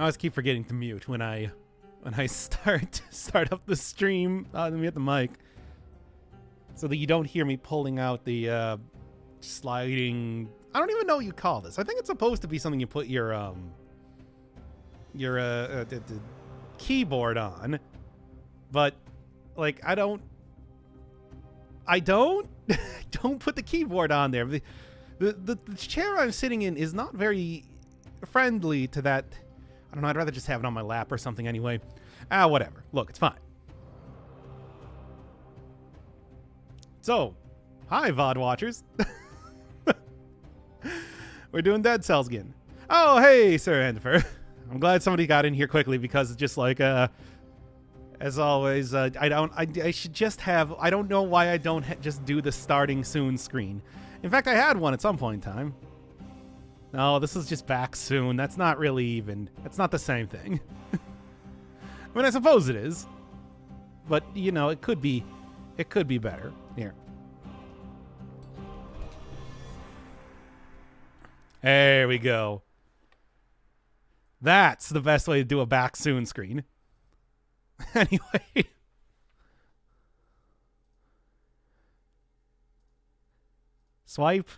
I always keep forgetting to mute when I start up the stream. Let me hit the mic so that you don't hear me pulling out the sliding. I don't even know what you call this. I think it's supposed to be something you put your keyboard on, but like I don't don't put the keyboard on there. The chair I'm sitting in is not very friendly to that. I don't know. I'd rather just have it on my lap or something anyway. Whatever. Look, it's fine. So, hi, VOD watchers. We're doing Dead Cells again. Oh, hey, Sir Enfer. I'm glad somebody got in here quickly because it's just like, as always, I should just have, I don't know why I don't just do the starting soon screen. In fact, I had one at some point in time. No, this is just back soon. That's not really even, that's not the same thing. I mean, I suppose it is. But, you know, it could be better. Here. There we go. That's the best way to do a back soon screen. Anyway. Swipe.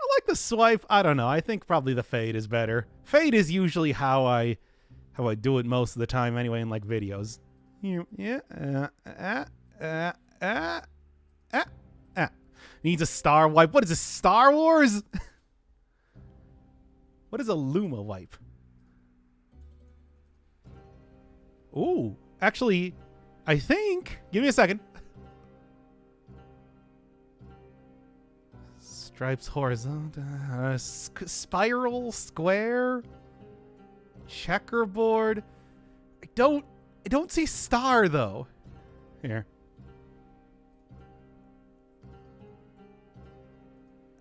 I like the swipe. I don't know. I think probably the fade is better. Fade is usually how I do it most of the time anyway in like videos. Yeah. Needs a star wipe. What is this, Star Wars? What is a Luma wipe? Ooh, actually, I think. Give me a second. Stripes horizontal, spiral, square, checkerboard. I don't see star though. Here.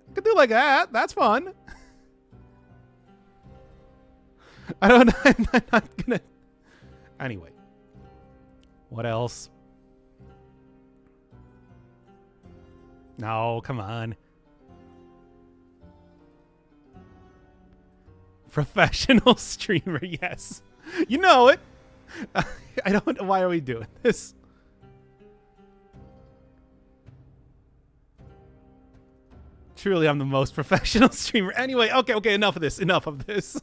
I could do like that. That's fun. I don't know. I'm not gonna. Anyway. What else? No, come on. Professional streamer, yes. You know it. I don't know. Why are we doing this? Truly, I'm the most professional streamer. Anyway, okay, enough of this. Enough of this.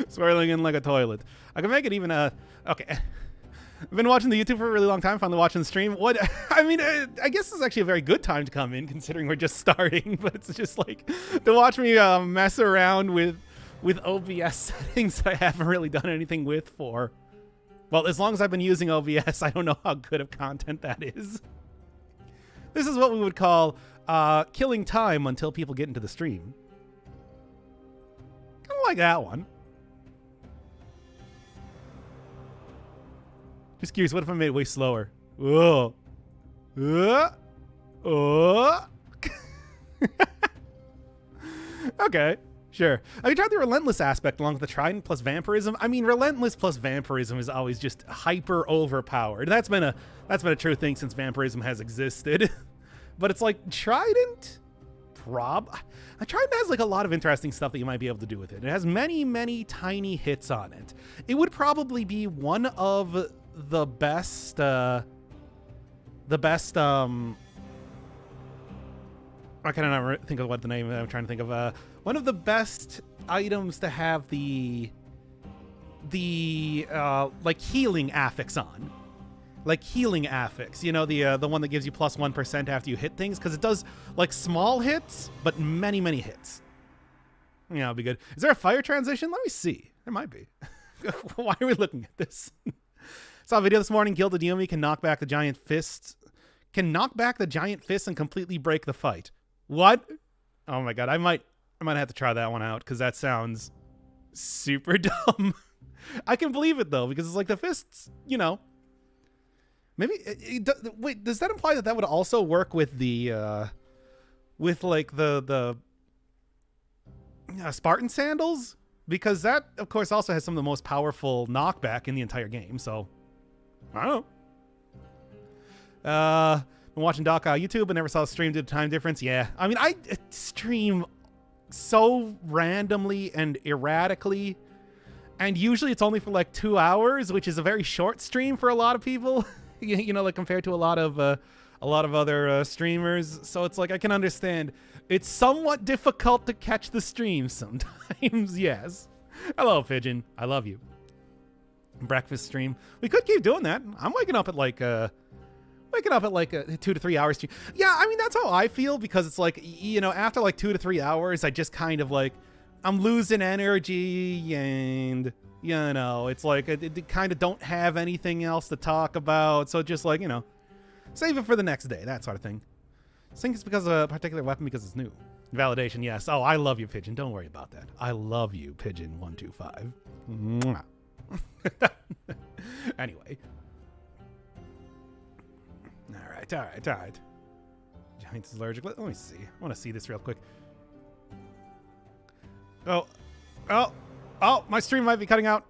Swirling in like a toilet. I can make it even okay. I've been watching the YouTube for a really long time, finally watching the stream. What? I mean, I guess it's actually a very good time to come in, considering we're just starting, but it's just like, to watch me mess around with OBS settings that I haven't really done anything with for, well, as long as I've been using OBS, I don't know how good of content that is. This is what we would call killing time until people get into the stream. Kind of like that one. Just curious, what if I made it way slower? Whoa. Okay, sure. I tried the relentless aspect along with the trident plus vampirism. I mean, relentless plus vampirism is always just hyper overpowered. That's been a true thing since vampirism has existed. But it's like trident, Trident has like a lot of interesting stuff that you might be able to do with it. It has many tiny hits on it. It would probably be one of the best I cannot think of what the name I'm trying to think of. One of the best items to have the like healing affix on. Like healing affix, you know, the one that gives you plus 1% after you hit things, because it does like small hits, but many hits. Yeah, it'll be good. Is there a fire transition? Let me see. There might be. Why are we looking at this? Saw a video this morning. Gilded Yumi can knock back the giant fists. Can knock back the giant fists and completely break the fight. What? Oh my god, I might have to try that one out because that sounds super dumb. I can believe it though, because it's like the fists, you know. Maybe wait, does that imply that would also work with the with like the Spartan sandals? Because that of course also has some of the most powerful knockback in the entire game, so I don't know. Been watching Doc YouTube but never saw a stream due to time difference. Yeah. I mean, I stream so randomly and erratically And usually it's only for like 2 hours, which is a very short stream for a lot of people. You know, like compared to a lot of other streamers. So it's like I can understand. It's somewhat difficult to catch the stream sometimes. Yes. Hello, Pigeon. I love you. Breakfast stream. We could keep doing that. I'm waking up at like a 2 to 3 hours stream. Yeah, I mean that's how I feel, because it's like, you know, after like 2 to 3 hours, I just kind of like I'm losing energy, and you know, it's like I kind of don't have anything else to talk about. So just like, you know, save it for the next day, that sort of thing. Sync is because of a particular weapon because it's new. Validation, yes. Oh, I love you, Pigeon. Don't worry about that. I love you, Pigeon125. Mwah. Anyway. All right. Giants is allergic. Let me see. I want to see this real quick. Oh, my stream might be cutting out.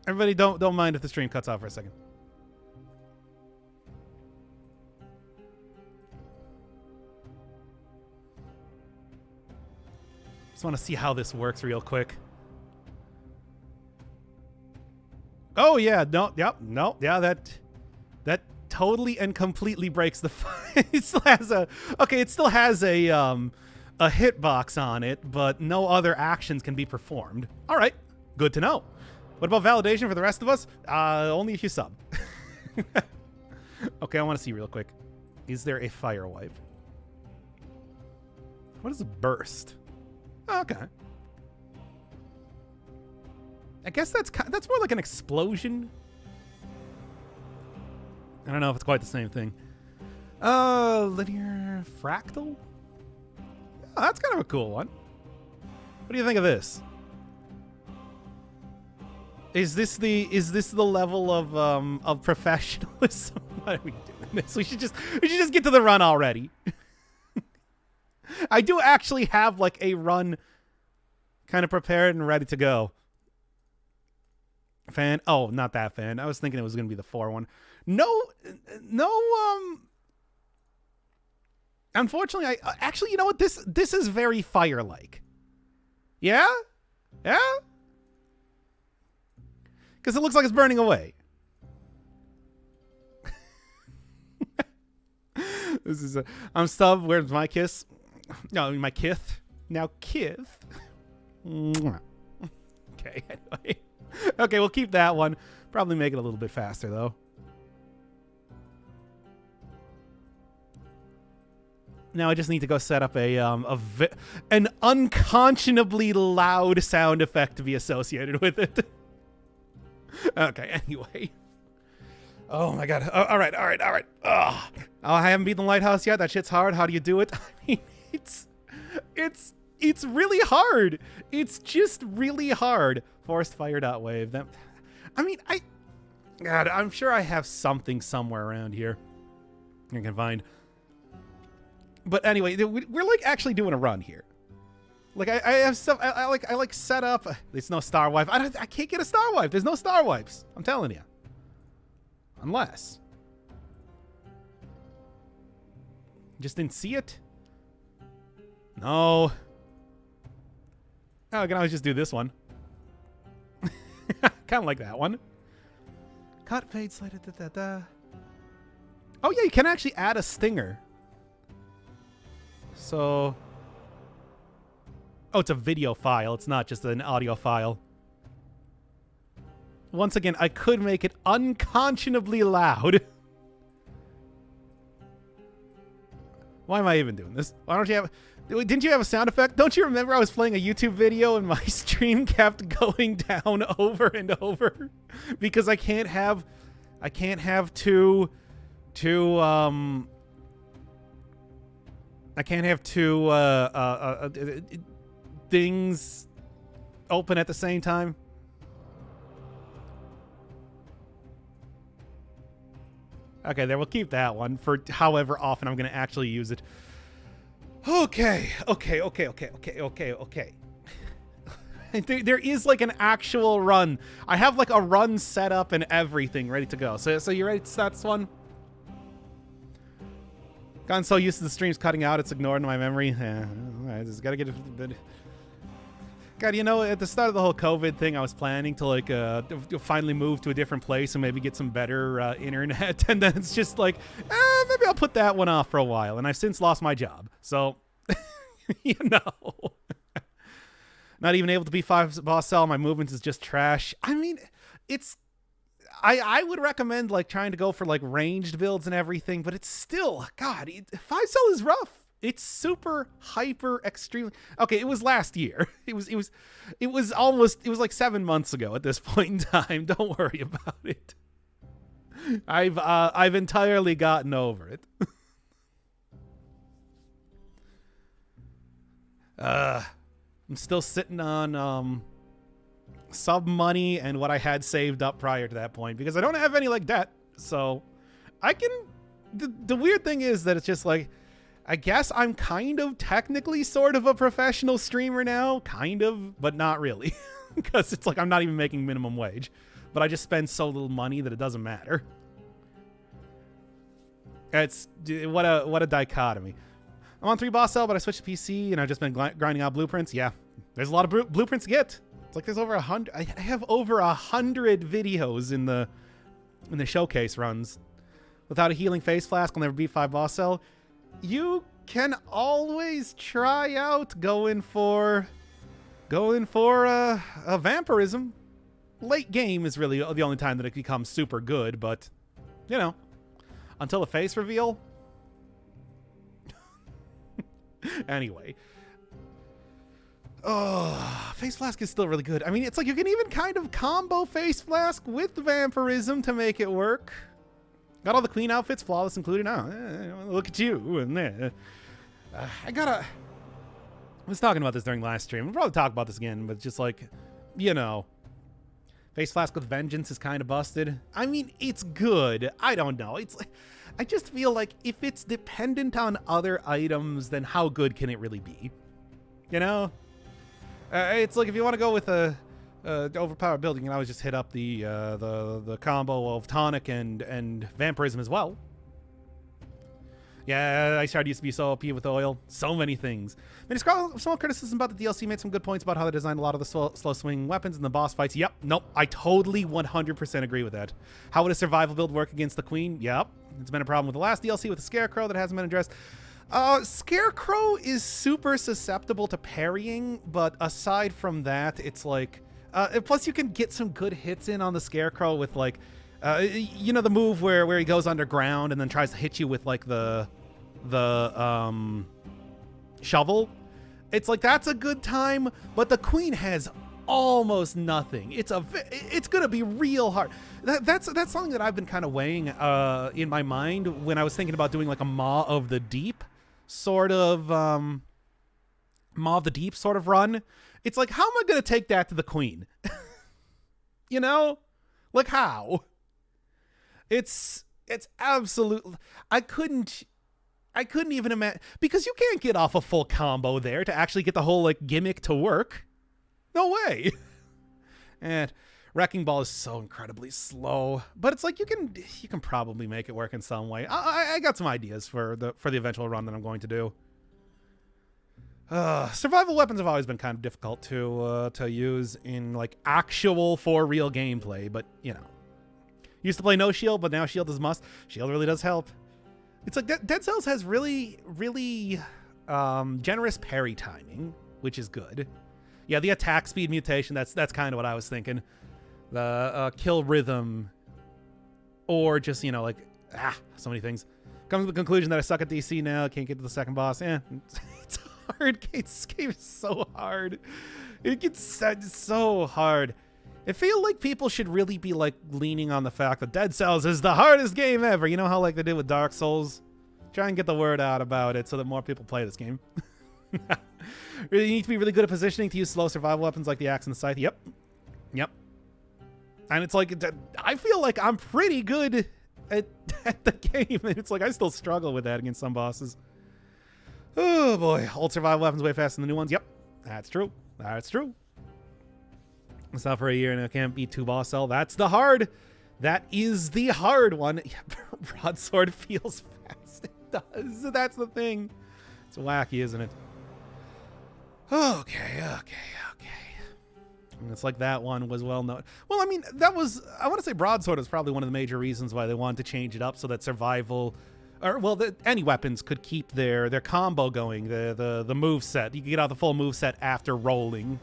Everybody don't mind if the stream cuts off for a second. Just want to see how this works real quick. Oh yeah, no, yeah, that totally and completely breaks the it still has a hitbox on it, but no other actions can be performed. All right, good to know. What about validation for the rest of us? Only if you sub. Okay, I want to see real quick. Is there a fire wipe? What is a burst? Oh, okay. I guess that's more like an explosion. I don't know if it's quite the same thing. Linear fractal? Oh, that's kind of a cool one. What do you think of this? Is this the level of professionalism? Why are we doing this? We should just get to the run already. I do actually have like a run kind of prepared and ready to go. Fan? Oh, not that fan. I was thinking it was going to be the 4 one. No. Unfortunately, actually, you know what? This is very fire-like. Yeah? Yeah? Because it looks like it's burning away. This is I'm Stub. Where's my kiss? No, my kith. Now kith. Okay, anyway. Okay, we'll keep that one. Probably make it a little bit faster, though. Now I just need to go set up an unconscionably loud sound effect to be associated with it. Okay, anyway. Oh my god. Oh, all right. Ugh. Oh, I haven't beaten the lighthouse yet. That shit's hard. How do you do it? I mean, it's really hard. It's just really hard. Forest fire.wave. That, I mean, God, I'm sure I have something somewhere around here I can find. But anyway, we're like actually doing a run here. Like I have stuff. I like set up. There's no star wipe. I can't get a star wipe. There's no star wipes. I'm telling you. Unless. Just didn't see it. No. Oh, I can always just do this one. Kind of like that one. Cut, fade, slide, Oh yeah, you can actually add a stinger. So, oh, it's a video file. It's not just an audio file. Once again, I could make it unconscionably loud. Why am I even doing this? Why don't you have... Didn't you have a sound effect? Don't you remember I was playing a YouTube video and my stream kept going down over and over? Because I can't have two things open at the same time. Okay, there, we'll keep that one for however often I'm going to actually use it. Okay. There is like an actual run. I have like a run set up and everything ready to go. So you ready to start this one? Gotten so used to the streams cutting out, it's ignored in my memory. Yeah, all I just gotta get it. God, you know, at the start of the whole COVID thing, I was planning to like finally move to a different place and maybe get some better internet, and then it's just like, maybe I'll put that one off for a while. And I've since lost my job, so you know, not even able to be 5 boss cell. My movement is just trash. I mean, it's. I would recommend like trying to go for like ranged builds and everything, but it's still, God, 5 cell is rough. It's super hyper extremely. Okay, it was last year. It was like 7 months ago at this point in time. Don't worry about it. I've entirely gotten over it. I'm still sitting on sub money and what I had saved up prior to that point because I don't have any like debt. So I can. The weird thing is that it's just like, I guess I'm kind of technically sort of a professional streamer now, kind of, but not really, because it's like I'm not even making minimum wage, but I just spend so little money that it doesn't matter. It's what a dichotomy. I'm on 3 boss cell, but I switched to PC and I've just been grinding out blueprints. Yeah, there's a lot of blueprints to get. It's like there's over 100. I have over 100 videos in the showcase runs. Without a healing face flask, I'll never beat 5 boss cell. You can always try out going for a vampirism. Late game is really the only time that it becomes super good, but you know, until the face reveal. Anyway, face flask is still really good. I mean, it's like you can even kind of combo face flask with vampirism to make it work. Got all the queen outfits, flawless included. Look at you. And I was talking about this during last stream. We'll probably talk about this again, but just like, you know, face flask with vengeance is kind of busted. I mean, it's good. I don't know. It's like, I just feel like if it's dependent on other items, then how good can it really be? You know? It's like if you want to go with a overpowered build, you can always just hit up the combo of tonic and vampirism as well. Yeah, Ice Shard used to be so OP with oil. So many things. Many small criticism about the DLC made some good points about how they designed a lot of the slow swing weapons in the boss fights. Yep, nope, I totally 100% agree with that. How would a survival build work against the Queen? Yep, it's been a problem with the last DLC with the Scarecrow that hasn't been addressed. Scarecrow is super susceptible to parrying, but aside from that, it's like... plus you can get some good hits in on the Scarecrow with like... you know the move where he goes underground and then tries to hit you with like the shovel? It's like that's a good time, but the Queen has almost nothing. It's gonna be real hard. That's something that I've been kind of weighing in my mind when I was thinking about doing like a Maw of the Deep sort of Maw of the Deep sort of run. It's like, how am I gonna take that to the Queen? You know, like how? It's absolute. I couldn't even imagine, because you can't get off a full combo there to actually get the whole like gimmick to work. No way. And Wrecking Ball is so incredibly slow, but it's like you can probably make it work in some way. I got some ideas for the eventual run that I'm going to do. Survival weapons have always been kind of difficult to use in like actual for real gameplay, but you know. Used to play no shield, but now shield is a must. Shield really does help. It's like Dead Cells has really, really generous parry timing, which is good. Yeah, the attack speed mutation, that's kind of what I was thinking. The kill rhythm, or just, you know, like, so many things. Comes to the conclusion that I suck at DC now, can't get to the second boss. It's hard. This game is so hard. It gets so hard. I feel like people should really be like leaning on the fact that Dead Cells is the hardest game ever. You know how like they did with Dark Souls? Try and get the word out about it so that more people play this game. Really, you need to be really good at positioning to use slow survival weapons like the axe and the scythe. Yep. And it's like, I feel like I'm pretty good at the game. And it's like, I still struggle with that against some bosses. Oh boy, old survival weapons way faster than the new ones. Yep, that's true. That's true. It's out for a year and I can't beat 2 boss cell. That's the hard. That is the hard one. Broadsword feels fast. It does. That's the thing. It's wacky, isn't it? Okay. And it's like that one was well known. Well, I mean, that was, I want to say Broadsword was probably one of the major reasons why they wanted to change it up so that survival, or well, any weapons could keep their combo going, the move set. You can get out the full move set after rolling,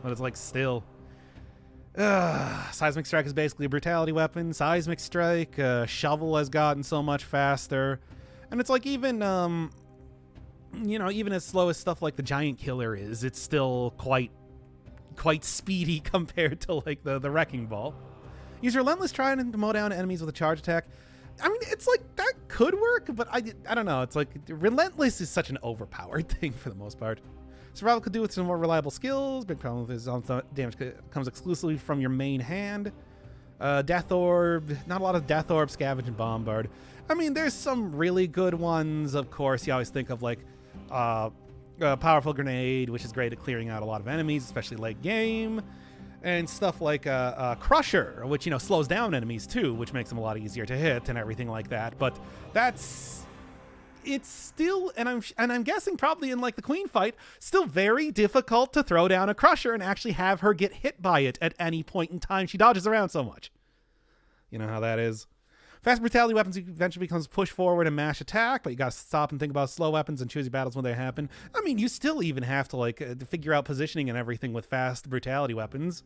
but it's like still. Seismic Strike is basically a brutality weapon. Seismic Strike, Shovel has gotten so much faster, and it's like even you know, even as slow as stuff like the Giant Killer is, it's still quite speedy compared to like the Wrecking Ball. Use Relentless Trident to mow down enemies with a charge attack. I mean, it's like that could work, but I don't know. It's like Relentless is such an overpowered thing for the most part. Survival could do with some more reliable skills. Big problem with his damage comes exclusively from your main hand. Death Orb, not a lot of Death Orb, Scavenge, and Bombard. I mean, there's some really good ones, of course. You always think of like Powerful Grenade, which is great at clearing out a lot of enemies, especially late game. And stuff like Crusher, which, you know, slows down enemies too, which makes them a lot easier to hit and everything like that. But it's still, and I'm guessing probably in like the Queen fight, still very difficult to throw down a Crusher and actually have her get hit by it at any point in time. She dodges around so much. You know how that is. Fast brutality weapons eventually becomes push forward and mash attack, but you gotta stop and think about slow weapons and choose your battles when they happen. I mean, you still even have to like figure out positioning and everything with fast brutality weapons.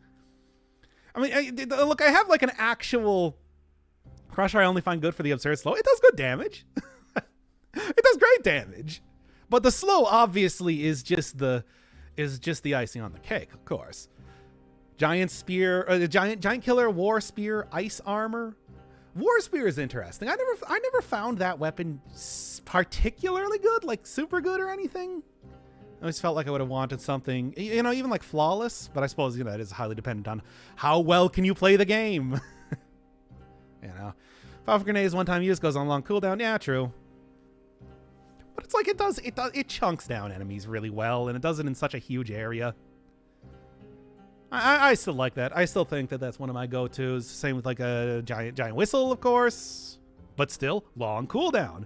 I mean, look, I have like an actual Crusher I only find good for the absurd slow. It does good damage. It does great damage. But the slow obviously is just the icing on the cake, of course. Giant Spear, Giant Killer, War Spear, Ice Armor. War Spear is interesting. I never found that weapon particularly good, like super good or anything. I always felt like I would have wanted something, you know, even like Flawless, but I suppose, you know, it is highly dependent on how well can you play the game. You know, Powerful Grenades one-time use goes on long cooldown. Yeah, true. But it's like it chunks down enemies really well, and it does it in such a huge area. I still like that. I still think that that's one of my go-tos. Same with like a giant whistle, of course, but still long cooldown.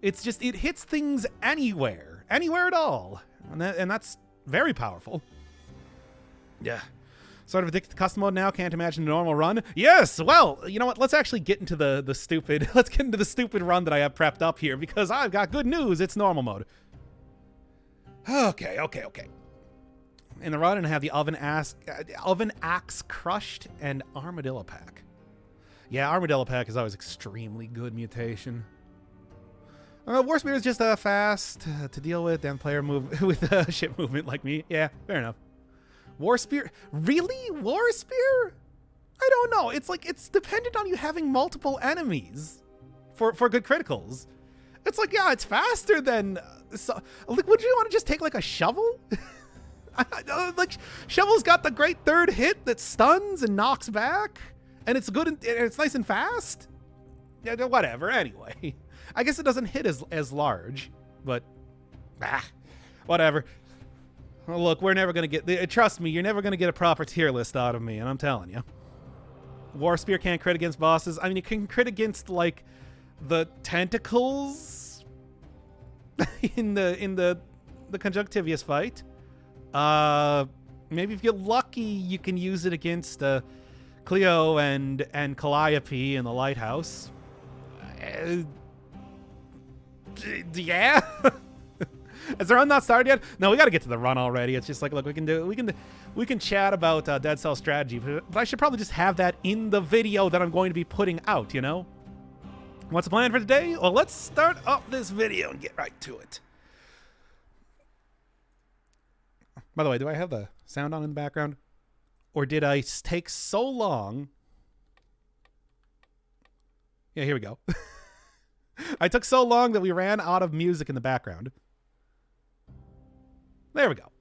It's just, it hits things anywhere at all, and that's very powerful. Yeah. Sort of addicted to custom mode now. Can't imagine a normal run. Yes. Well, you know what? Let's actually get into the stupid. Let's get into the stupid run that I have prepped up here because I've got good news. It's normal mode. Okay. In the run, I have the Oven Axe Crushed and Armadillo Pack. Yeah, Armadillo Pack is always extremely good mutation. War Spear is just fast to deal with, and player move with ship movement like me. Yeah, fair enough. War Spear? Really? War Spear? I don't know. It's like, it's dependent on you having multiple enemies for good criticals. It's like, yeah, it's faster than... like, would you want to just take like a shovel? Like, Shovel's got the great third hit that stuns and knocks back, and it's good and it's nice and fast. Yeah, whatever. Anyway, I guess it doesn't hit as large, but whatever. Well, look, we're never gonna get. Trust me, you're never gonna get a proper tier list out of me, and I'm telling you. War Spear can't crit against bosses. I mean, it can crit against like the tentacles in the Conjunctivius fight. Maybe if you get lucky, you can use it against Cleo and Calliope in the lighthouse. Yeah. Has the run not started yet? No, we got to get to the run already. It's just like, look, we can chat about Dead Cell strategy, but I should probably just have that in the video that I'm going to be putting out. You know, what's the plan for today? Well, let's start up this video and get right to it. By the way, do I have the sound on in the background? Or did I take so long? Yeah, here we go. I took so long that we ran out of music in the background. There we go.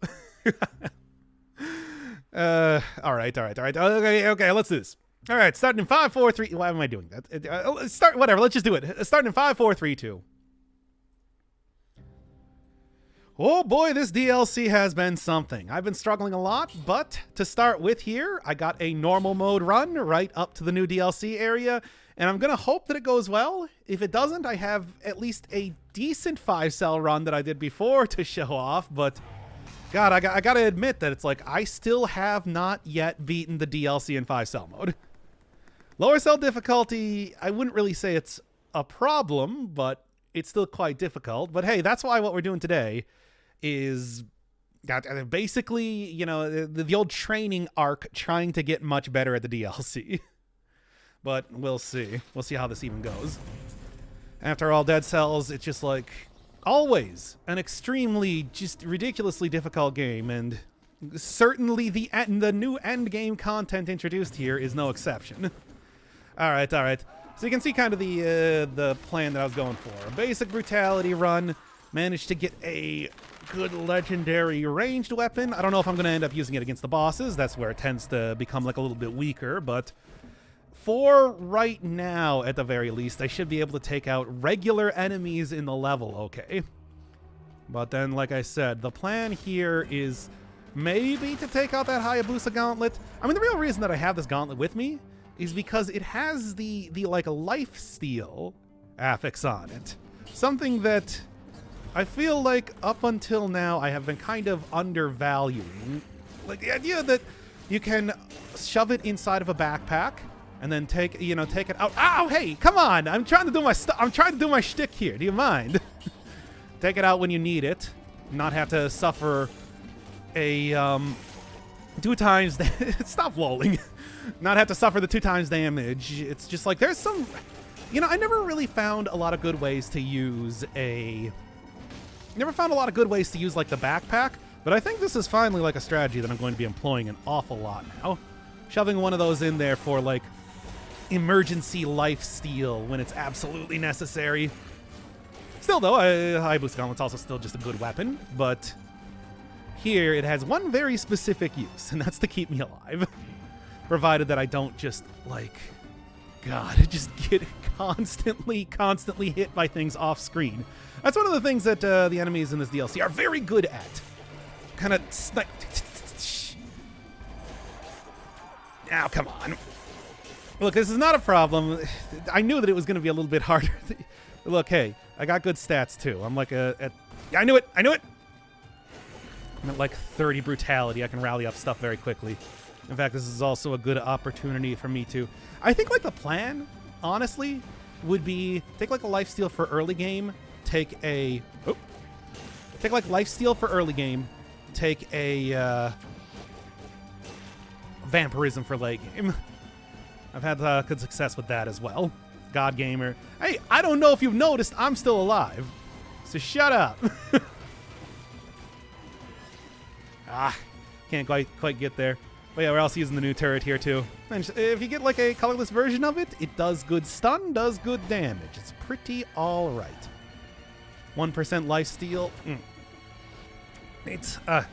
All right. Okay, let's do this. All right, starting in 5, 4, 3. Why am I doing that? Whatever, let's just do it. Starting in 5, 4, 3, 2. Oh boy, this DLC has been something. I've been struggling a lot, but to start with here, I got a normal mode run right up to the new DLC area, and I'm going to hope that it goes well. If it doesn't, I have at least a decent 5-cell run that I did before to show off, but God, I gotta admit that it's like I still have not yet beaten the DLC in 5-cell mode. Lower cell difficulty, I wouldn't really say it's a problem, but it's still quite difficult. But hey, that's why what we're doing today is basically, you know, the old training arc trying to get much better at the DLC. But we'll see. We'll see how this even goes. After all, Dead Cells, it's just like always an extremely, just ridiculously difficult game, and certainly the new end game content introduced here is no exception. All right. So you can see kind of the plan that I was going for. A basic brutality run. Managed to get a good legendary ranged weapon. I don't know if I'm going to end up using it against the bosses. That's where it tends to become like a little bit weaker, but for right now, at the very least, I should be able to take out regular enemies in the level, okay? But then, like I said, the plan here is maybe to take out that Hayabusa gauntlet. I mean, the real reason that I have this gauntlet with me is because it has the like life steal affix on it. Something that I feel like up until now I have been kind of undervaluing. Like the idea that you can shove it inside of a backpack and then take it out. Ow, hey, come on. I'm trying to do my shtick here. Do you mind? Take it out when you need it. Not have to suffer a 2 times stop lolling. Not have to suffer the 2 times damage. It's just like there's some, you know, I never really found a lot of good ways to use like the backpack, but I think this is finally like a strategy that I'm going to be employing an awful lot now. Shoving one of those in there for like emergency life steal when it's absolutely necessary. Still though, Hayabusa Gauntlet's also still just a good weapon, but here it has one very specific use, and that's to keep me alive. Provided that I don't just, like, just get constantly hit by things off screen. That's one of the things that the enemies in this DLC are very good at. Kind of snipe. Now, come on. Look, this is not a problem. I knew that it was going to be a little bit harder. Look, hey, I got good stats too. I'm like I knew it. I'm at like 30 brutality. I can rally up stuff very quickly. In fact, this is also a good opportunity for me to... I think like the plan, honestly, would be take like a lifesteal for early game, take like lifesteal for early game, take a vampirism for late game. I've had good success with that as well. God Gamer. Hey, I don't know if you've noticed, I'm still alive. So shut up. Can't quite get there. But yeah, we're also using the new turret here too. And if you get like a colorless version of it, it does good stun, does good damage. It's pretty all right. 1% lifesteal. It's I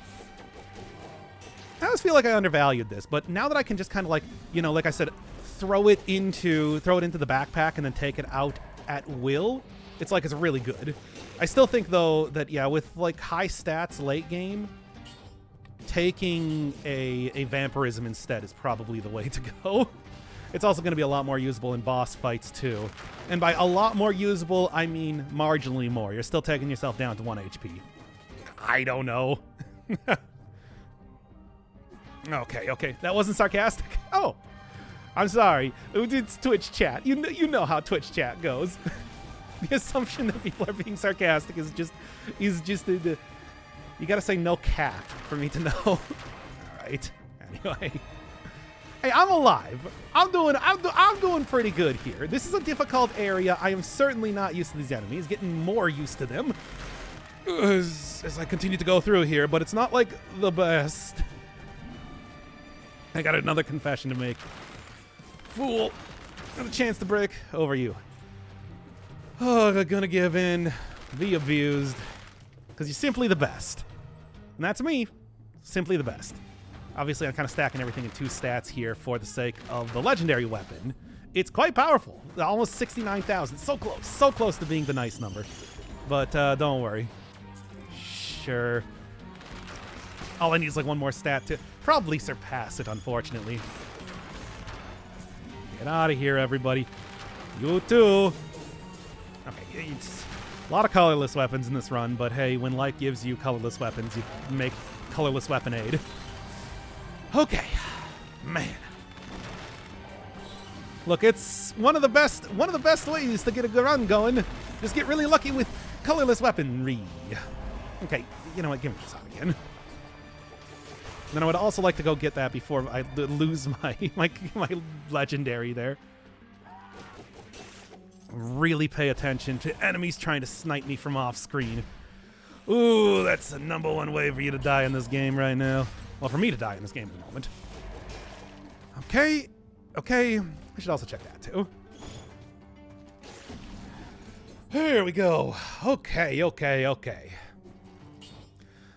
always feel like I undervalued this, but now that I can just kind of like, you know, like I said, throw it into the backpack and then take it out at will, it's like it's really good. I still think though that yeah, with like high stats late game, taking a vampirism instead is probably the way to go. It's also going to be a lot more usable in boss fights too. And by a lot more usable, I mean marginally more. You're still taking yourself down to 1 HP. I don't know. Okay. That wasn't sarcastic. Oh, I'm sorry. It's Twitch chat. You know how Twitch chat goes. The assumption that people are being sarcastic is just you gotta say no cap for me to know. All right. Anyway, hey, I'm alive. I'm doing pretty good here. This is a difficult area. I am certainly not used to these enemies. Getting more used to them as I continue to go through here, but it's not like the best. I got another confession to make. Fool. Got a chance to break over you. Oh, I'm gonna give in. Be abused. Because you're simply the best. And that's me. Simply the best. Obviously, I'm kind of stacking everything in 2 stats here for the sake of the legendary weapon. It's quite powerful. Almost 69,000. So close to being the nice number. But don't worry. Sure. All I need is like one more stat to probably surpass it, unfortunately. Get out of here, everybody. You too. Okay, it's a lot of colorless weapons in this run, but hey, when life gives you colorless weapons, you make colorless weapon aid. Okay. Man. Look, it's one of the best ways to get a good run going. Just get really lucky with colorless weaponry. Okay, you know what? Give me this out again. Then I would also like to go get that before I lose my legendary there. Really pay attention to enemies trying to snipe me from off screen. Ooh, that's the #1 way for you to die in this game right now. Well, for me to die in this game at the moment. Okay. Okay. I should also check that too. Here we go. Okay, okay, okay.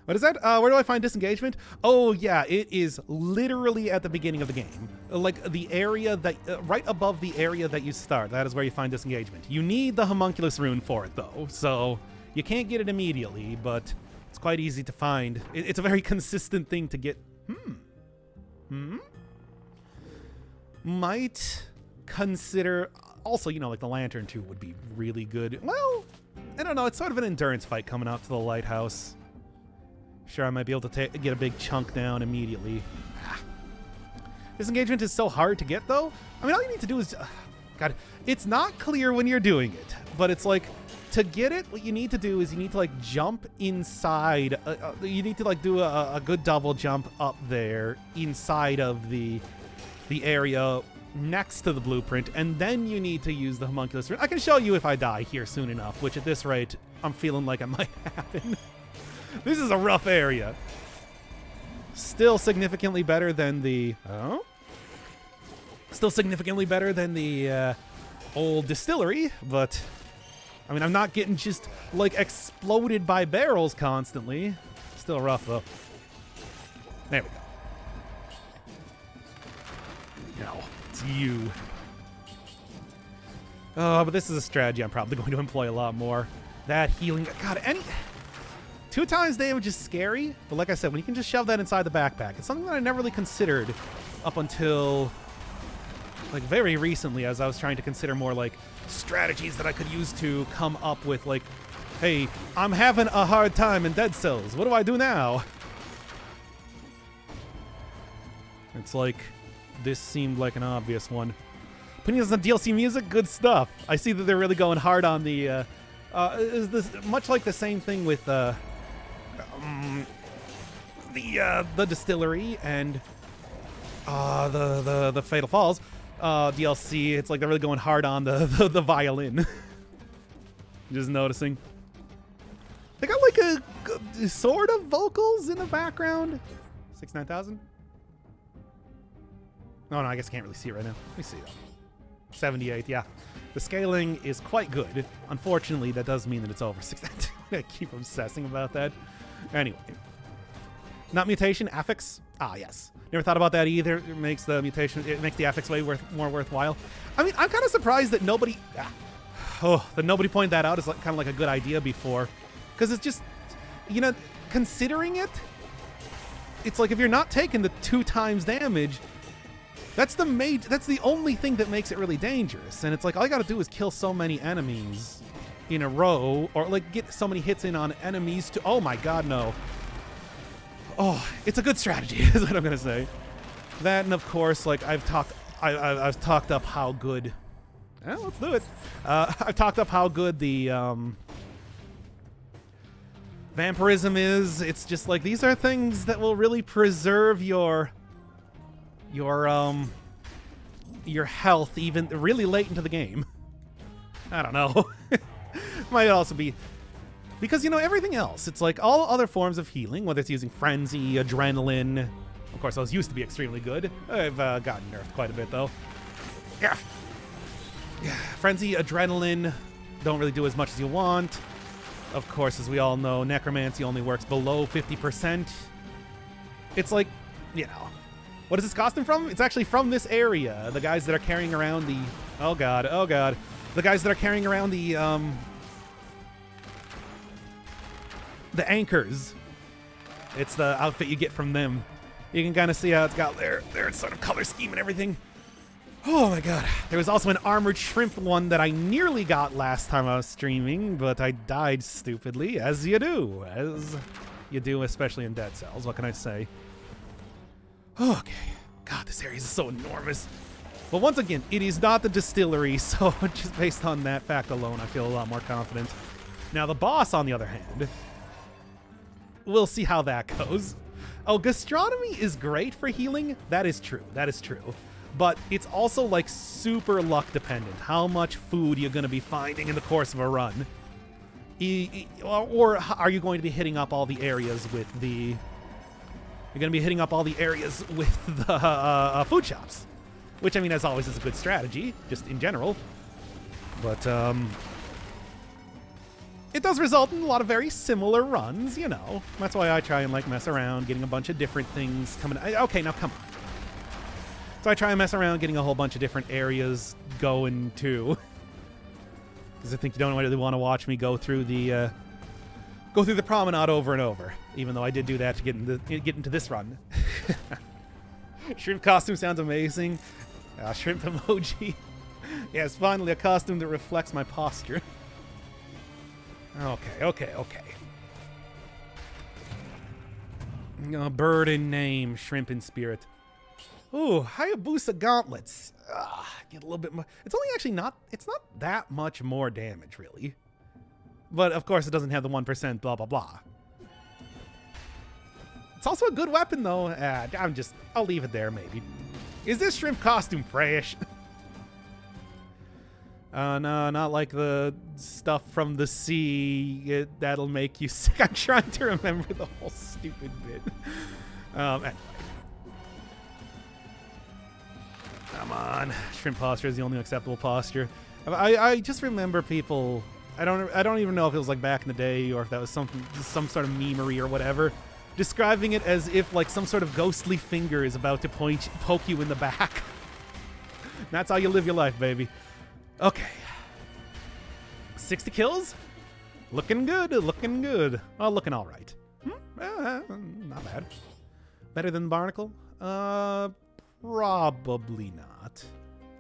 What is that? Where do I find disengagement? Oh, yeah, it is literally at the beginning of the game. Like the area that, right above the area that you start. That is where you find disengagement. You need the homunculus rune for it, though. So you can't get it immediately, but it's quite easy to find. It's a very consistent thing to get. Might consider. Also, you know, like the lantern too would be really good. Well, I don't know. It's sort of an endurance fight coming out to the lighthouse. Sure, I might be able to get a big chunk down immediately. Disengagement is so hard to get, though. I mean, all you need to do is... God, it's not clear when you're doing it, but it's like, to get it, what you need to do is you need to, like, jump inside. You need to, like, do a good double jump up there inside of the area next to the blueprint, and then you need to use the homunculus. I can show you if I die here soon enough, which at this rate, I'm feeling like it might happen. This is a rough area. Still significantly better than the... Oh? Still significantly better than the old distillery, but... I mean, I'm not getting just, like, exploded by barrels constantly. Still rough, though. There we go. No, it's you. Oh, but this is a strategy I'm probably going to employ a lot more. That healing... God, 2 times damage is scary, but like I said, when you can just shove that inside the backpack, it's something that I never really considered up until, like, very recently, as I was trying to consider more, like, strategies that I could use to come up with, like, hey, I'm having a hard time in Dead Cells. What do I do now? It's like, this seemed like an obvious one. Opinions on DLC music? Good stuff. I see that they're really going hard on the, is this much like the same thing with, the distillery and the Fatal Falls DLC. It's like they're really going hard on the violin. Just noticing. They got like a sort of vocals in the background. 69,000. Oh no, I guess I can't really see it right now. Let me see though. 78, yeah. The scaling is quite good. Unfortunately, that does mean that it's over 6,000. I keep obsessing about that. Anyway. Not mutation, affix. Ah, yes. Never thought about that either. It makes the mutation, it makes the affix way more worthwhile. I mean, I'm kind of surprised that nobody pointed that out as like, kind of like a good idea before. Because it's just, you know, considering it, it's like if you're not taking the 2 times damage, that's the only thing that makes it really dangerous. And it's like all you gotta do is kill so many enemies in a row, or like get so many hits in on enemies to, oh my god, no. Oh, it's a good strategy, is what I'm gonna say. That, and of course, like I've talked up how good. Well, let's do it. I've talked up how good the vampirism is. It's just like these are things that will really preserve your health even really late into the game. I don't know. Might also be because, you know, everything else, it's like all other forms of healing, whether it's using frenzy, adrenaline. Of course, those used to be extremely good. I've gotten nerfed quite a bit though. Yeah. Frenzy, adrenaline don't really do as much as you want. Of course, as we all know, necromancy only works below 50%. It's like, you know, what is this costume from? It's actually from this area. The guys that are carrying around the... Oh god, oh god. The guys that are carrying around the anchors. It's the outfit you get from them. You can kind of see how it's got their sort of color scheme and everything. Oh my god. There was also an armored shrimp one that I nearly got last time I was streaming, but I died stupidly, as you do. You do, especially in Dead Cells. What can I say? Okay. God, this area is so enormous. But once again, it is not the distillery, so just based on that fact alone, I feel a lot more confident. Now, the boss, on the other hand, we'll see how that goes. Oh, gastronomy is great for healing. That is true. That is true. But it's also, like, super luck dependent. How much food you're going to be finding in the course of a run. Or are you going to be hitting up all the areas with the... You're going to be hitting up all the areas with the food shops. Which, I mean, as always, is a good strategy, just in general. But, it does result in a lot of very similar runs, you know. That's why I try and, like, mess around, getting a bunch of different things coming... Okay, now come on. So I try and mess around, getting a whole bunch of different areas going, too. Because I think you don't really want to watch me go through the promenade over and over. Even though I did do that to get into this run. Shrimp costume sounds amazing. Shrimp emoji. Yes, finally a costume that reflects my posture. Okay. Bird in name, shrimp in spirit. Ooh, Hayabusa gauntlets. Get a little bit more. It's only actually not. It's not that much more damage, really. But of course, it doesn't have the 1%. Blah blah blah. It's also a good weapon, though. I'll leave it there, maybe. Is this shrimp costume fresh? No, not like the stuff from the sea. That'll make you sick. I'm trying to remember the whole stupid bit. Anyway. Come on. Shrimp posture is the only acceptable posture. I just remember people... I don't even know if it was like back in the day or if that was some sort of memery or whatever, describing it as if like some sort of ghostly finger is about to poke you in the back. That's how you live your life, baby. Okay. 60 kills? Looking good, looking good. Oh, looking all right. Not bad. Better than Barnacle? Probably not.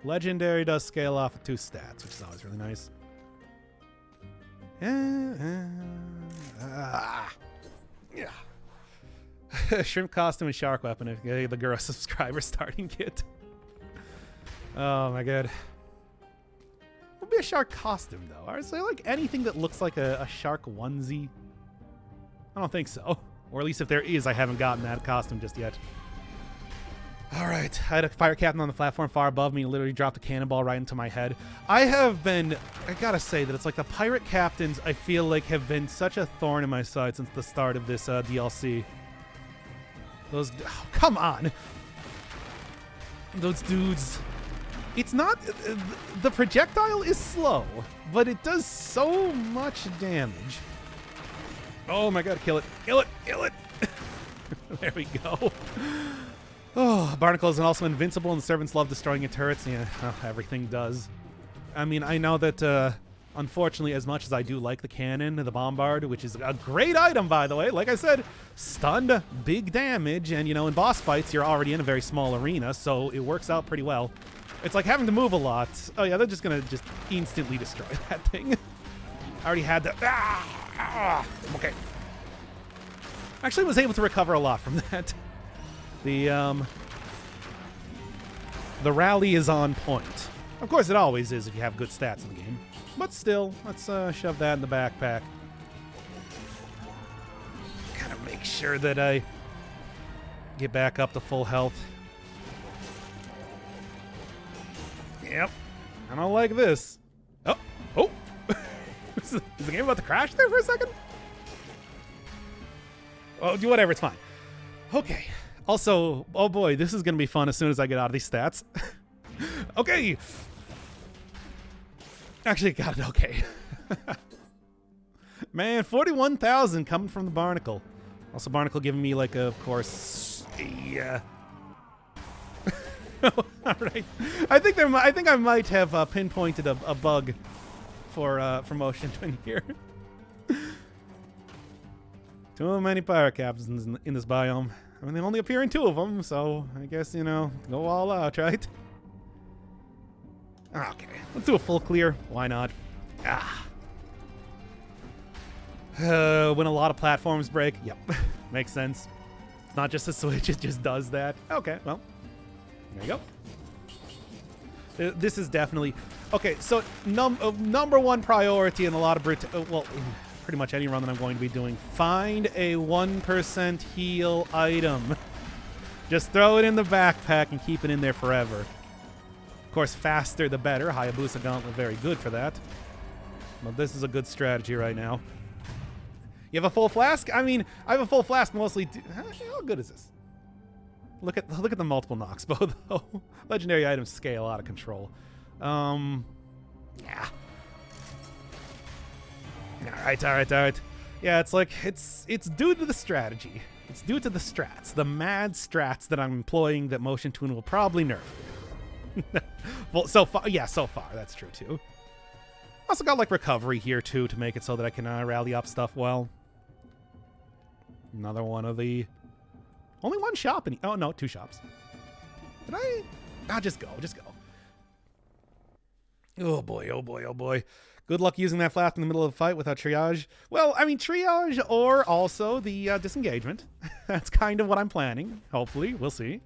Legendary does scale off of 2 stats, which is always really nice. Yeah. Shrimp costume and shark weapon if you get the Gura subscriber starting kit. Oh my god. What would be a shark costume though? Is there like anything that looks like a shark onesie? I don't think so. Or at least if there is, I haven't gotten that costume just yet. Alright, I had a fire captain on the platform far above me and literally dropped a cannonball right into my head. I gotta say that it's like the pirate captains, I feel like, have been such a thorn in my side since the start of this DLC. Come on! Those dudes. It's not... the projectile is slow, but it does so much damage. Oh my god, kill it. Kill it! Kill it! There we go. Oh, Barnacle is also invincible, and the servants love destroying your turrets. Yeah, well, everything does. I mean, I know that, unfortunately, as much as I do like the cannon, the bombard, which is a great item, by the way, like I said, stunned, big damage, and, you know, in boss fights, you're already in a very small arena, so it works out pretty well. It's like having to move a lot. Oh, yeah, they're just gonna just instantly destroy that thing. I already had that. Okay. Actually was able to recover a lot from that. The rally is on point. Of course, it always is if you have good stats in the game. But still, let's shove that in the backpack. Gotta make sure that I get back up to full health. Yep. I don't like this. Oh! Is the game about to crash there for a second? Oh, do whatever, it's fine. Okay. Also, oh boy, this is going to be fun as soon as I get out of these stats. Okay. Actually, got it. Okay. Man, 41,000 coming from the Barnacle. Also, Barnacle giving me, like, of course, yeah. All right. I think I might have pinpointed a bug for Motion Twin here. Too many pirate captains in this biome. I mean, they only appear in 2 of them, so I guess, you know, go all out, right? Okay, let's do a full clear. Why not? When a lot of platforms break. Yep. Makes sense. It's not just a Switch, it just does that. Okay, well. There you go. This is definitely... Okay, so number one priority in a lot of... well, in pretty much any run that I'm going to be doing. Find a 1% heal item. Just throw it in the backpack and keep it in there forever. Of course, faster the better. Hayabusa Gauntlet, very good for that. But this is a good strategy right now. You have a full flask? I mean, I have a full flask mostly. How good is this? Look at the multiple knocks, both. Legendary items scale out of control. Yeah. All right. Yeah, it's like it's due to the strategy. It's due to the strats, the mad strats that I'm employing that Motion Twin will probably nerf. Well, so far, that's true too. Also got like recovery here too to make it so that I can rally up stuff well. Another one of the... Only one shop in... Oh, no, 2 shops. Did I... Ah, just go. Oh, boy. Good luck using that flask in the middle of the fight without triage. Well, I mean, triage or also the disengagement. That's kind of what I'm planning. Hopefully. We'll see.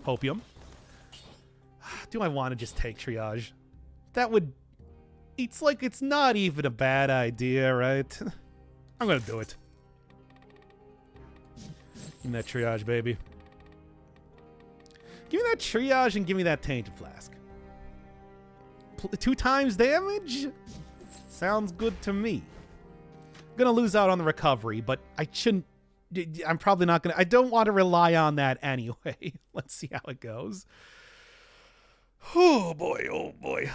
Hopium. Do I want to just take triage? That would... It's like it's not even a bad idea, right? I'm going to do it. Give me that triage, baby. Give me that triage and give me that tainted flask. 2 times damage? Sounds good to me. I'm going to lose out on the recovery, but I shouldn't... I'm probably not going to... I don't want to rely on that anyway. Let's see how it goes. Oh, boy.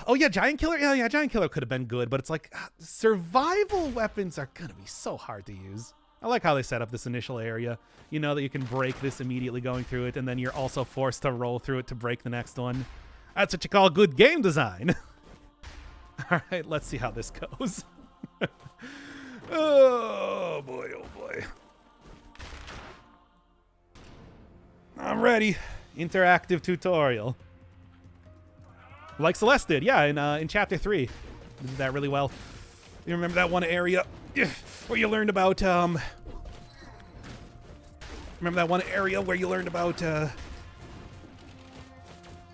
Oh, yeah, Giant Killer? Yeah, Giant Killer could have been good, but it's like... survival weapons are going to be so hard to use. I like how they set up this initial area. You know that you can break this immediately going through it, and then you're also forced to roll through it to break the next one. That's what you call good game design. All right, let's see how this goes. Oh, boy. I'm ready. Interactive tutorial. Like Celeste did, yeah, in Chapter 3. They did that really well. You remember that one area where you learned about... Remember that one area where you learned about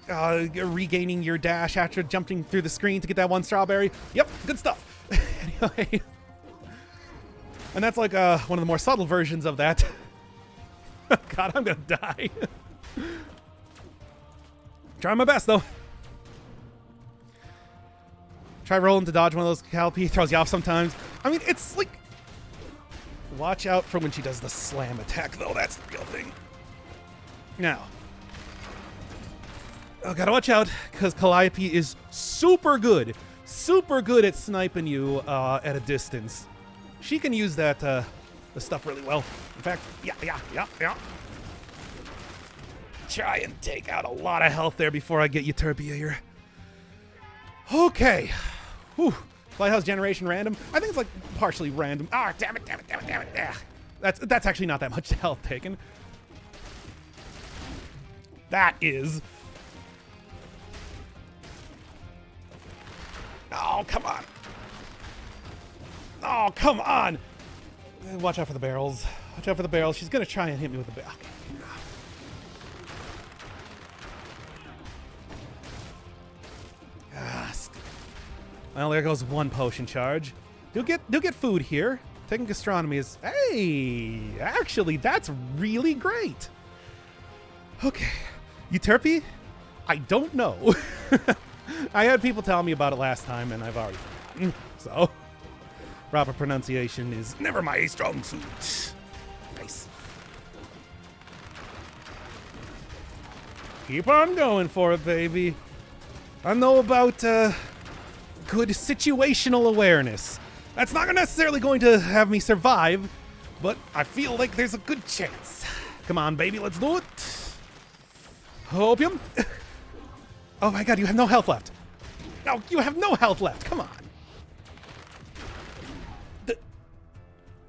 regaining your dash after jumping through the screen to get that one strawberry? Yep, good stuff. Anyway. And that's like one of the more subtle versions of that. God, I'm gonna die. Try my best, though. Try rolling to dodge one of those Calipee. Throws you off sometimes. I mean, it's like... Watch out for when she does the slam attack, though. That's the real thing. Now. Oh, gotta watch out, because Calliope is super good. Super good at sniping you at a distance. She can use that the stuff really well. In fact, yeah. Try and take out a lot of health there before I get Euterpia here. Okay. Whew. Lighthouse generation random. I think it's like partially random. Ah, damn it. Yeah. That's actually not that much health taken. That is. Oh, come on. Oh, come on. Watch out for the barrels. Watch out for the barrels. She's going to try and hit me with the barrel. Okay. Well, there goes one potion charge. Do get food here. Taking gastronomy is... Hey! Actually, that's really great. Okay. Euterpe? I don't know. I had people tell me about it last time, and I've already forgotten. So, proper pronunciation is never my strong suit. Nice. Keep on going for it, baby. I know about, good situational awareness. That's not necessarily going to have me survive, but I feel like there's a good chance. Come on, baby, let's do it. Hopium. Oh my god, you have no health left. No, you have no health left. Come on.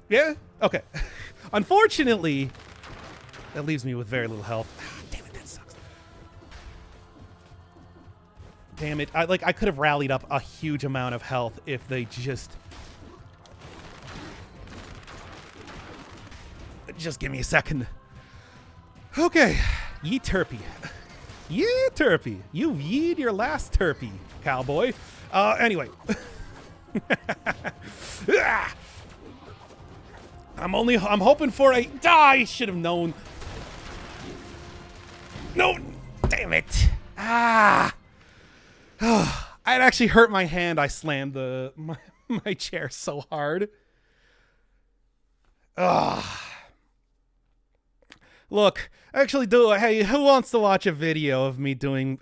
Yeah? Okay. Unfortunately, that leaves me with very little health. Damn it, that sucks. Damn it. I could have rallied up a huge amount of health if they just... Just give me a second. Okay. Yee turpy. Yee turpy. You've yeed your last turpy, cowboy. Anyway. I'm hoping for a... I should have known. No. Damn it. Ah. I'd actually hurt my hand. I slammed my chair so hard. Look, actually hey, who wants to watch a video of me doing...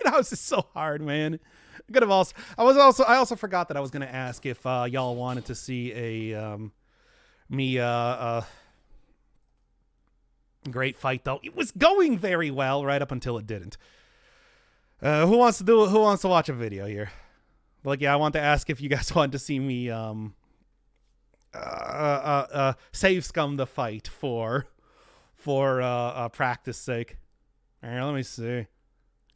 Lighthouse is so hard, man. I also forgot that I was going to ask if y'all wanted to see a great fight, though. It was going very well right up until it didn't. Who wants to watch a video here? Like, yeah, I want to ask if you guys want to see me save scum the fight for practice sake. All right, let me see.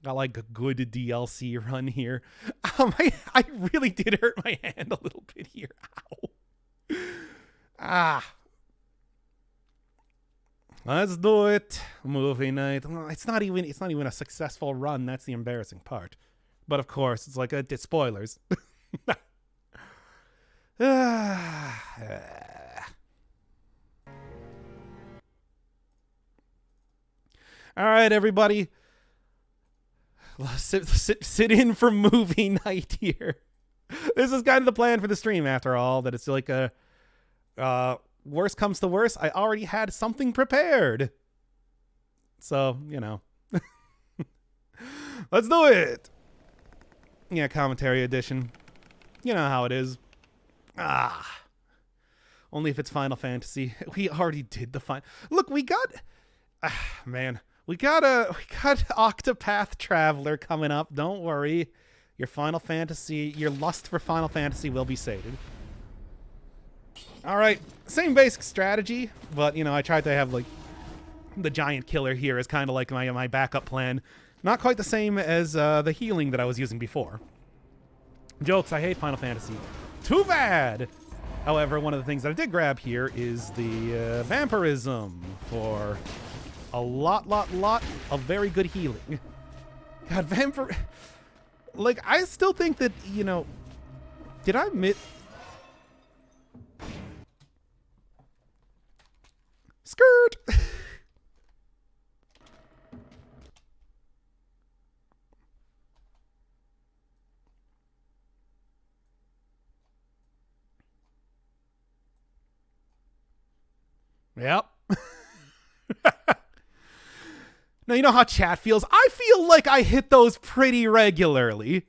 Got like a good DLC run here. I really did hurt my hand a little bit here. Ow. Let's do it. Movie night. It's not even a successful run. That's the embarrassing part. But of course, it's like it's spoilers. All right, everybody. Sit in for movie night here. This is kind of the plan for the stream, after all. That it's like a worst comes to worst. I already had something prepared, so you know. Let's do it. Yeah, commentary edition. You know how it is. Only if it's Final Fantasy. We already did the final. Look, we got. Man. We got Octopath Traveler coming up. Don't worry. Your lust for Final Fantasy will be sated. All right. Same basic strategy, but, you know, I tried to have, like, the giant killer here as kind of like my backup plan. Not quite the same as the healing that I was using before. Jokes, I hate Final Fantasy. Too bad! However, one of the things that I did grab here is the Vampirism for... a lot of very good healing. God, Vampire... Like, I still think that, you know... Did I admit... Skirt! Yep. Now, you know how chat feels? I feel like I hit those pretty regularly.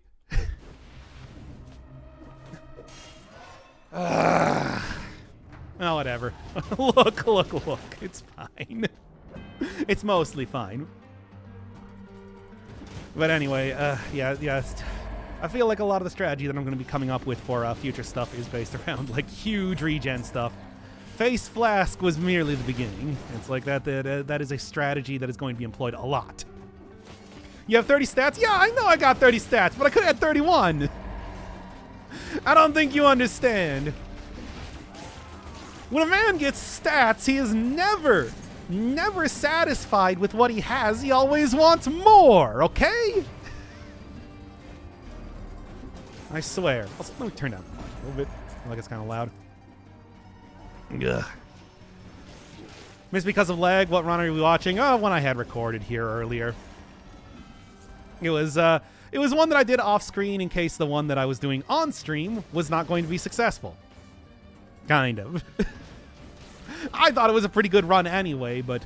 Oh, whatever. Look. It's fine. It's mostly fine. But anyway, yeah. I feel like a lot of the strategy that I'm going to be coming up with for future stuff is based around, like, huge regen stuff. Face Flask was merely the beginning. It's like that is a strategy that is going to be employed a lot. You have 30 stats? Yeah, I know I got 30 stats, but I could have had 31. I don't think you understand. When a man gets stats, he is never satisfied with what he has. He always wants more, okay? I swear. Also, let me turn down a little bit. I feel like it's kind of loud. Ugh. Missed because of lag. What run are we watching? Oh, one I had recorded here earlier. It was one that I did off screen in case the one that I was doing on stream was not going to be successful. Kind of. I thought it was a pretty good run anyway, but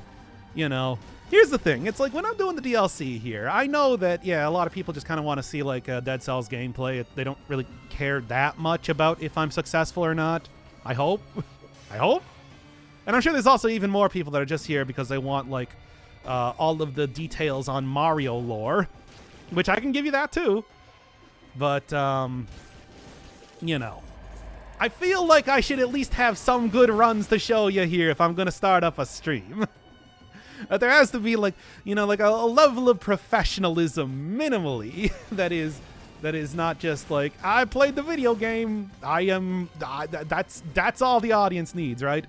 you know, here's the thing. It's like when I'm doing the DLC here, I know that, yeah, a lot of people just kind of want to see like Dead Cells gameplay. They don't really care that much about if I'm successful or not. I hope. And I'm sure there's also even more people that are just here because they want, like, all of the details on Mario lore, which I can give you that too. But, you know, I feel like I should at least have some good runs to show you here if I'm going to start up a stream. There has to be, like, you know, like a level of professionalism minimally that is not just like, I played the video game. That's all the audience needs, right?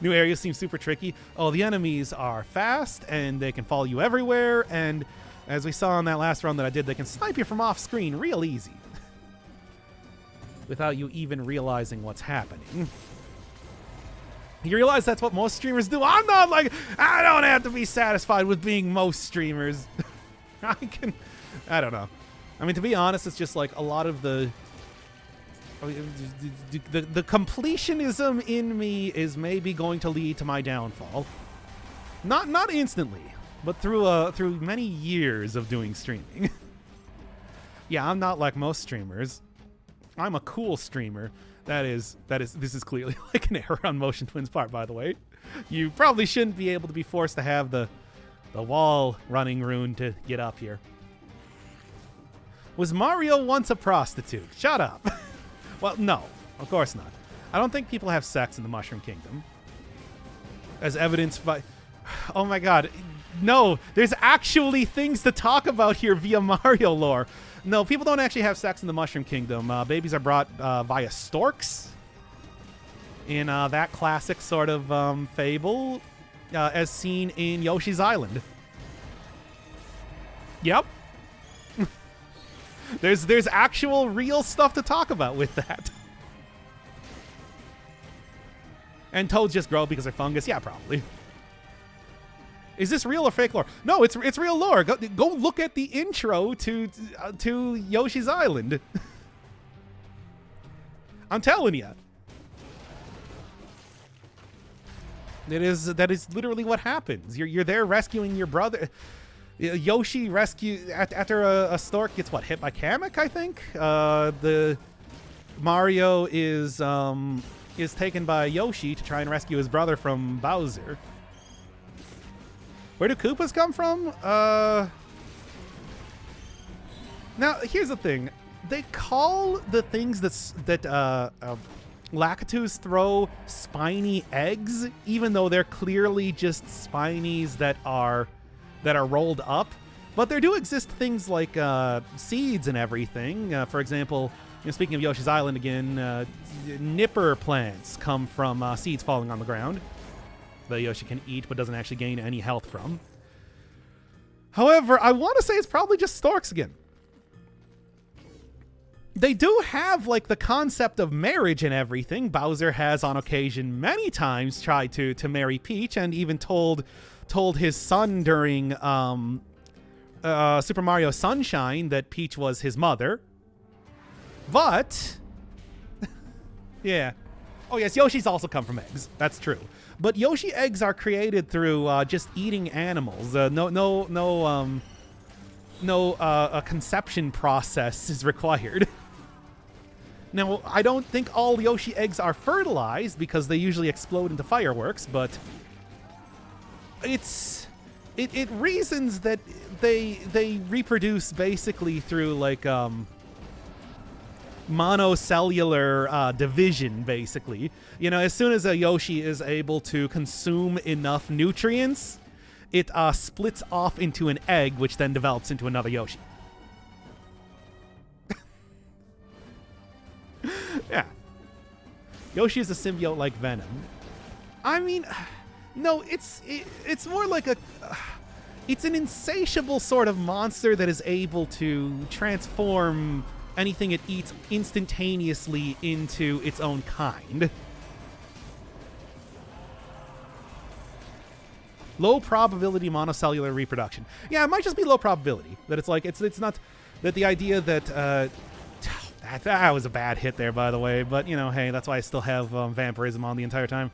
New areas seem super tricky. Oh, the enemies are fast and they can follow you everywhere. And as we saw in that last run that I did, they can snipe you from off screen real easy without you even realizing what's happening. You realize that's what most streamers do. I'm not like, I don't have to be satisfied with being most streamers. I don't know. I mean, to be honest, it's just like a lot of the completionism in me is maybe going to lead to my downfall. Not instantly, but through many years of doing streaming. Yeah, I'm not like most streamers. I'm a cool streamer. This is clearly like an error on Motion Twin's part, by the way. You probably shouldn't be able to be forced to have the wall running rune to get up here. Was Mario once a prostitute? Shut up. Well, no, of course not. I don't think people have sex in the Mushroom Kingdom. As evidenced by... Oh my god. No, there's actually things to talk about here via Mario lore. No, people don't actually have sex in the Mushroom Kingdom. Babies are brought via storks in that classic sort of fable as seen in Yoshi's Island. Yep. There's actual real stuff to talk about with that. And toads just grow because they're fungus? Yeah, probably. Is this real or fake lore? No, it's real lore. Go look at the intro to Yoshi's Island. I'm telling you. That is literally what happens. You're there rescuing your brother. Yoshi after a stork gets hit by Kamek, I think. The Mario is taken by Yoshi to try and rescue his brother from Bowser. Where do Koopas come from? Now here's the thing. They call the things that Lakitus throw spiny eggs, even though they're clearly just spinies that are rolled up. But there do exist things like seeds and everything. For example, speaking of Yoshi's Island again, nipper plants come from seeds falling on the ground that Yoshi can eat but doesn't actually gain any health from. However, I want to say it's probably just storks again. They do have like the concept of marriage and everything. Bowser has on occasion many times tried to marry Peach and even told his son during Super Mario Sunshine that Peach was his mother. But yeah. Oh yes, Yoshi's also come from eggs. That's true. But Yoshi eggs are created through just eating animals. No conception process is required. Now, I don't think all Yoshi eggs are fertilized because they usually explode into fireworks, but it reasons that they reproduce basically through like monocellular division, basically. You know, as soon as a Yoshi is able to consume enough nutrients, it splits off into an egg, which then develops into another Yoshi. Yeah. Yoshi is a symbiote like Venom. I mean, no, it's more like it's an insatiable sort of monster that is able to transform anything it eats instantaneously into its own kind. Low probability monocellular reproduction. Yeah, it might just be low probability. That it's like it's not that the idea that that was a bad hit there, by the way. But you know, hey, that's why I still have vampirism on the entire time.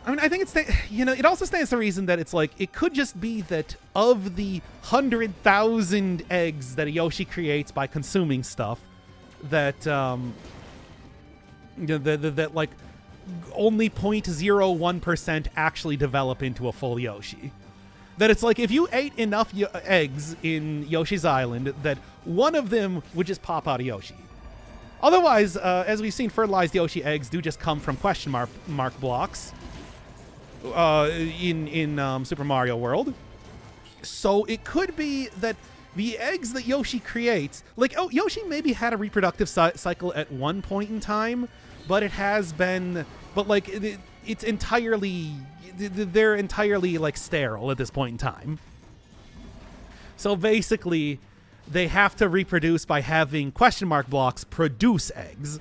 I mean, I think it also stands to reason that it's like it could just be that of the 100,000 eggs that a Yoshi creates by consuming stuff, that that like only 0.01% actually develop into a full Yoshi. That it's like if you ate enough eggs in Yoshi's Island, that one of them would just pop out of Yoshi. Otherwise, as we've seen, fertilized Yoshi eggs do just come from question mark blocks in Super Mario World. So it could be that the eggs that Yoshi creates, like, oh, Yoshi maybe had a reproductive cycle at one point in time, but it has been, but like it's entirely, they're entirely like sterile at this point in time. So basically, they have to reproduce by having question mark blocks produce eggs.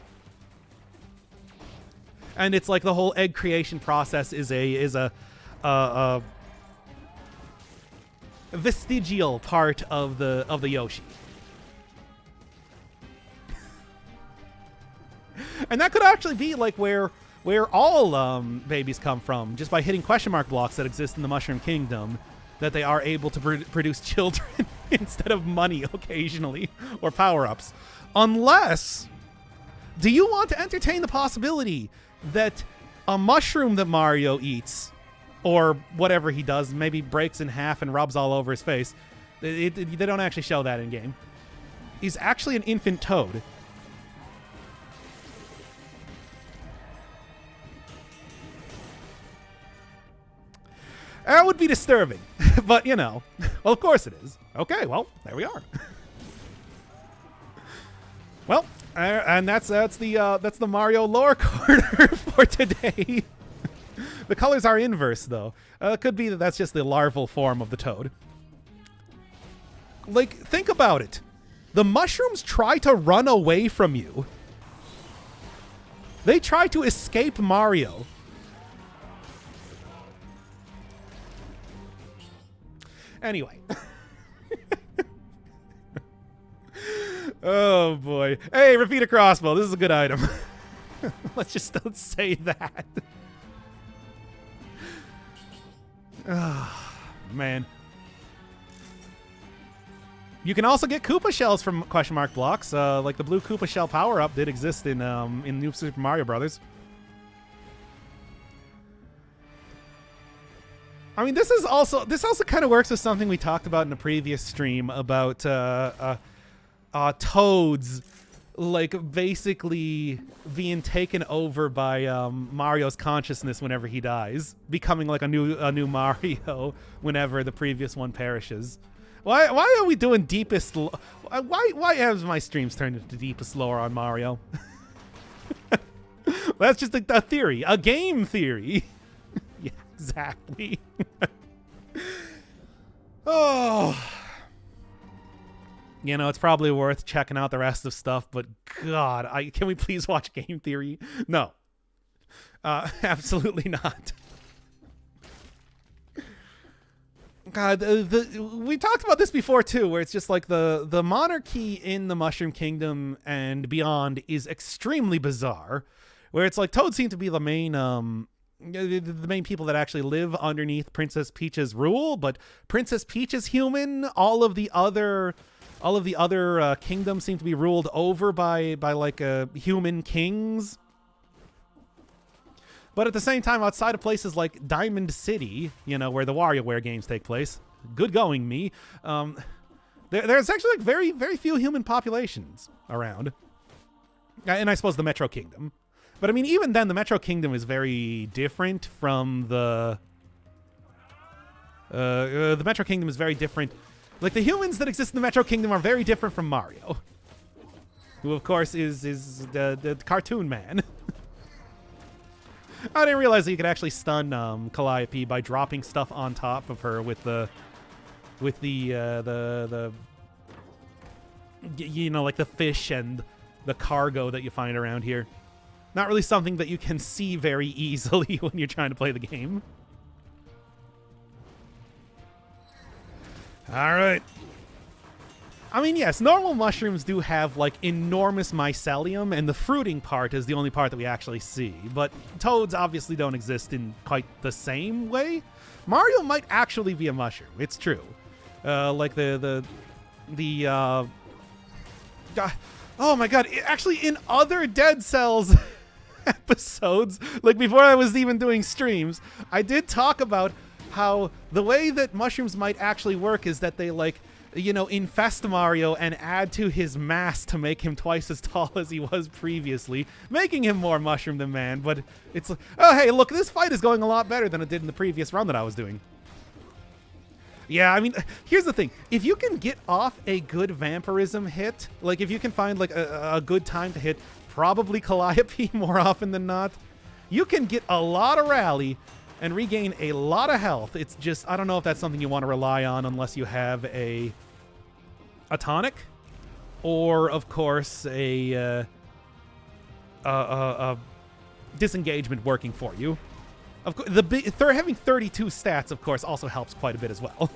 And it's like the whole egg creation process is a vestigial part of the Yoshi. And that could actually be like where all babies come from, just by hitting question mark blocks that exist in the Mushroom Kingdom, that they are able to produce children instead of money occasionally, or power-ups. Unless, do you want to entertain the possibility that a mushroom that Mario eats, or whatever he does, maybe breaks in half and rubs all over his face, they don't actually show that in game, is actually an infant Toad? That would be disturbing, but you know, well, of course it is. Okay, well, there we are. Well, and that's the Mario lore corner for today. The colors are inverse, though. Could be that that's just the larval form of the Toad. Like, think about it. The mushrooms try to run away from you. They try to escape Mario. Anyway. Oh, boy. Hey, repeat a crossbow. This is a good item. Let's say that. Oh, man. You can also get Koopa shells from question mark blocks. Like the blue Koopa shell power-up did exist in New Super Mario Brothers. I mean, this also kind of works with something we talked about in a previous stream about Toads, like basically being taken over by Mario's consciousness whenever he dies, becoming like a new Mario whenever the previous one perishes. Why are we doing deepest? Why have my streams turned into deepest lore on Mario? That's just a theory, a game theory. Yeah, exactly. Oh. You know, it's probably worth checking out the rest of stuff, but God, can we please watch game theory? No. Absolutely not. God, we talked about this before too, where it's just like the monarchy in the Mushroom Kingdom and beyond is extremely bizarre, where it's like Toad seem to be the main people that actually live underneath Princess Peach's rule, but Princess Peach is human. All of the other kingdoms seem to be ruled over by like human kings. But at the same time, outside of places like Diamond City, you know, where the WarioWare games take place, good going, me. There's actually like very, very few human populations around. And I suppose the Metro Kingdom. But I mean, even then, the Metro Kingdom is very different from the Metro Kingdom is very different. Like, the humans that exist in the Metro Kingdom are very different from Mario, who, of course, is the cartoon man. I didn't realize that you could actually stun Calliope by dropping stuff on top of her with the you know, like the fish and the cargo that you find around here. Not really something that you can see very easily when you're trying to play the game. All right. I mean, yes, normal mushrooms do have, like, enormous mycelium, and the fruiting part is the only part that we actually see. But toads obviously don't exist in quite the same way. Mario might actually be a mushroom. It's true. Like oh my god, actually in other Dead Cells episodes, like before I was even doing streams, I did talk about how the way that mushrooms might actually work is that they, like, you know, infest Mario and add to his mass to make him twice as tall as he was previously, making him more mushroom than man. But it's like, oh, hey, look, this fight is going a lot better than it did in the previous run that I was doing. Yeah, I mean, here's the thing. If you can get off a good vampirism hit, like if you can find like a good time to hit probably Calliope more often than not, You can get a lot of rally and regain a lot of health. It's just, I don't know if that's something you want to rely on unless you have a tonic, or of course a disengagement working for you. Of course, having 32 stats, of course, also helps quite a bit as well.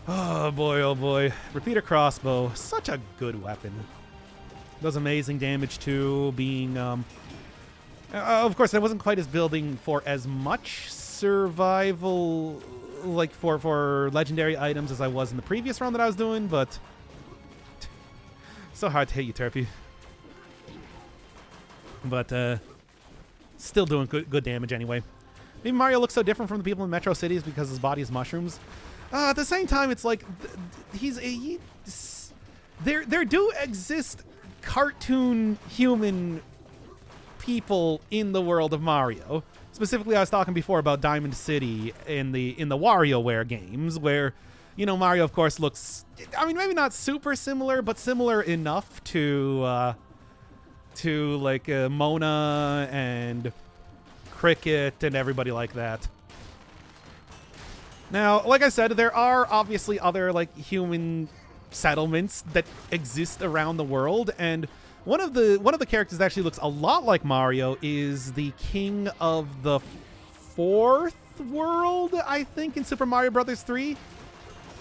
Oh boy, oh boy. Repeater crossbow, such a good weapon. Does amazing damage too, being, of course, I wasn't quite as building for as much survival, like for legendary items as I was in the previous run that I was doing, but so hard to hit you, Turpy. But, still doing good damage anyway. Maybe Mario looks so different from the people in Metro Cities because his body is mushrooms. At the same time, it's like there do exist cartoon human people in the world of Mario. Specifically, I was talking before about Diamond City in the WarioWare games, where, you know, Mario of course looks, I mean, maybe not super similar, but similar enough to like Mona and Cricket and everybody like that. Now, like I said, there are obviously other like human settlements that exist around the world, and one of the characters that actually looks a lot like Mario is the king of the fourth world, I think, in Super Mario Bros. 3.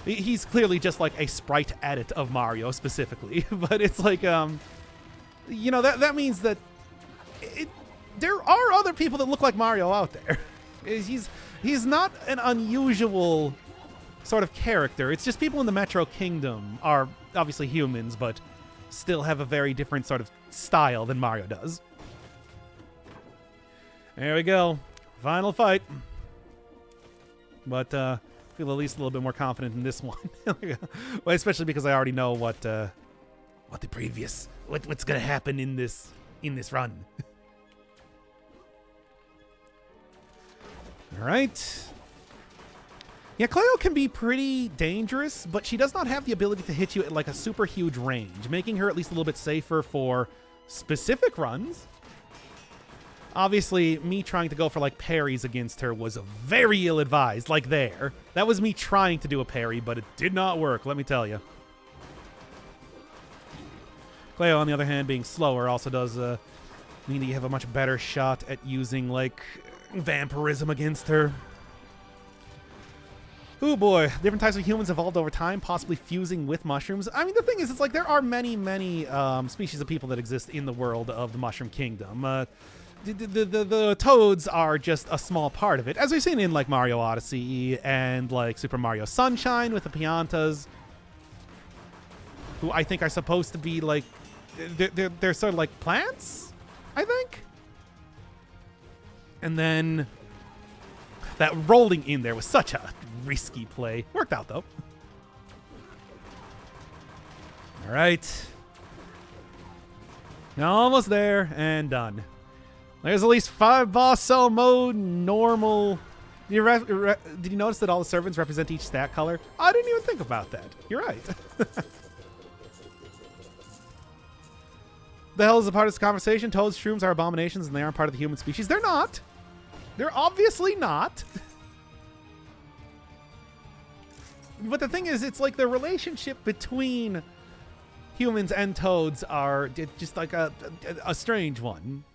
He's clearly just like a sprite edit of Mario specifically, but it's like, you know, that means that there are other people that look like Mario out there. He's not an unusual sort of character. It's just people in the Metro Kingdom are obviously humans, but still have a very different sort of style than Mario does. There we go. Final fight. But feel at least a little bit more confident in this one. Well, especially because I already know what's gonna happen in this run. All right. Yeah, Cleo can be pretty dangerous, but she does not have the ability to hit you at like a super huge range, making her at least a little bit safer for specific runs. Obviously, me trying to go for like parries against her was very ill-advised, like there. That was me trying to do a parry, but it did not work, let me tell you. Cleo, on the other hand, being slower also does mean that you have a much better shot at using like vampirism against her. Oh boy, different types of humans evolved over time, possibly fusing with mushrooms. I mean, the thing is, it's like there are many species of people that exist in the world of the Mushroom Kingdom. The toads are just a small part of it, as we've seen in like Mario Odyssey and like Super Mario Sunshine with the Piantas, who I think are supposed to be like, they're sort of like plants, I think. And then that rolling in there was such a risky play. Worked out, though. All right. Now almost there and done. There's at least 5 boss cell mode, normal. Did you notice that all the servants represent each stat color? I didn't even think about that. You're right. The hell is a part of this conversation? Toads, shrooms are abominations and they aren't part of the human species. They're not. They're obviously not. But the thing is, it's like the relationship between humans and toads are just like a strange one.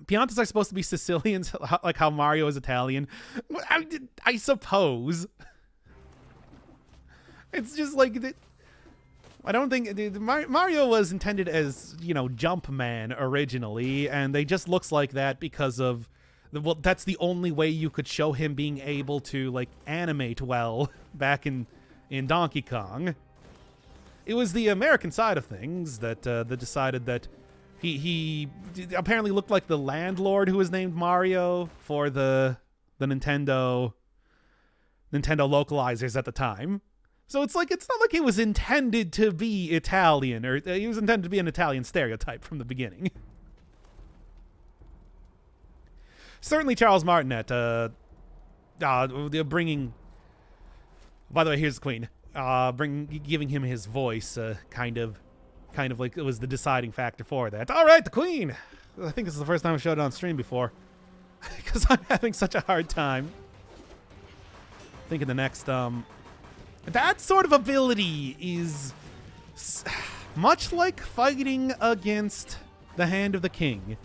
Piantas are supposed to be Sicilians, like how Mario is Italian. I suppose. It's just like... I don't think... Mario was intended as, you know, Jumpman originally, and they just looks like that because of... Well, that's the only way you could show him being able to, like, animate well back in Donkey Kong. It was the American side of things that decided that he apparently looked like the landlord who was named Mario for the Nintendo localizers at the time. So it's like, it's not like he was intended to be Italian, or he was intended to be an Italian stereotype from the beginning. Certainly Charles Martinet, bringing... By the way, here's the Queen. Giving him his voice, kind of like it was the deciding factor for that. All right, the Queen. I think this is the first time I've showed it on stream before. Because I'm having such a hard time. I think in the next, that sort of ability is much like fighting against the Hand of the King.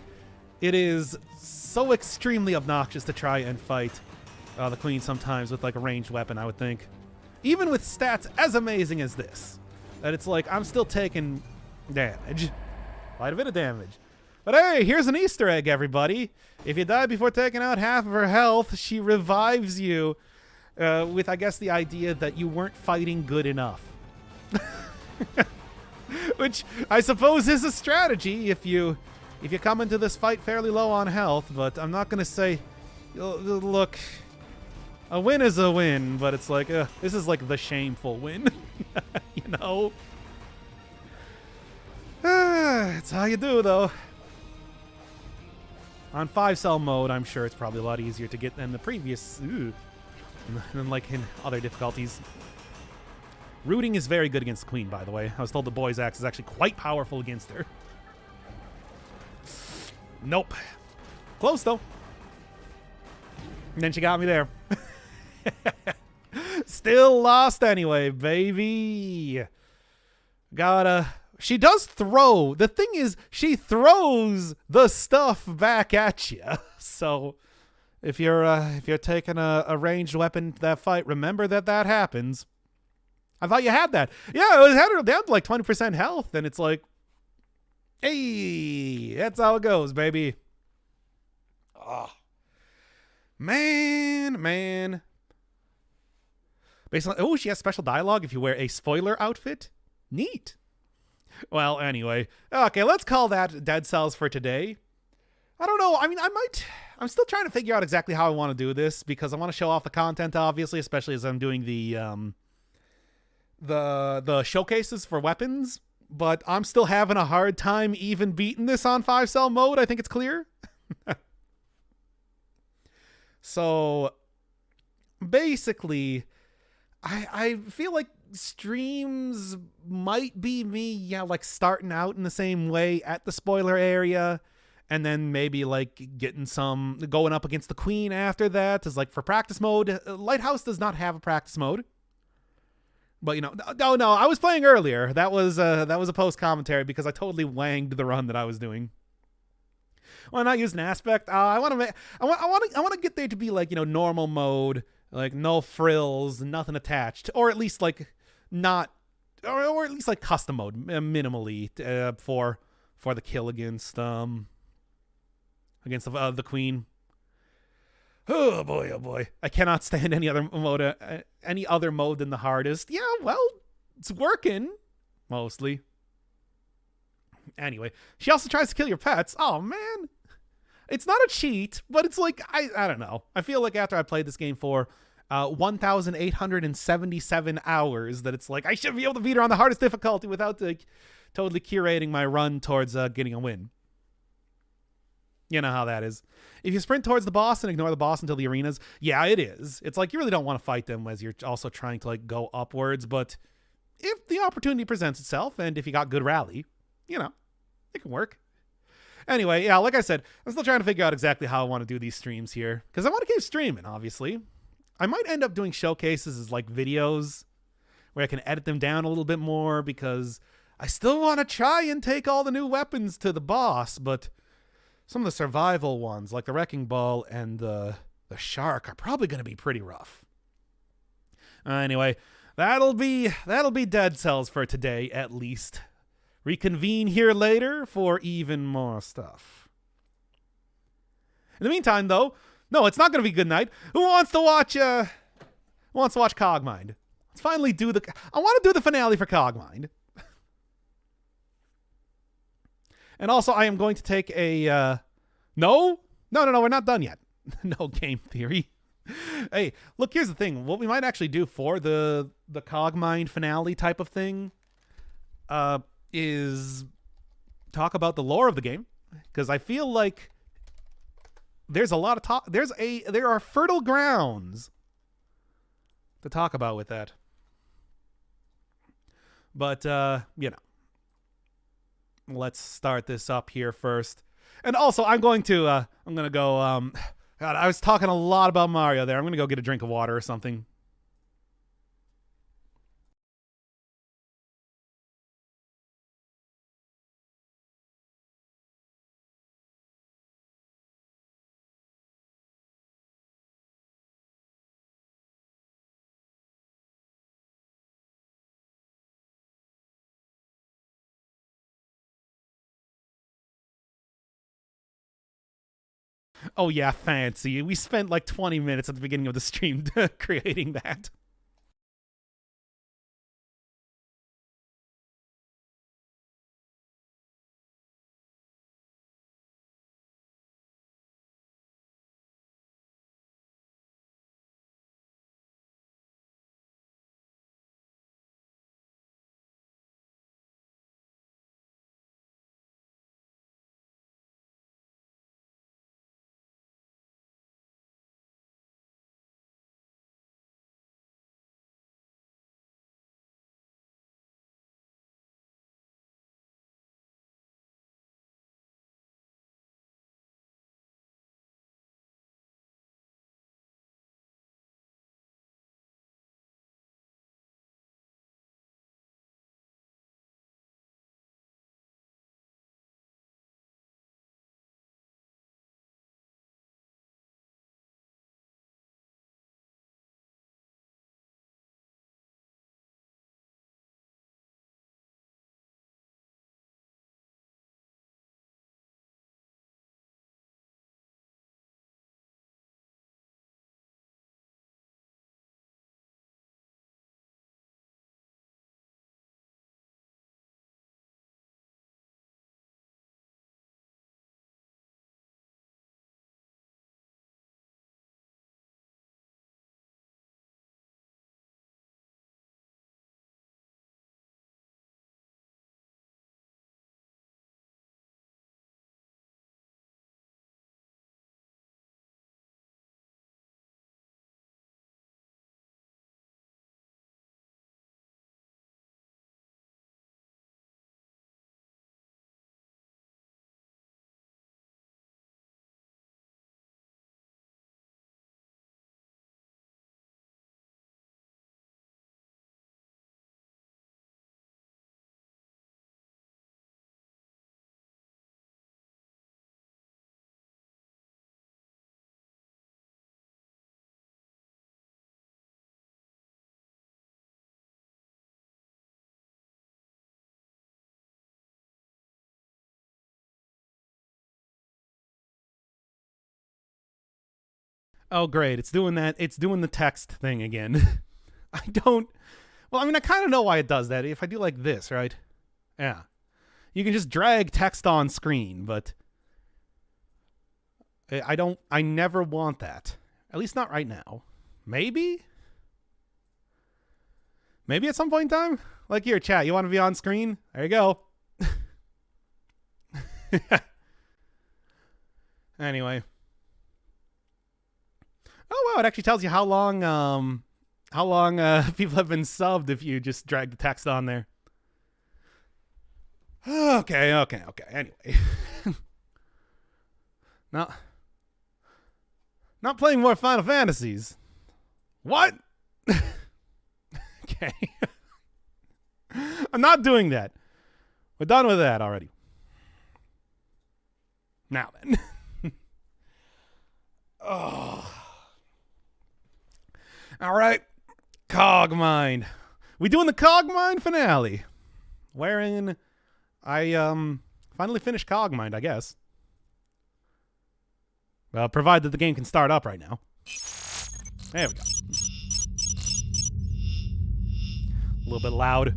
It is so extremely obnoxious to try and fight the Queen sometimes with like a ranged weapon, I would think. Even with stats as amazing as this. That it's like, I'm still taking damage. Quite a bit of damage. But hey, here's an Easter egg, everybody. If you die before taking out half of her health, she revives you with, I guess, the idea that you weren't fighting good enough. Which I suppose is a strategy if you come into this fight fairly low on health, but I'm not going to say, look, a win is a win, but it's like, this is like the shameful win, you know? It's how you do, though. On 5-cell mode, I'm sure it's probably a lot easier to get than the previous, than like in other difficulties. Rooting is very good against the Queen, by the way. I was told the Boy's Axe is actually quite powerful against her. Nope. Close, though. And then she got me there. Still lost anyway, baby. She does throw. The thing is, she throws the stuff back at you. So if you're taking a ranged weapon to that fight, remember that happens. I thought you had that. Yeah, it had her down to like 20% health, and it's like, hey, that's how it goes, baby. Oh, man. Basically, oh, she has special dialogue if you wear a spoiler outfit. Neat. Well, anyway, okay, let's call that Dead Cells for today. I don't know. I mean, I'm still trying to figure out exactly how I want to do this because I want to show off the content, obviously, especially as I'm doing the showcases for weapons, but I'm still having a hard time even beating this on 5-cell mode. I think it's clear. So basically, I feel like streams might be me, like starting out in the same way at the spoiler area, and then maybe like going up against the Queen after that is like for practice mode. Lighthouse does not have a practice mode. But, you know, no, I was playing earlier. That was a post commentary because I totally wanged the run that I was doing. Why not use an aspect? I want to get there to be like, you know, normal mode, like no frills, nothing attached, or at least like not, or at least like custom mode minimally for the kill against the Queen. Oh boy! I cannot stand any other mode than the hardest. Yeah, well, it's working mostly. Anyway, she also tries to kill your pets. Oh man, it's not a cheat, but it's like I don't know. I feel like after I played this game for 1,877 hours, that it's like I should be able to beat her on the hardest difficulty without like totally curating my run towards getting a win. You know how that is. If you sprint towards the boss and ignore the boss until the arenas, yeah, it is. It's like you really don't want to fight them as you're also trying to like go upwards, but if the opportunity presents itself and if you got good rally, you know, it can work. Anyway, yeah, like I said, I'm still trying to figure out exactly how I want to do these streams here because I want to keep streaming, obviously. I might end up doing showcases as like videos where I can edit them down a little bit more because I still want to try and take all the new weapons to the boss, but some of the survival ones, like the Wrecking Ball and the Shark, are probably going to be pretty rough. Anyway, that'll be Dead Cells for today, at least. Reconvene here later for even more stuff. In the meantime, though, no, it's not going to be good night. Who wants to watch Cogmind? Let's finally do I want to do the finale for Cogmind. And also, I am going to take a... No, we're not done yet. No game theory. Hey, look, here's the thing. What we might actually do for the Cogmind finale type of thing is talk about the lore of the game. Because I feel like there's a lot of talk. There are fertile grounds to talk about with that. But, you know. Let's start this up here first. And also, I'm going to go. God, I was talking a lot about Mario there. I'm gonna go get a drink of water or something. Oh yeah, fancy. We spent like 20 minutes at the beginning of the stream creating that. Oh great, it's doing that. It's doing the text thing again. I don't. Well, I mean, I kind of know why it does that. If I do like this, right? Yeah, you can just drag text on screen, but I don't. I never want that. At least not right now. Maybe. Maybe at some point in time. Like here, chat. You want to be on screen? There you go. Anyway. Oh wow! It actually tells you how long people have been subbed if you just drag the text on there. Okay. Anyway, not playing more Final Fantasies. What? Okay, I'm not doing that. We're done with that already. Now then. Oh. All right, Cogmind. We doing the Cogmind finale. Wherein I finally finished Cogmind, I guess. Well, provided the game can start up right now. There we go. A little bit loud.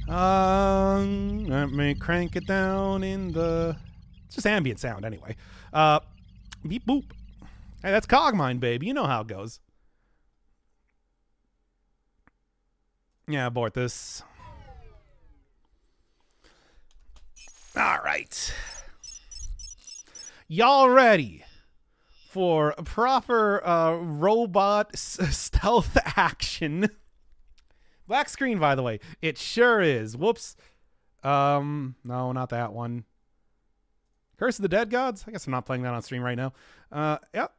Let me crank it down in the... It's just ambient sound anyway. Beep boop. Hey, that's Cogmind, baby. You know how it goes. Yeah, abort this. All right. Y'all ready for proper robot stealth action? Black screen, by the way. It sure is. Whoops. No, not that one. Curse of the Dead Gods? I guess I'm not playing that on stream right now. Yep.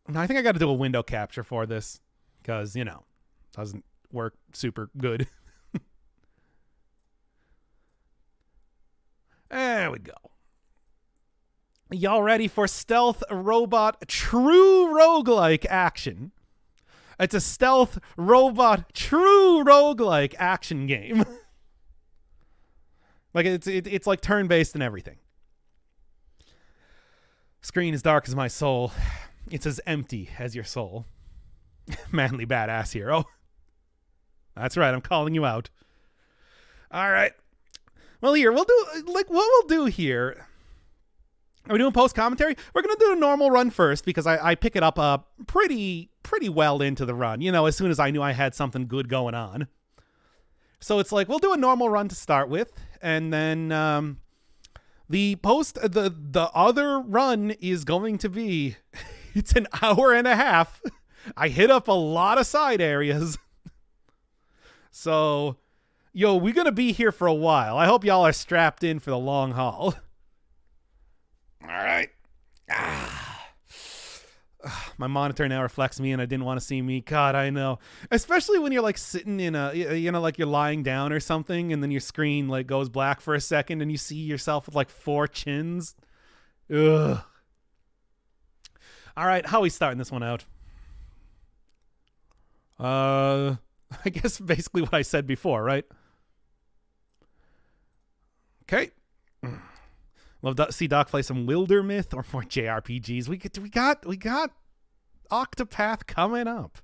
No, I think I got to do a window capture for this because, doesn't work super good. There we go. Y'all ready for Stealth Robot True Roguelike action? It's a stealth robot true roguelike action game. Like it's like turn-based and everything. Screen as dark as my soul. It's as empty as your soul. Manly badass hero. That's right, I'm calling you out. All right. Well, here, we'll do, what we'll do here. Are we doing post-commentary? We're going to do a normal run first because I pick it up pretty well into the run, as soon as I knew I had something good going on. So it's like, we'll do a normal run to start with, and then the other run is going to be, it's an hour and a half. I hit up a lot of side areas. So, we're going to be here for a while. I hope y'all are strapped in for the long haul. All right. My monitor now reflects me and I didn't want to see me. God, I know. Especially when you're like sitting in like you're lying down or something and then your screen like goes black for a second and you see yourself with like 4 chins. Ugh. All right. How are we starting this one out? I guess basically what I said before, right? Okay. Love to see Doc play some Wildermyth or more JRPGs. We got Octopath coming up.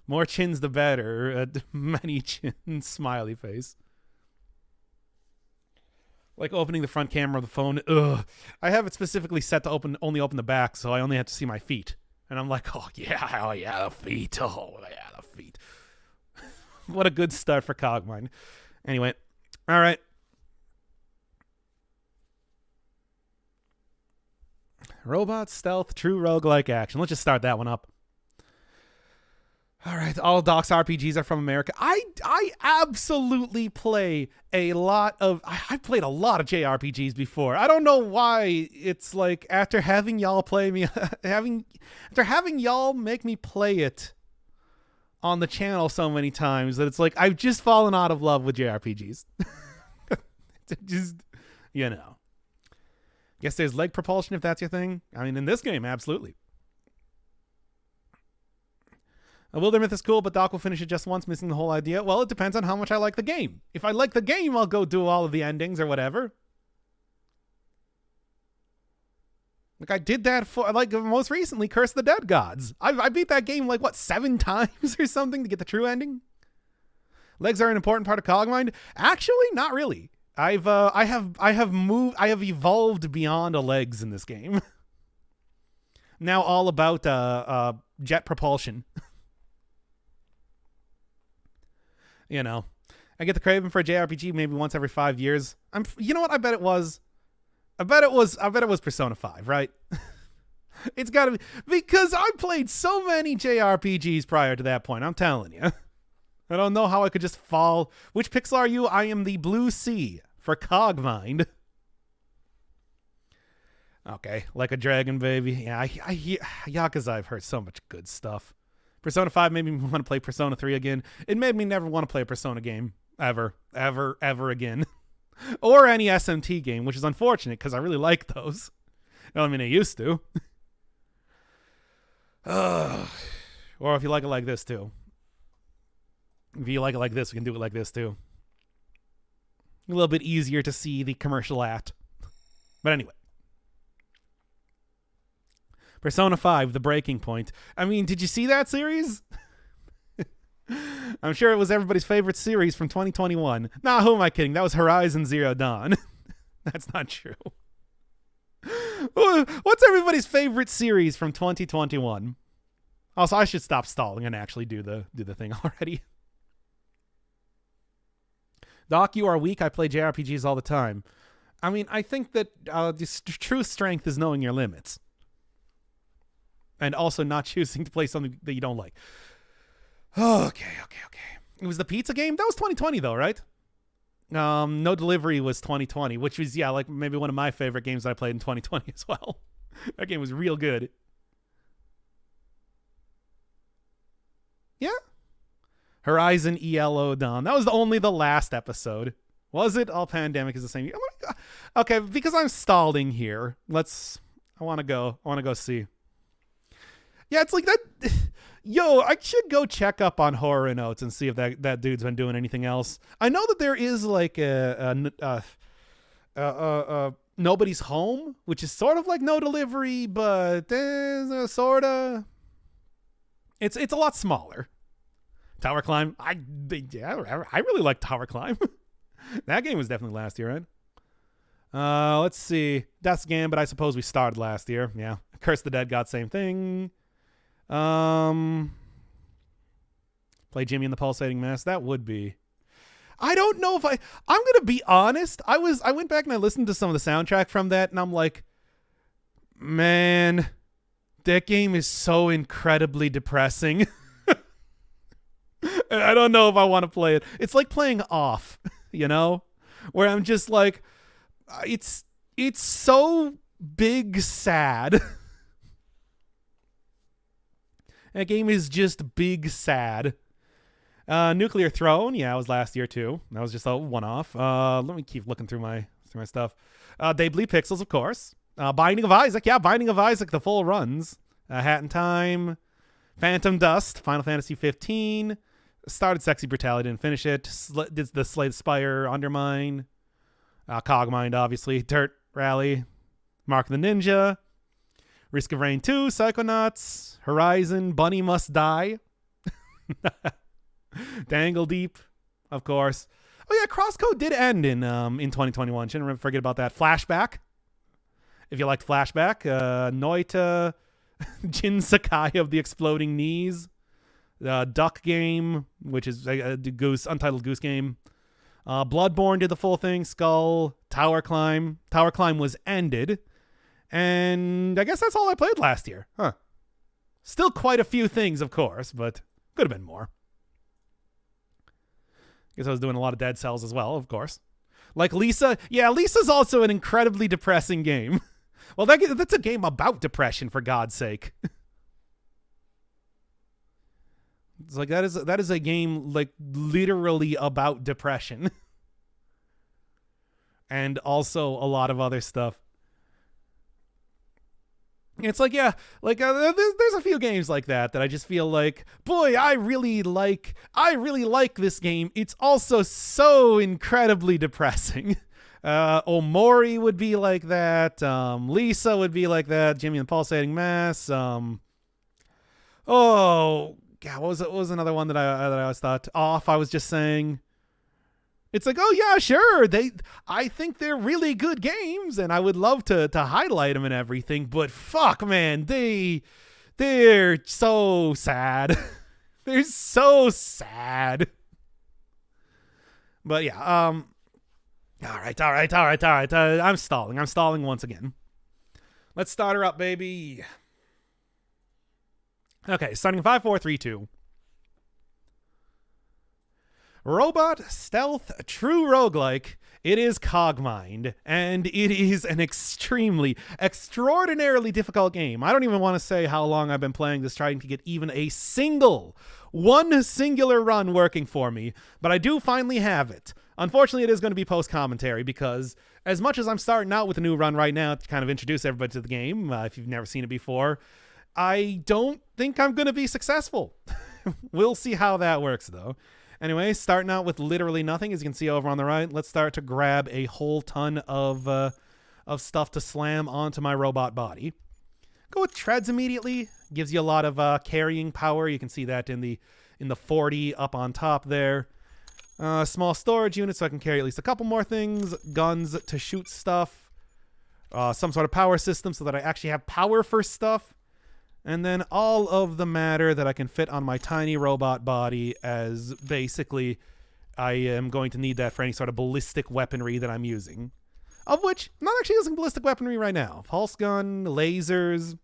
More chins the better. Many chins, smiley face. Like opening the front camera of the phone. Ugh. I have it specifically set to only open the back, so I only have to see my feet. And I'm like, oh yeah, the feet. Oh yeah, the feet. What a good start for Cogmind. Anyway, all right. Robot stealth, true roguelike action. Let's just start that one up. All right, all Doc's RPGs are from America. I absolutely play a lot of... I've played a lot of JRPGs before. I don't know why it's like after having y'all play me... after having y'all make me play it on the channel so many times that it's like I've just fallen out of love with JRPGs. Just, Guess there's leg propulsion if that's your thing. I mean, in this game, absolutely. A Wildermyth is cool, but Doc will finish it just once, missing the whole idea. Well, it depends on how much I like the game. If I like the game, I'll go do all of the endings or whatever. Like, I did that for, like, most recently, Curse of the Dead Gods. I beat that game, 7 times or something to get the true ending? Legs are an important part of Cogmind? Actually, not really. I have evolved beyond a legs in this game. Now all about jet propulsion. I get the craving for a JRPG maybe once every 5 years. You know what? I bet it was Persona 5, right? It's got to be, because I played so many JRPGs prior to that point. I'm telling you. I don't know how I could just fall. Which pixel are you? I am the blue C for Cogmind. Okay, like a dragon, baby. Yeah, I Yakuza, I've heard so much good stuff. Persona 5 made me want to play Persona 3 again. It made me never want to play a Persona game. Ever again. Or any SMT game, which is unfortunate because I really like those. I mean, I used to. Or if you like it like this, too. If you like it like this, we can do it like this, too. A little bit easier to see the commercial at. But anyway. Persona 5, The Breaking Point. I mean, did you see that series? I'm sure it was everybody's favorite series from 2021. Nah, who am I kidding? That was Horizon Zero Dawn. That's not true. What's everybody's favorite series from 2021? Also, I should stop stalling and actually do the thing already. Doc, you are weak. I play JRPGs all the time. I mean, I think that true strength is knowing your limits. And also not choosing to play something that you don't like. Okay. It was the pizza game? That was 2020, though, right? No Delivery was 2020, which was, yeah, like maybe one of my favorite games that I played in 2020 as well. That game was real good. Yeah. Horizon ELO Dawn. That was only the last episode. Was it? All Pandemic is the same. Okay, because I'm stalling here. I want to go see. Yeah, it's like that. Yo, I should go check up on Horror Notes and see if that dude's been doing anything else. I know that there is like Nobody's Home, which is sort of like No Delivery, but sorta. It's a lot smaller. Tower Climb. I really like Tower Climb. That game was definitely last year, right? Let's see. Death's Gambit, I suppose we started last year. Yeah. Curse the Dead God, same thing. Play Jimmy and the Pulsating Mass. That would be. I don't know if I'm gonna be honest. I went back and I listened to some of the soundtrack from that, and I'm like, man, that game is so incredibly depressing. I don't know if I want to play it. It's like playing Off, you know, where I'm just like, it's so big sad. That game is just big sad. Nuclear Throne, yeah, it was last year too. That was just a one-off. Let me keep looking through my stuff. They Bleed Pixels, of course. Binding of Isaac, yeah, Binding of Isaac, the full runs. Hat in Time, Phantom Dust, Final Fantasy 15. Started Sexy Brutality, didn't finish it. Did the Slay the Spire, Undermine. Cogmind, obviously. Dirt Rally, Mark the Ninja. Risk of Rain 2, Psychonauts, Horizon, Bunny Must Die. Dangle Deep, of course. Oh yeah, Crosscode did end in 2021. Shouldn't forget about that. Flashback. If you liked Flashback, Noita, Jin Sakai of the Exploding Knees, Duck Game, which is a Untitled Goose Game. Bloodborne did the full thing. Skull, Tower Climb. Tower Climb was ended. And I guess that's all I played last year. Huh. Still quite a few things, of course, but could have been more. Guess I was doing a lot of Dead Cells as well, of course. Like Lisa. Yeah, Lisa's also an incredibly depressing game. Well, that's a game about depression, for God's sake. It's like that is a game like literally about depression. And also a lot of other stuff. It's like, yeah, like there's a few games like that I just feel like, boy, I really like this game. It's also so incredibly depressing. Omori would be like that. Lisa would be like that. Jimmy and the Pulsating Mass. Oh, God, what was another one that I always thought? Off, I was just saying. It's like, oh yeah, sure. I think they're really good games, and I would love to highlight them and everything. But fuck, man, they're so sad. They're so sad. But yeah, all right. I'm stalling once again. Let's start her up, baby. Okay, starting 5, 4, 3, 2. Robot Stealth True Roguelike. It is Cogmind, and it is an extraordinarily difficult game. I don't even want to say how long I've been playing this, trying to get even one singular run working for me, but I do finally have it. Unfortunately, it is going to be post-commentary, because as much as I'm starting out with a new run right now to kind of introduce everybody to the game, if you've never seen it before, I don't think I'm going to be successful. We'll see how that works, though. Anyway, starting out with literally nothing, as you can see over on the right, let's start to grab a whole ton of stuff to slam onto my robot body. Go with treads immediately. Gives you a lot of carrying power. You can see that in the 40 up on top there. Small storage unit, so I can carry at least a couple more things. Guns to shoot stuff. Some sort of power system so that I actually have power for stuff. And then all of the matter that I can fit on my tiny robot body, as basically I am going to need that for any sort of ballistic weaponry that I'm using. Of which, I'm not actually using ballistic weaponry right now. Pulse gun, lasers.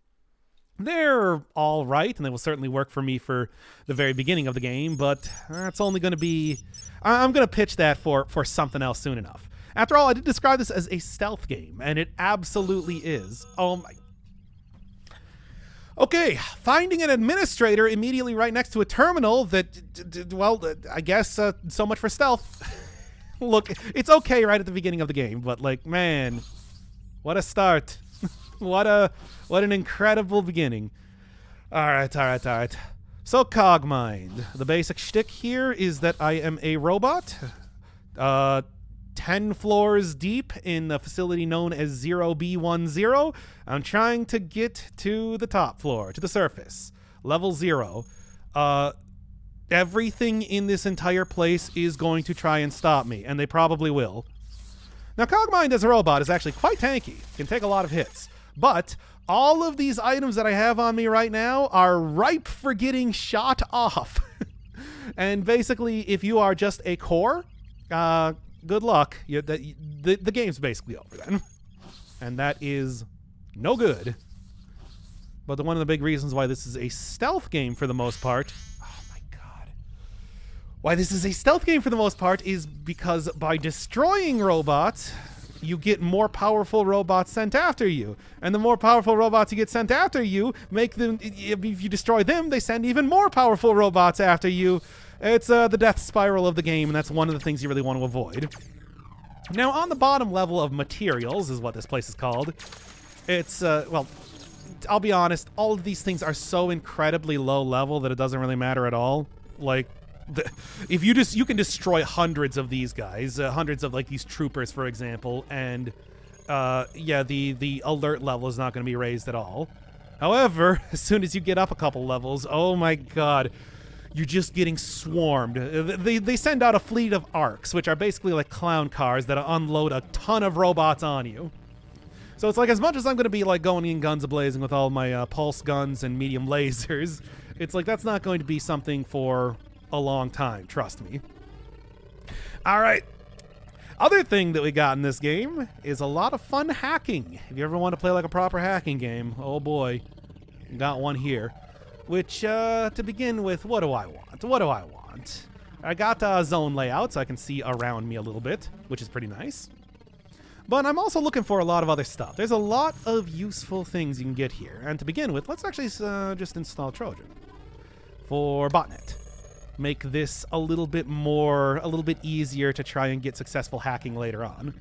They're all right, and they will certainly work for me for the very beginning of the game, but it's only going to be... I'm going to pitch that for something else soon enough. After all, I did describe this as a stealth game, and it absolutely is. Oh my... Okay, finding an administrator immediately right next to a terminal that, well, I guess so much for stealth. Look, it's okay right at the beginning of the game, but like, man, what a start. What an incredible beginning. All right. So, Cogmind. The basic shtick here is that I am a robot, 10 floors deep in the facility known as 0B10. I'm trying to get to the top floor, to the surface, level 0. Everything in this entire place is going to try and stop me, and they probably will. Now, Cogmind as a robot is actually quite tanky. Can take a lot of hits. But all of these items that I have on me right now are ripe for getting shot off. And basically, if you are just a core, good luck. The game's basically over then. And that is no good. But one of the big reasons why this is a stealth game for the most part... Oh my god. Why this is a stealth game for the most part is because by destroying robots... you get more powerful robots sent after you. And the more powerful robots you get sent after you, make them, if you destroy them, they send even more powerful robots after you. It's the death spiral of the game, and that's one of the things you really want to avoid. Now, on the bottom level of materials, is what this place is called, it's, well, I'll be honest, all of these things are so incredibly low level that it doesn't really matter at all. Like, if you can destroy hundreds of these guys, hundreds of like these troopers, for example, and yeah, the alert level is not going to be raised at all. However, as soon as you get up a couple levels, oh my god, you're just getting swarmed. They send out a fleet of arcs, which are basically like clown cars that unload a ton of robots on you. So it's like, as much as I'm going to be like going in guns a-blazing with all my pulse guns and medium lasers, it's like that's not going to be something for a long time, trust me. All right. Other thing that we got in this game is a lot of fun hacking. If you ever want to play like a proper hacking game, oh boy, got one here. Which, to begin with, what do I want? I got zone layout so I can see around me a little bit, which is pretty nice. But I'm also looking for a lot of other stuff. There's a lot of useful things you can get here. And to begin with, let's actually just install Trojan for botnet. Make this a little bit easier to try and get successful hacking later on.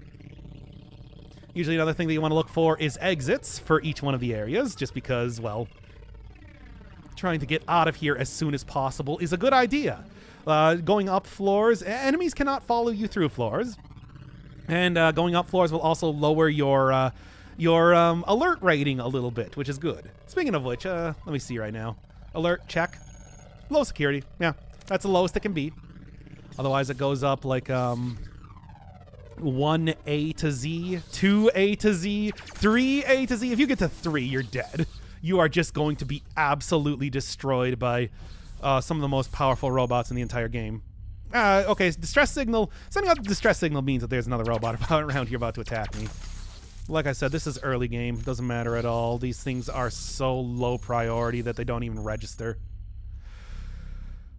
Usually another thing that you want to look for is exits for each one of the areas, just because, well, trying to get out of here as soon as possible is a good idea. Going up floors, enemies cannot follow you through floors. And going up floors will also lower your alert rating a little bit, which is good. Speaking of which, let me see right now. Alert, check. Low security, yeah. That's the lowest it can be. Otherwise, it goes up like 1A to Z, 2A to Z, 3A to Z. If you get to 3, you're dead. You are just going to be absolutely destroyed by some of the most powerful robots in the entire game. Okay, distress signal. Sending out the distress signal means that there's another robot around here about to attack me. Like I said, this is early game. Doesn't matter at all. These things are so low priority that they don't even register.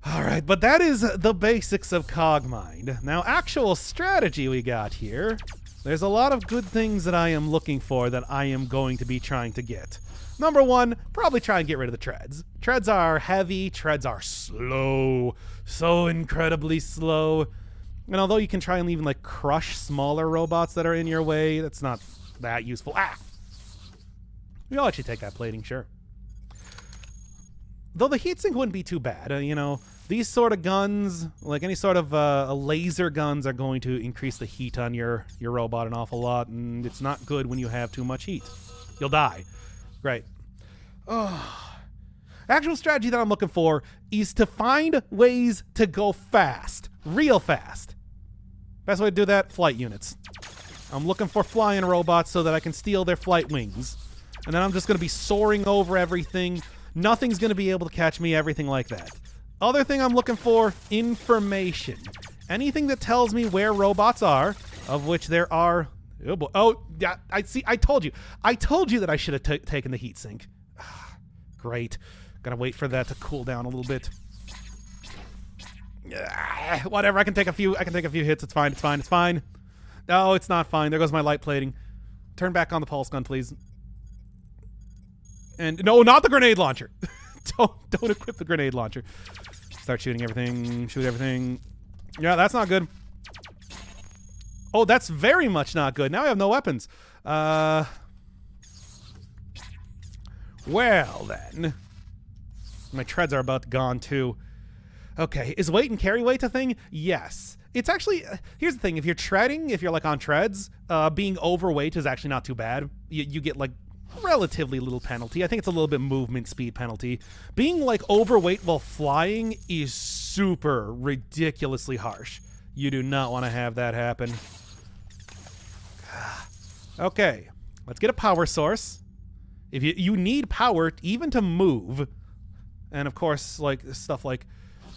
All right, but that is the basics of Cogmind. Now, actual strategy we got here. There's a lot of good things that I am looking for that I am going to be trying to get. Number one, probably try and get rid of the treads. Treads are heavy, treads are slow, so incredibly slow. And although you can try and even like crush smaller robots that are in your way, that's not that useful. Ah! We'll actually take that plating, sure. Though the heatsink wouldn't be too bad, you know. These sort of guns, like any sort of laser guns, are going to increase the heat on your robot an awful lot, and it's not good when you have too much heat. You'll die. Great. Oh. Actual strategy that I'm looking for is to find ways to go fast. Real fast. Best way to do that, flight units. I'm looking for flying robots so that I can steal their flight wings. And then I'm just going to be soaring over everything. Nothing's going to be able to catch me, everything like that. Other thing I'm looking for, information. Anything that tells me where robots are, of which there are... Oh, boy. Oh, yeah, I see. I told you. I told you that I should have taken the heatsink. Great. Gotta wait for that to cool down a little bit. Whatever, I can take a few hits. It's fine, it's fine, it's fine. No, it's not fine. There goes my light plating. Turn back on the pulse gun, please. And no, not the grenade launcher. Don't equip the grenade launcher. Start shooting everything. Shoot everything. Yeah, that's not good. Oh, that's very much not good. Now I have no weapons. Well, then. My treads are about gone, too. Okay, is weight and carry weight a thing? Yes. It's actually... here's the thing. If you're treading, if you're, like, on treads, being overweight is actually not too bad. You get, like, relatively little penalty. I think it's a little bit movement speed penalty. Being, like, overweight while flying is super ridiculously harsh. You do not want to have that happen. Okay, let's get a power source. If you need power even to move, and of course, like stuff like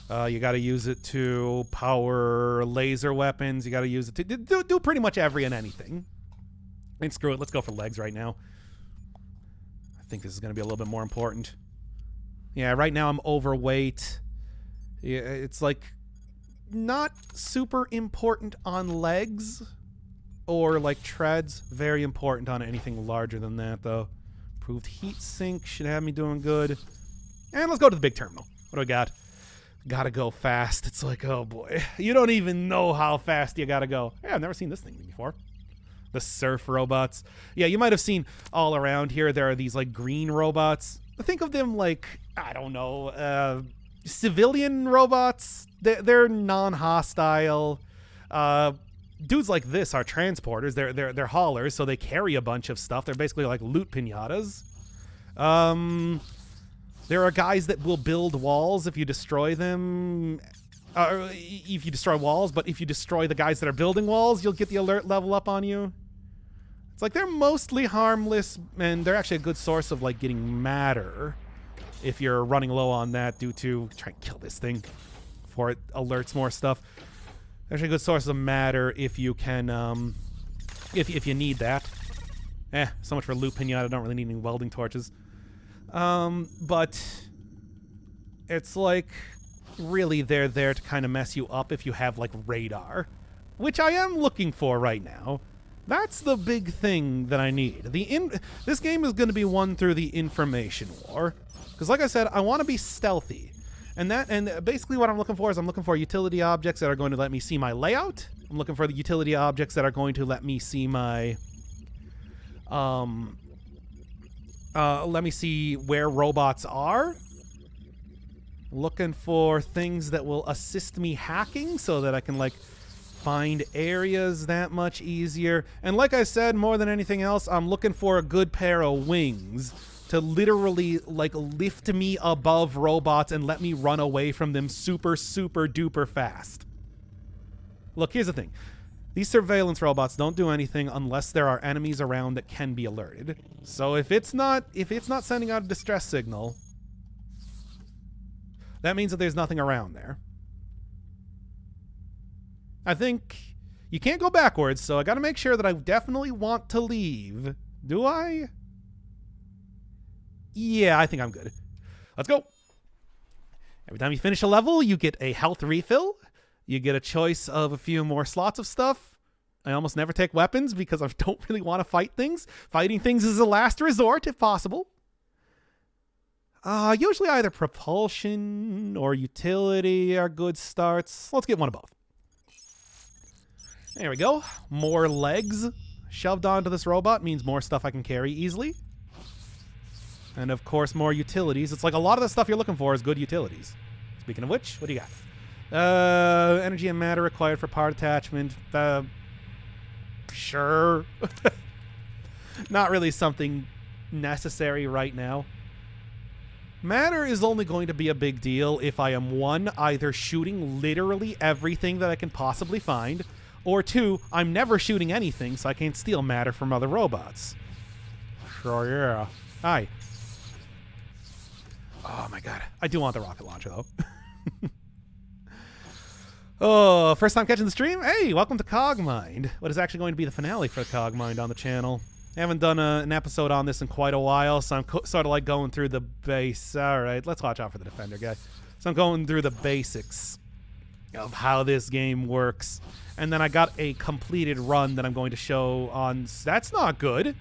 you got to use it to power laser weapons. You got to use it to do pretty much every and anything. And screw it, let's go for legs right now. I think this is going to be a little bit more important. Yeah, right now I'm overweight. Yeah, it's like not super important on legs. Or like treads, very important on anything larger than that though. Improved heat sink should have me doing good. And let's go to the big terminal. What do we got? Gotta go fast. It's like, oh boy. You don't even know how fast you gotta go. Yeah, I've never seen this thing before. The surf robots. Yeah, you might have seen all around here there are these like green robots. Think of them like, I don't know, civilian robots. They're non-hostile. Dudes like this are transporters. They're haulers, so they carry a bunch of stuff. They're basically like loot pinatas. There are guys that will build walls if you destroy them. If you destroy walls, but if you destroy the guys that are building walls, you'll get the alert level up on you. It's like they're mostly harmless, and they're actually a good source of like getting matter if you're running low on that due to try and kill this thing before it alerts more stuff. Actually a good source of matter if you can, if you need that. So much for loot pinata. I don't really need any welding torches. But it's like, really they're there to kind of mess you up if you have, like, radar. Which I am looking for right now. That's the big thing that I need. This game is going to be won through the information war. Because like I said, I want to be stealthy. And basically what I'm looking for is I'm looking for utility objects that are going to let me see my layout. I'm looking for the utility objects that are going to let me see my let me see where robots are. Looking for things that will assist me hacking so that I can like find areas that much easier. And like I said, more than anything else, I'm looking for a good pair of wings to literally like lift me above robots and let me run away from them super, super duper fast. Look, here's the thing. These surveillance robots don't do anything unless there are enemies around that can be alerted. So if it's not sending out a distress signal, that means that there's nothing around there. I think you can't go backwards, so I gotta make sure that I definitely want to leave. Do I? Yeah, I think I'm good. Let's go. Every time you finish a level, you get a health refill. You get a choice of a few more slots of stuff. I almost never take weapons because I don't really want to fight things. Fighting things is a last resort, if possible. Usually either propulsion or utility are good starts. Let's get one of both. There we go. More legs shoved onto this robot means more stuff I can carry easily. And of course, more utilities. It's like a lot of the stuff you're looking for is good utilities. Speaking of which, what do you got? Energy and matter required for part attachment. Sure. Not really something necessary right now. Matter is only going to be a big deal if I am, one, either shooting literally everything that I can possibly find, or two, I'm never shooting anything, so I can't steal matter from other robots. Sure, yeah. Hi. Oh my god. I do want the rocket launcher, though. Oh, first time catching the stream? Hey, welcome to Cogmind. What is actually going to be the finale for Cogmind on the channel? I haven't done an episode on this in quite a while, so I'm sort of like going through the base. All right, let's watch out for the defender guy. So I'm going through the basics of how this game works. And then I got a completed run that I'm going to show on... That's not good.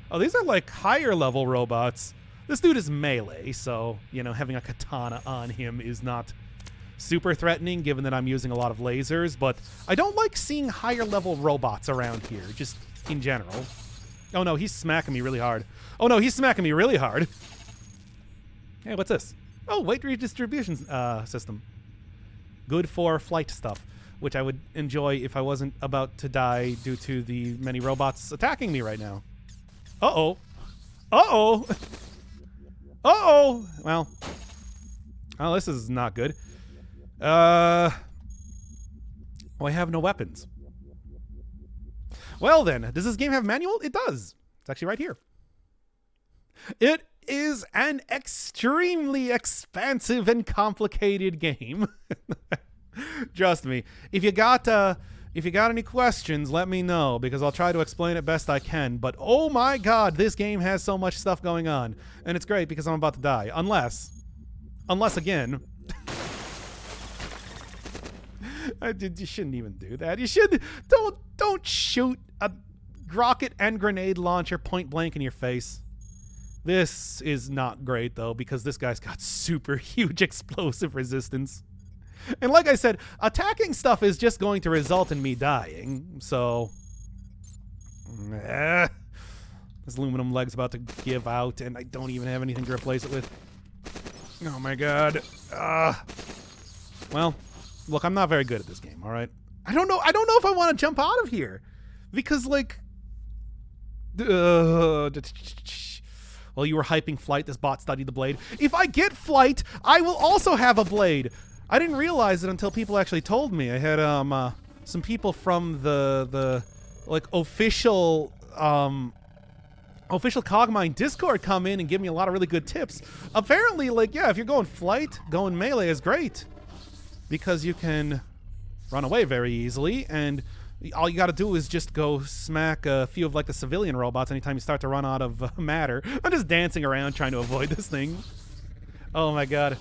Oh, these are like higher level robots. This dude is melee, so, you know, having a katana on him is not super threatening, given that I'm using a lot of lasers. But I don't like seeing higher level robots around here, just in general. Oh no, he's smacking me really hard. Oh no, he's smacking me really hard. Hey, what's this? Oh, weight redistribution system. Good for flight stuff, which I would enjoy if I wasn't about to die due to the many robots attacking me right now. Uh-oh. Uh-oh. Uh-oh. Well, this is not good. I have no weapons. Well then, does this game have manual? It does. It's actually right here. It is an extremely expansive and complicated game. Trust me. If you got any questions, let me know, because I'll try to explain it best I can. But oh my god, this game has so much stuff going on. And it's great because I'm about to die. Unless again... You shouldn't even do that. You should... Don't shoot a rocket and grenade launcher point blank in your face. This is not great, though, because this guy's got super huge explosive resistance. And like I said, attacking stuff is just going to result in me dying, so... This aluminum leg's about to give out, and I don't even have anything to replace it with. Oh my god. Well, look, I'm not very good at this game, alright? I don't know if I want to jump out of here. Because, like... Well, you were hyping flight. This bot studied the blade. If I get flight, I will also have a blade. I didn't realize it until people actually told me. I had some people from the like official Cogmine Discord come in and give me a lot of really good tips. Apparently, like, yeah, if you're going flight, going melee is great because you can run away very easily, and all you got to do is just go smack a few of like the civilian robots anytime you start to run out of matter. I'm just dancing around trying to avoid this thing. Oh my god.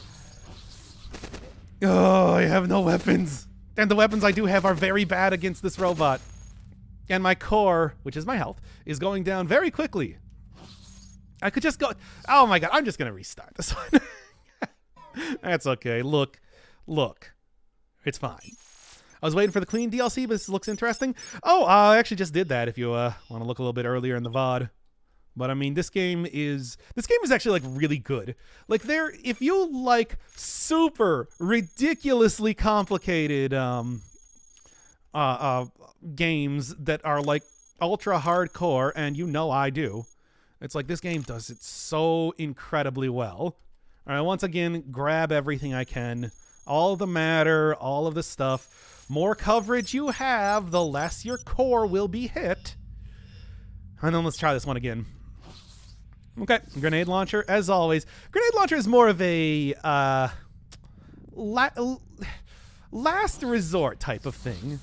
Oh, I have no weapons. And the weapons I do have are very bad against this robot. And my core, which is my health, is going down very quickly. I could just go... Oh my god, I'm just going to restart this one. That's okay. Look. It's fine. I was waiting for the clean DLC, but this looks interesting. Oh, I actually just did that if you want to look a little bit earlier in the VOD. But I mean, this game is actually like really good. Like if you like super ridiculously complicated games that are like ultra hardcore, and you know I do, it's like this game does it so incredibly well. All right, once again, grab everything I can, all the matter, all of the stuff. More coverage you have, the less your core will be hit. And then let's try this one again. Okay, grenade launcher, as always. Grenade launcher is more of a last resort type of thing.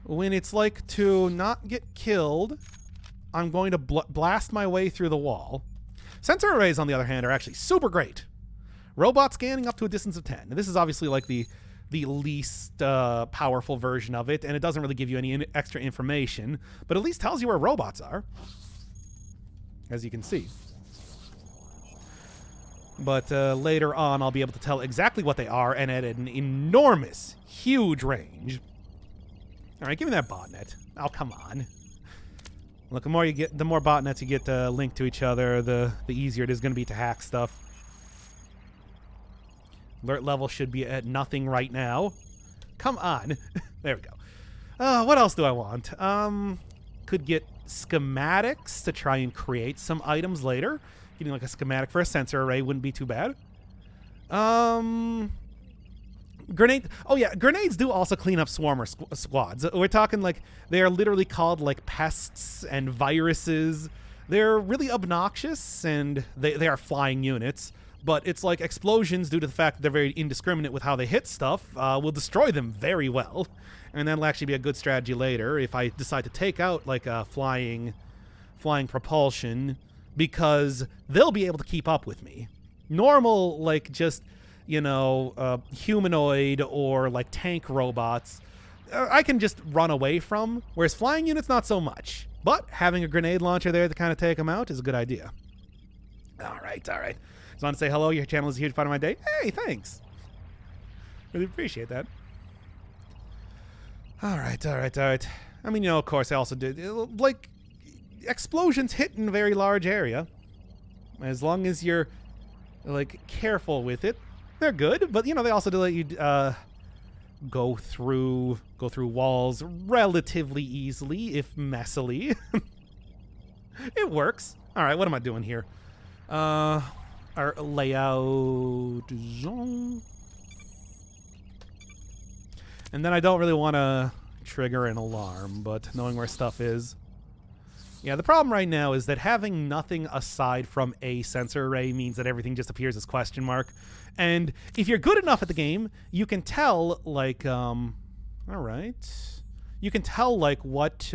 When it's like to not get killed, I'm going to blast my way through the wall. Sensor arrays, on the other hand, are actually super great. Robot scanning up to a distance of 10. Now, this is obviously like the least powerful version of it, and it doesn't really give you any extra information, but at least tells you where robots are, as you can see. But later on, I'll be able to tell exactly what they are, and at an enormous, huge range. All right, give me that botnet. Oh, come on. Look, the more you get, the more botnets you get linked to each other, the easier it is going to be to hack stuff. Alert level should be at nothing right now. Come on. There we go. What else do I want? Could get schematics to try and create some items later. Getting like a schematic for a sensor array wouldn't be too bad. Grenade. Oh yeah, grenades do also clean up swarmer squads. We're talking like they are literally called like pests and viruses. They're really obnoxious, and they are flying units. But it's like explosions, due to the fact that they're very indiscriminate with how they hit stuff, will destroy them very well. And that'll actually be a good strategy later if I decide to take out like a flying flying propulsion because they'll be able to keep up with me. Normal, like, just, you know, humanoid or, like, tank robots, I can just run away from, whereas flying units, not so much. But having a grenade launcher there to kind of take them out is a good idea. All right. Just want to say hello. Your channel is a huge part of my day. Hey, thanks. Really appreciate that. All right. I mean, you know, of course, I also did, like, explosions hit in a very large area. As long as you're, like, careful with it, they're good. But, you know, they also do let you go through walls relatively easily, if messily. It works. All right, what am I doing here? Our layout zone. And then I don't really want to trigger an alarm, but knowing where stuff is. Yeah, the problem right now is that having nothing aside from a sensor array means that everything just appears as question mark. And if you're good enough at the game, you can tell, like, all right. You can tell, like, what,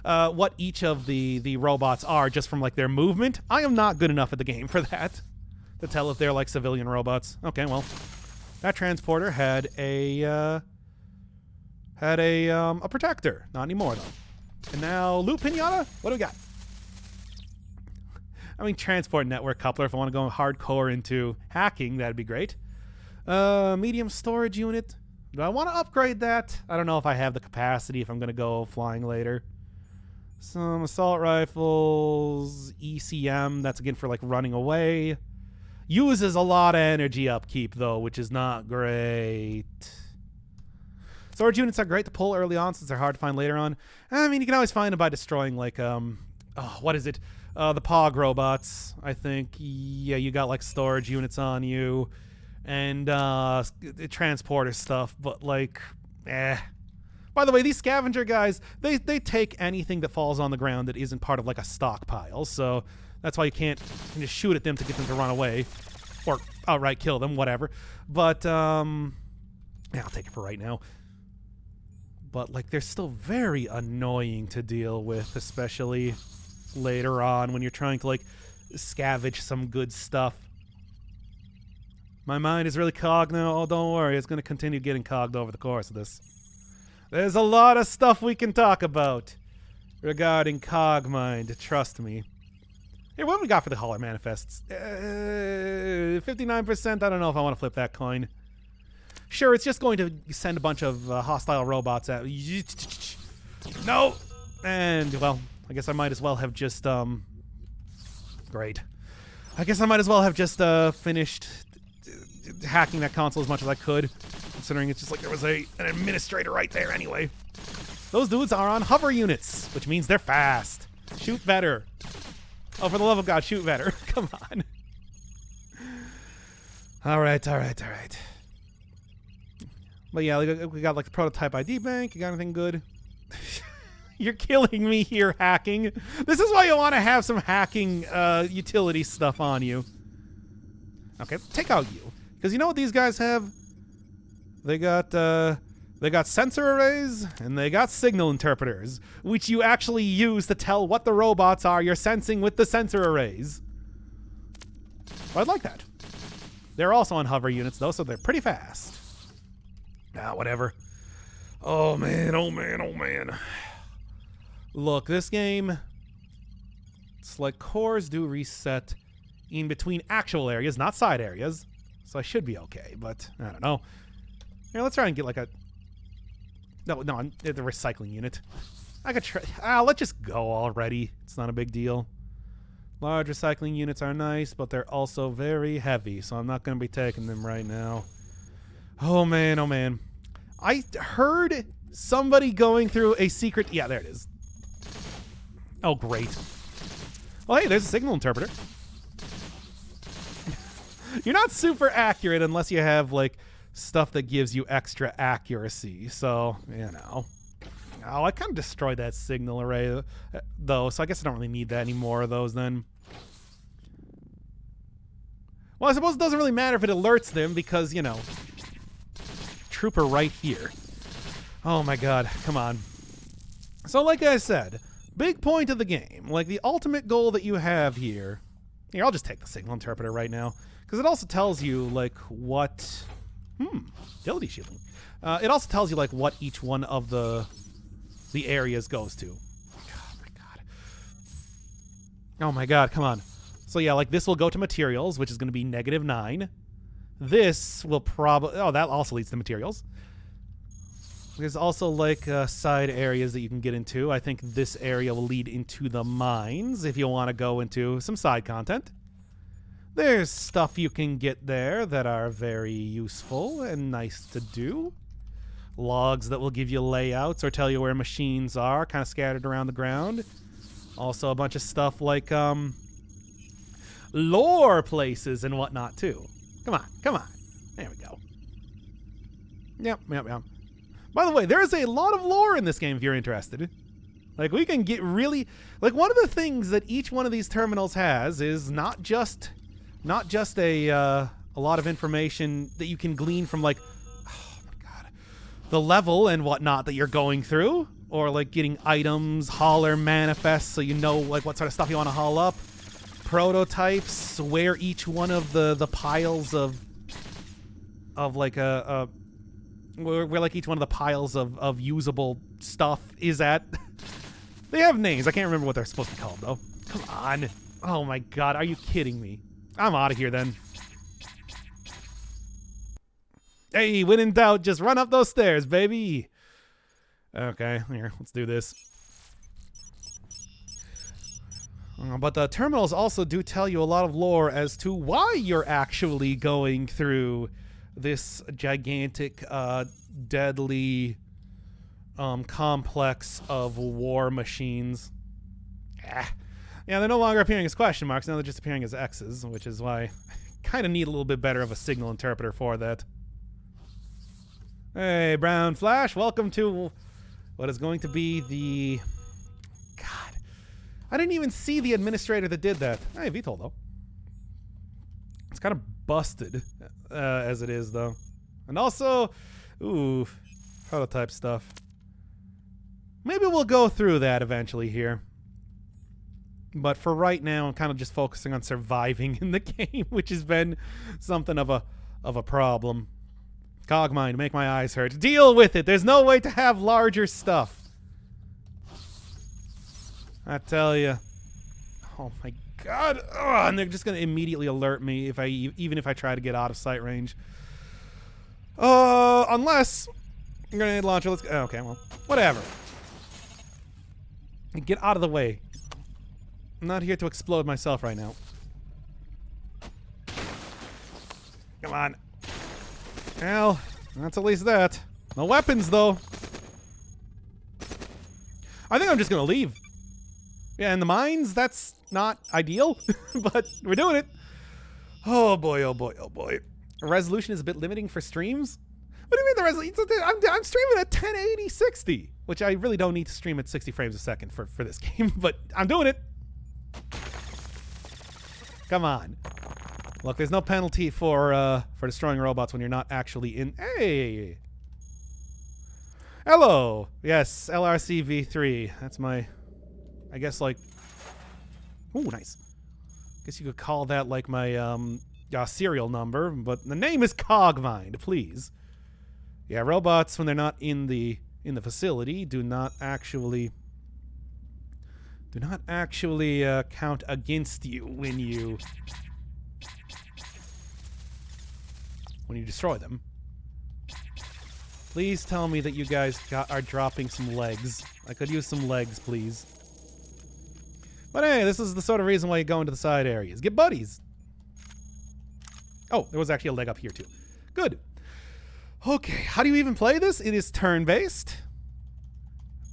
what each of the robots are just from, like, their movement. I am not good enough at the game for that, to tell if they're, like, civilian robots. Okay, well, that transporter had a protector. Not anymore, though. And now, loot pinata? What do we got? I mean, transport network coupler. If I want to go hardcore into hacking, that'd be great. Medium storage unit. Do I want to upgrade that? I don't know if I have the capacity if I'm going to go flying later. Some assault rifles. ECM. That's, again, for, like, running away. Uses a lot of energy upkeep, though, which is not great. Storage units are great to pull early on since they're hard to find later on. I mean, you can always find them by destroying, like, what is it? The POG robots, I think. Yeah, you got, like, storage units on you. And, transporter stuff, but, like, By the way, these scavenger guys, they take anything that falls on the ground that isn't part of, like, a stockpile, so that's why you can't just shoot at them to get them to run away. Or outright kill them, whatever. But, yeah, I'll take it for right now. But, like, they're still very annoying to deal with, especially later on when you're trying to, like, scavenge some good stuff. My mind is really cogged now. Oh, don't worry. It's going to continue getting cogged over the course of this. There's a lot of stuff we can talk about regarding Cogmind. Trust me. Here, what have we got for the Holler Manifests? 59%. I don't know if I want to flip that coin. Sure, it's just going to send a bunch of hostile robots at... No! And, well, I guess I might as well have just, Great. I guess I might as well have just, finished hacking that console as much as I could, considering it's just like there was an administrator right there anyway. Those dudes are on hover units, which means they're fast. Shoot better. Oh, for the love of God, shoot better. Come on. All right. But yeah, we got like the prototype ID bank. You got anything good? You're killing me here, hacking. This is why you want to have some hacking utility stuff on you. Okay, take out you. Because you know what these guys have? They got sensor arrays and they got signal interpreters, which you actually use to tell what the robots are you're sensing with the sensor arrays. I'd like that. They're also on hover units though, so they're pretty fast. Ah, whatever. Oh man. Look, this game, it's like cores do reset in between actual areas, not side areas. So I should be okay, but I don't know. Here, let's try and get like a... No, the recycling unit. I could try... let's just go already. It's not a big deal. Large recycling units are nice, but they're also very heavy, so I'm not going to be taking them right now. Oh, man. I heard somebody going through a secret... Yeah, there it is. Oh, great. Well, hey, there's a signal interpreter. You're not super accurate unless you have, like, stuff that gives you extra accuracy. So, you know. Oh, I kind of destroyed that signal array, though, so I guess I don't really need that anymore of those then. Well, I suppose it doesn't really matter if it alerts them because, you know, trooper right here. Oh, my God. Come on. So like I said, big point of the game, like the ultimate goal that you have here. Here, I'll just take the signal interpreter right now, because it also tells you like what utility shielding. It also tells you like what each one of the areas goes to. Oh my god. Oh my god, come on. So yeah, like this will go to materials, which is going to be -9. This will probably... Oh, that also leads to materials. There's also like side areas that you can get into. I think this area will lead into the mines if you want to go into some side content. There's stuff you can get there that are very useful and nice to do. Logs that will give you layouts or tell you where machines are, kind of scattered around the ground. Also a bunch of stuff like lore places and whatnot too. Come on, come on. There we go. Yep. By the way, there's a lot of lore in this game if you're interested. Like, we can get really... Like, one of the things that each one of these terminals has is not just a lot of information that you can glean from, like, oh my god, the level and whatnot that you're going through, or, like, getting items, hauler manifests, so you know, like, what sort of stuff you want to haul up, prototypes, where each one of the piles of like where like each one of the piles of usable stuff is at. They have names. I can't remember what they're supposed to be called, though. Come on. Oh my god, are you kidding me? I'm out of here, then. Hey, when in doubt, just run up those stairs, baby. Okay, here, let's do this. But the terminals also do tell you a lot of lore as to why you're actually going through this gigantic, deadly complex of war machines. Yeah, they're no longer appearing as question marks. Now they're just appearing as X's, which is why I kind of need a little bit better of a signal interpreter for that. Hey, Brown Flash, welcome to what is going to be the... God, I didn't even see the administrator that did that. Hey, VTOL, though. It's kind of busted as it is, though. And also, ooh, prototype stuff. Maybe we'll go through that eventually here. But for right now, I'm kind of just focusing on surviving in the game, which has been something of a problem. Cogmind, make my eyes hurt. Deal with it. There's no way to have larger stuff. I tell you. Oh my god. Ugh, and they're just going to immediately alert me if even if I try to get out of sight range. Unless grenade launcher. Let's go. Okay, well, whatever. Get out of the way. I'm not here to explode myself right now. Come on. Well, that's at least that. No weapons, though. I think I'm just gonna leave. Yeah, in the mines, that's not ideal, but we're doing it. Oh boy, oh boy, oh boy. Resolution is a bit limiting for streams? What do you mean the resolution? I'm streaming at 1080 60, which I really don't need to stream at 60 frames a second for this game, but I'm doing it. Come on. Look, there's no penalty for destroying robots when you're not actually in... Hey! Hello! Yes, LRC V3. That's my... I guess, like... Ooh, nice. Guess you could call that, like, my, serial number, but the name is Cogmind, please. Yeah, robots, when they're not in the facility, do not actually count against you when you destroy them. Please tell me that you guys are dropping some legs. I could use some legs, please. But hey, this is the sort of reason why you go into the side areas. Get buddies. Oh, there was actually a leg up here too. Good. Okay, how do you even play this? It is turn-based.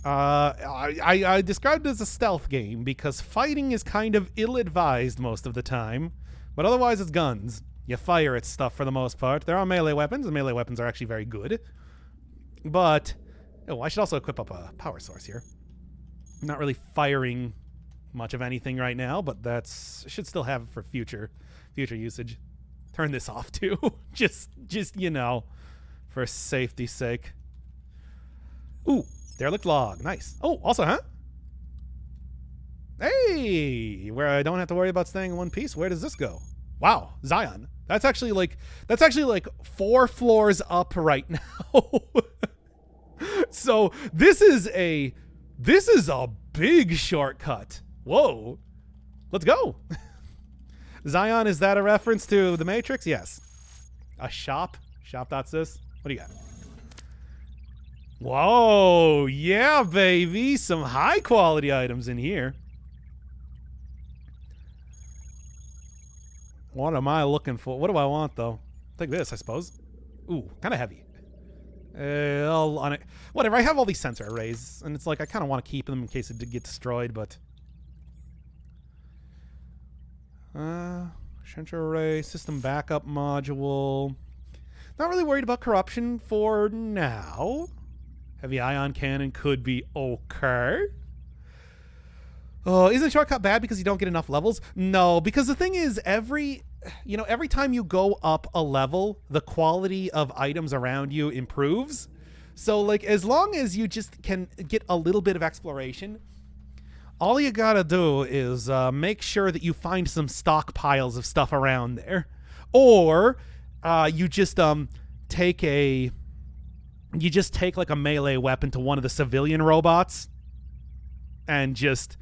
I described it as a stealth game because fighting is kind of ill-advised most of the time, but otherwise it's guns. You fire at stuff for the most part. There are melee weapons, and melee weapons are actually very good. But, oh, I should also equip up a power source here. I'm not really firing much of anything right now, but I should still have it for future usage. Turn this off too, just you know, for safety's sake. Ooh, Derelict log. Nice. Oh, also, huh? Hey, where I don't have to worry about staying in one piece. Where does this go? Wow, Zion. That's actually like 4 floors up right now. So this is a big shortcut. Whoa. Let's go. Zion, is that a reference to the Matrix? Yes. A shop? Shop.sys? What do you got? Whoa, yeah, baby. Some high quality items in here. What am I looking for? What do I want, though? Take this, I suppose. Ooh, kind of heavy. On it. Whatever, I have all these sensor arrays, and it's like I kind of want to keep them in case it did get destroyed, but... sensor array, system backup module. Not really worried about corruption for now. Heavy ion cannon could be okay. Oh, isn't shortcut bad because you don't get enough levels? No, because the thing is, every time you go up a level, the quality of items around you improves. So, like, as long as you just can get a little bit of exploration, all you gotta do is make sure that you find some stockpiles of stuff around there. Or you just take like a melee weapon to one of the civilian robots and just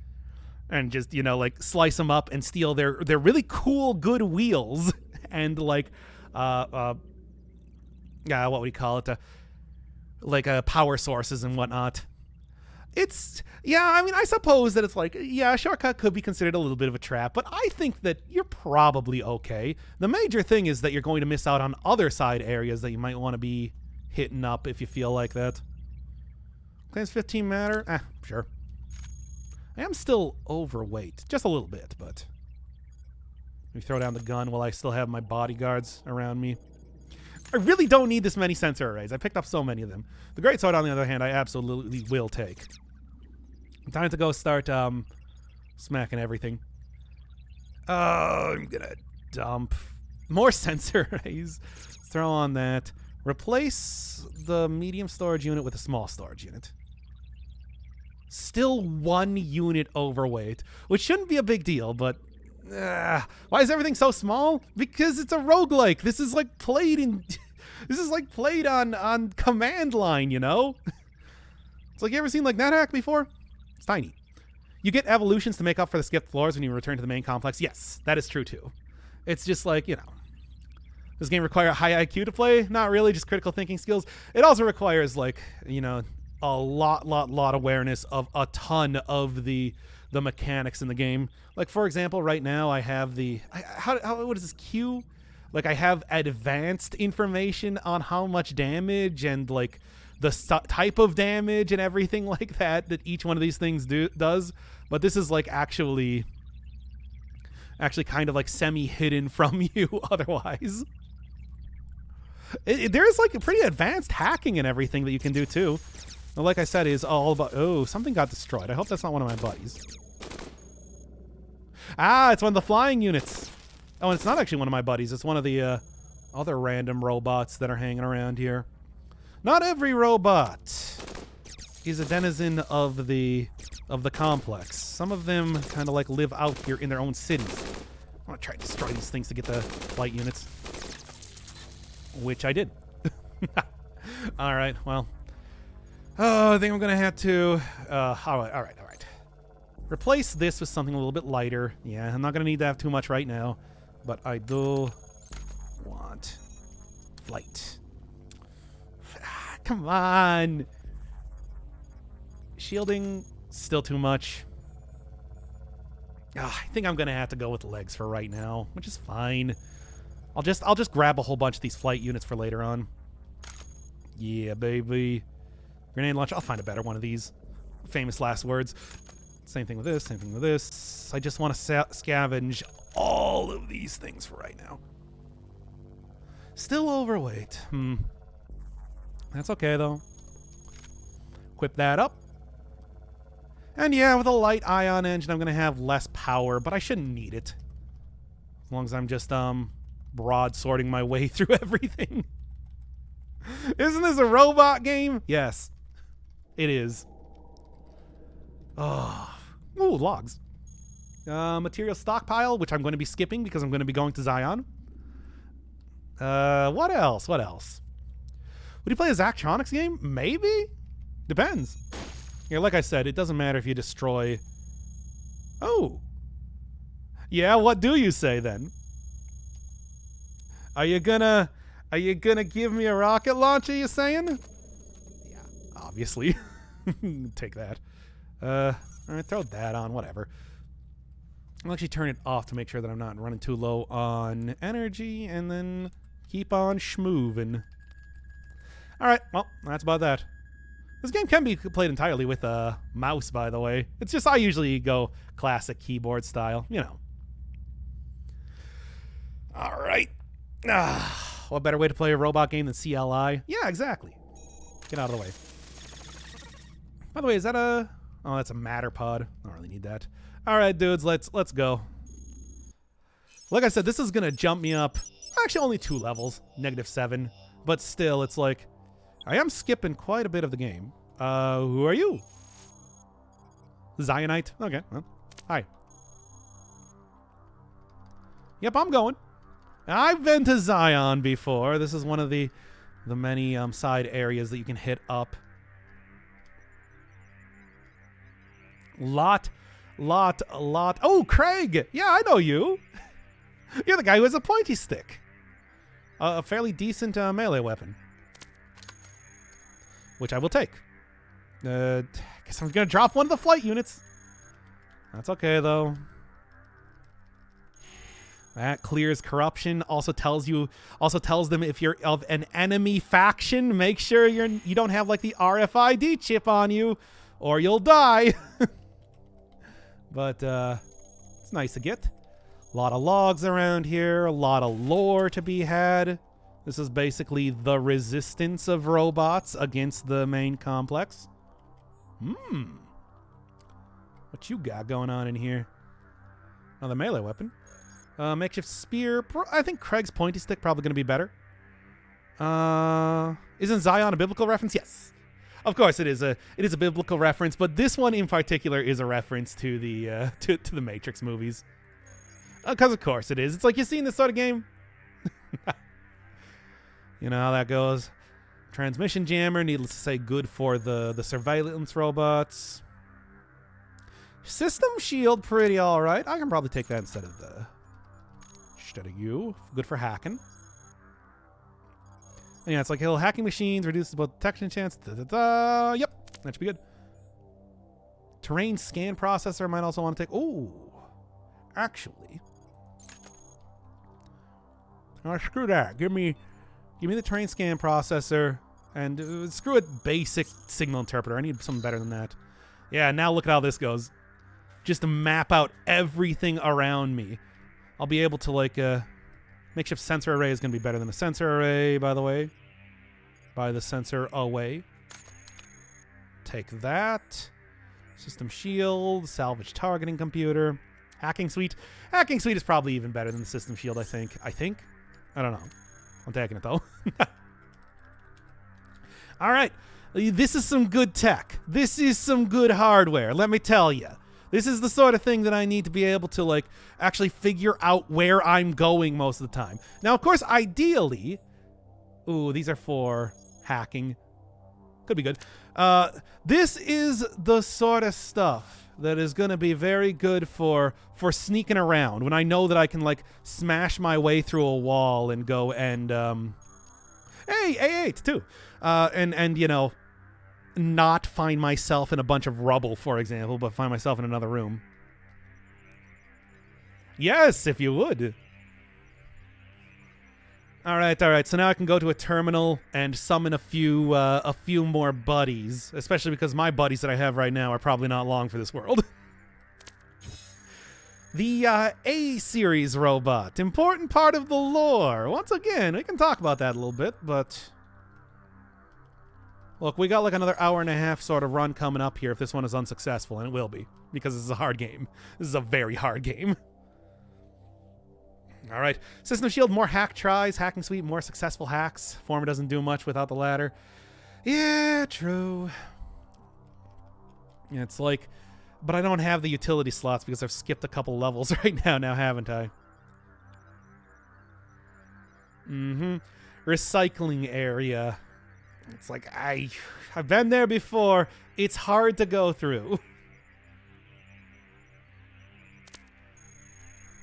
like slice them up and steal their really cool good wheels and like what would we call it, power sources and whatnot. It's, yeah, I mean, I suppose that it's like, yeah, a shortcut could be considered a little bit of a trap, but I think that you're probably okay. The major thing is that you're going to miss out on other side areas that you might want to be hitting up if you feel like that. Claims 15 matter? Sure. I am still overweight, just a little bit, but let me throw down the gun while I still have my bodyguards around me. I really don't need this many sensor arrays. I picked up so many of them. The greatsword, on the other hand, I absolutely will take. Time to go start smacking everything. I'm gonna dump more sensor arrays. Throw on that. Replace the medium storage unit with a small storage unit. Still 1 unit overweight, which shouldn't be a big deal, but why is everything so small? Because it's a roguelike. This is like played on command line, you know? It's like, you ever seen like NetHack before? It's tiny. You get evolutions to make up for the skipped floors when you return to the main complex. Yes, that is true too. It's just like, you know, does this game require a high IQ to play? Not really, just critical thinking skills. It also requires, like, you know, a lot awareness of a ton of the mechanics in the game. Like, for example, right now I have what is this, Q? Like, I have advanced information on how much damage and like the type of damage and everything like that each one of these things does. But this is like actually kind of like semi-hidden from you otherwise. There's like a pretty advanced hacking and everything that you can do too. Like I said, is all about... Oh, something got destroyed. I hope that's not one of my buddies. It's one of the flying units. Oh, and it's not actually one of my buddies. It's one of the other random robots that are hanging around here. Not every robot is a denizen of the complex. Some of them kind of like live out here in their own cities. I'm going to try to destroy these things to get the flight units. Which I did. All right, well... Oh, I think I'm going to have to... All right. Replace this with something a little bit lighter. Yeah, I'm not going to need to have too much right now. But I do want flight. Come on. Shielding, still too much. I think I'm going to have to go with legs for right now, which is fine. I'll just grab a whole bunch of these flight units for later on. Yeah, baby. Grenade launcher. I'll find a better one of these. Famous last words. Same thing with this. Same thing with this. I just want to scavenge all of these things for right now. Still overweight. That's okay, though. Equip that up. And yeah, with a light ion engine, I'm going to have less power, but I shouldn't need it. As long as I'm just broadsorting my way through everything. Isn't this a robot game? Yes. It is. Oh. Ooh, logs. Material stockpile, which I'm going to be skipping because I'm going to be going to Zion. What else? What else? Would you play a Zachtronics game? Maybe? Depends. Yeah, like I said, it doesn't matter if you destroy... Oh. Yeah, what do you say then? Are you gonna give me a rocket launcher, you saying? Yeah, obviously. Take that. Alright, throw that on, whatever. I'll actually turn it off to make sure that I'm not running too low on energy, and then keep on schmoovin'. Alright, well, that's about that. This game can be played entirely with a mouse, by the way. It's just I usually go classic keyboard style, you know. Alright. What better way to play a robot game than CLI? Yeah, exactly. Get out of the way. By the way, is that a... Oh, that's a matter pod. I don't really need that. Alright, dudes, let's go. Like I said, this is gonna jump me up. Actually, only 2 levels. -7. But still, it's like... I am skipping quite a bit of the game. Who are you? Zionite? Okay, well, hi. Yep, I'm going. I've been to Zion before. This is one of the many side areas that you can hit up. Lot. Oh, Craig! Yeah, I know you. You're the guy who has a pointy stick. A fairly decent melee weapon. Which I will take. Guess I'm gonna drop one of the flight units. That's okay, though. That clears corruption. Also tells them if you're of an enemy faction, make sure you don't have like the RFID chip on you, or you'll die. But it's nice to get. A lot of logs around here. A lot of lore to be had. This is basically the resistance of robots against the main complex. What you got going on in here? Another melee weapon. Makeshift spear. I think Craig's pointy stick probably going to be better. Isn't Zion a biblical reference? Yes. Of course it is a biblical reference, but this one in particular is a reference to the to the Matrix movies. Because of course it is. It's like, you seen this sort of game? You know how that goes. Transmission jammer, needless to say, good for the surveillance robots. System shield, pretty all right. I can probably take that instead of you. Good for hacking. And yeah, it's like, hacking machines reduces both detection chance. Yep, that should be good. Terrain scan processor might also want to take. Oh, actually, screw that. Give me the terrain scan processor and screw it. Basic signal interpreter. I need something better than that. Yeah, now look at how this goes. Just to map out everything around me. I'll be able to, like, makeshift sensor array is going to be better than a sensor array, by the way. By the sensor away. Take that. System shield, salvage targeting computer, hacking suite. Hacking suite is probably even better than the system shield, I think. I don't know. I'm taking it, though. All right. This is some good tech. This is some good hardware, let me tell you. This is the sort of thing that I need to be able to, like, actually figure out where I'm going most of the time. Now, of course, ideally... Ooh, these are for hacking. Could be good. This is the sort of stuff that is going to be very good for sneaking around. When I know that I can, like, smash my way through a wall and go and... Hey, A8, too. And you know... not find myself in a bunch of rubble, for example, but find myself in another room. Yes, if you would. All right. So now I can go to a terminal and summon a few more buddies, especially because my buddies that I have right now are probably not long for this world. The A-series robot, important part of the lore. Once again, we can talk about that a little bit, but... Look, we got like another hour and a half sort of run coming up here if this one is unsuccessful, and it will be, because this is a hard game. This is a very hard game. All right. System shield, more hack tries. Hacking suite, more successful hacks. Former doesn't do much without the latter. Yeah, true. And it's like, but I don't have the utility slots because I've skipped a couple levels right now, haven't I? Recycling area. It's like, I've been there before. It's hard to go through.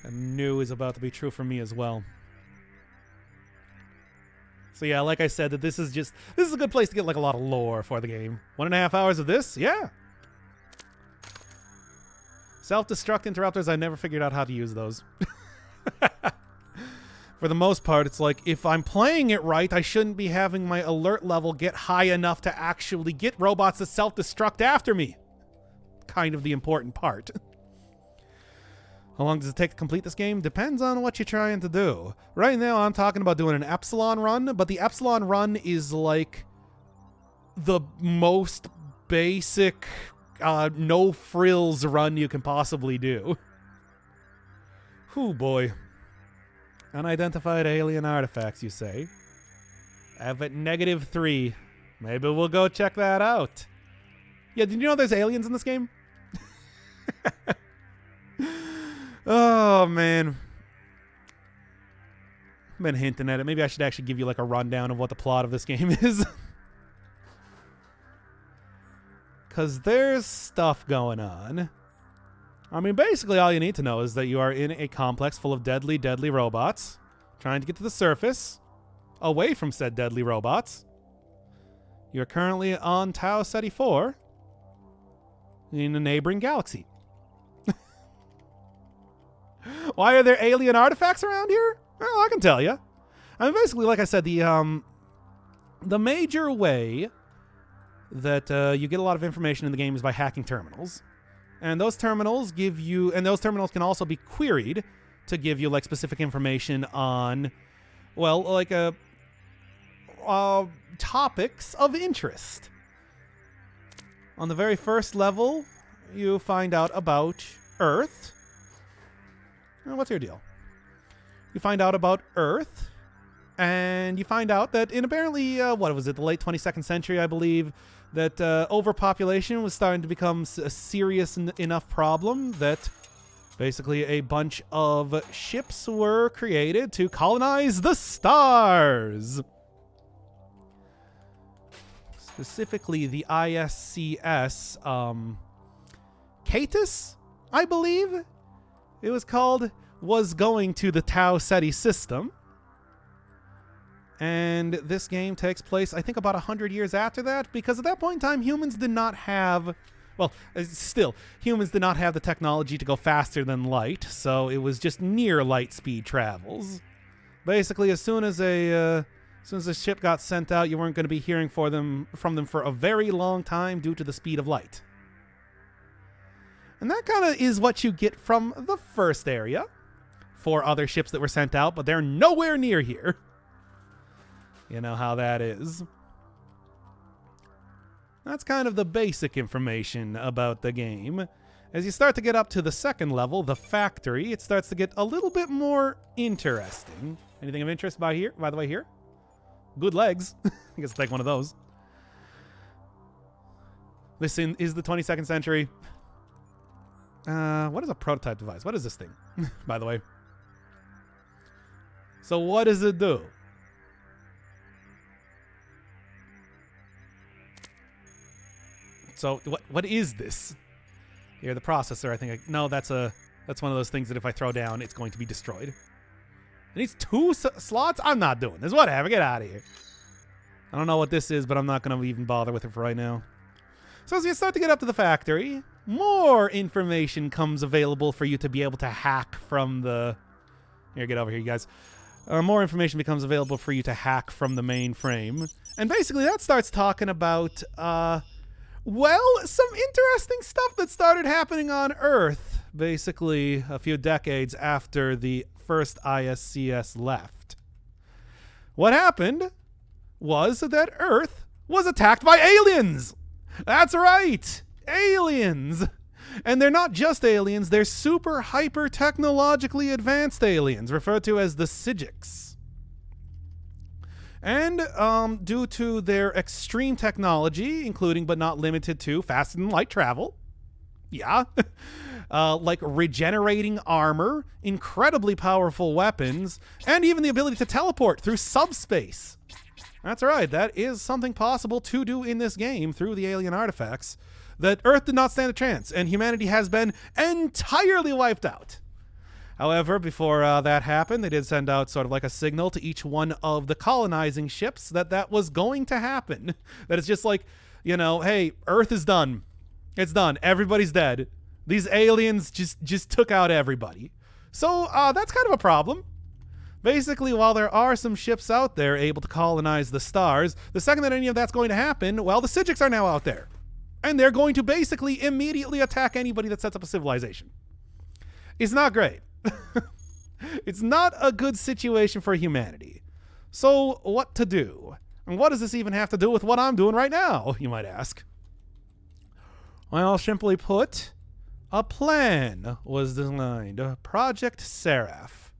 I knew is about to be true for me as well. So yeah, like I said, that this is a good place to get like a lot of lore for the game. 1.5 hours of this? Yeah. Self-destruct interrupters, I never figured out how to use those. For the most part, it's like, if I'm playing it right, I shouldn't be having my alert level get high enough to actually get robots to self-destruct after me. Kind of the important part. How long does it take to complete this game? Depends on what you're trying to do. Right now, I'm talking about doing an Epsilon run, but the Epsilon run is like the most basic, no frills run you can possibly do. Whew, boy. Unidentified alien artifacts, you say? Have it -3. Maybe we'll go check that out. Yeah, did you know there's aliens in this game? Oh, man. I've been hinting at it. Maybe I should actually give you like a rundown of what the plot of this game is. Because there's stuff going on. I mean, basically all you need to know is that you are in a complex full of deadly, deadly robots trying to get to the surface away from said deadly robots. You're currently on Tau Ceti 4 in a neighboring galaxy. Why are there alien artifacts around here? Well, I can tell you. I mean, basically, like I said, the major way that you get a lot of information in the game is by hacking terminals. And those terminals give you, and those terminals can also be queried to give you like specific information on, well, like topics of interest. On the very first level, you find out about Earth. What's your deal? You find out about Earth, and you find out that in apparently, what was it, the late 22nd century, I believe, that overpopulation was starting to become a serious enough problem that basically a bunch of ships were created to colonize the stars. Specifically, the ISCS Catus, I believe it was called, was going to the Tau Ceti system. And this game takes place, I think, about 100 years after that, because at that point in time, humans did not have, well, still, humans did not have the technology to go faster than light, so it was just near light speed travels. Basically, as soon as a ship got sent out, you weren't going to be hearing from them for a very long time due to the speed of light. And that kind of is what you get from the first area for other ships that were sent out, but they're nowhere near here. You know how that is. That's kind of the basic information about the game. As you start to get up to the second level, the factory, it starts to get a little bit more interesting. Anything of interest by the way here? Good legs. I guess I'll take one of those. This is the 22nd century. What is a prototype device? What is this thing, by the way? So what does it do? So what is this? Here, the processor, I think. No, that's one of those things that if I throw down, it's going to be destroyed. It needs 2 slots? I'm not doing this. Whatever, get out of here. I don't know what this is, but I'm not going to even bother with it for right now. So as you start to get up to the factory, more information comes available for you to be able to hack from the... Here, get over here, you guys. More information becomes available for you to hack from the mainframe. And basically that starts talking about, well, some interesting stuff that started happening on Earth, basically a few decades after the first ISCS left. What happened was that Earth was attacked by aliens! That's right! Aliens! And they're not just aliens, they're super hyper technologically advanced aliens, referred to as the Psijics. And due to their extreme technology, including but not limited to faster than light travel, yeah, like regenerating armor, incredibly powerful weapons, and even the ability to teleport through subspace. That's right, that is something possible to do in this game through the alien artifacts that Earth did not stand a chance, and humanity has been entirely wiped out. However, before that happened, they did send out sort of like a signal to each one of the colonizing ships that that was going to happen. That it's just like, you know, hey, Earth is done. It's done. Everybody's dead. These aliens just took out everybody. So that's kind of a problem. Basically, while there are some ships out there able to colonize the stars, the second that any of that's going to happen, well, the Psijics are now out there. And they're going to basically immediately attack anybody that sets up a civilization. It's not great. It's not a good situation for humanity. So what to do? And what does this even have to do with what I'm doing right now, you might ask? Well, simply put, a plan was designed, Project Seraph.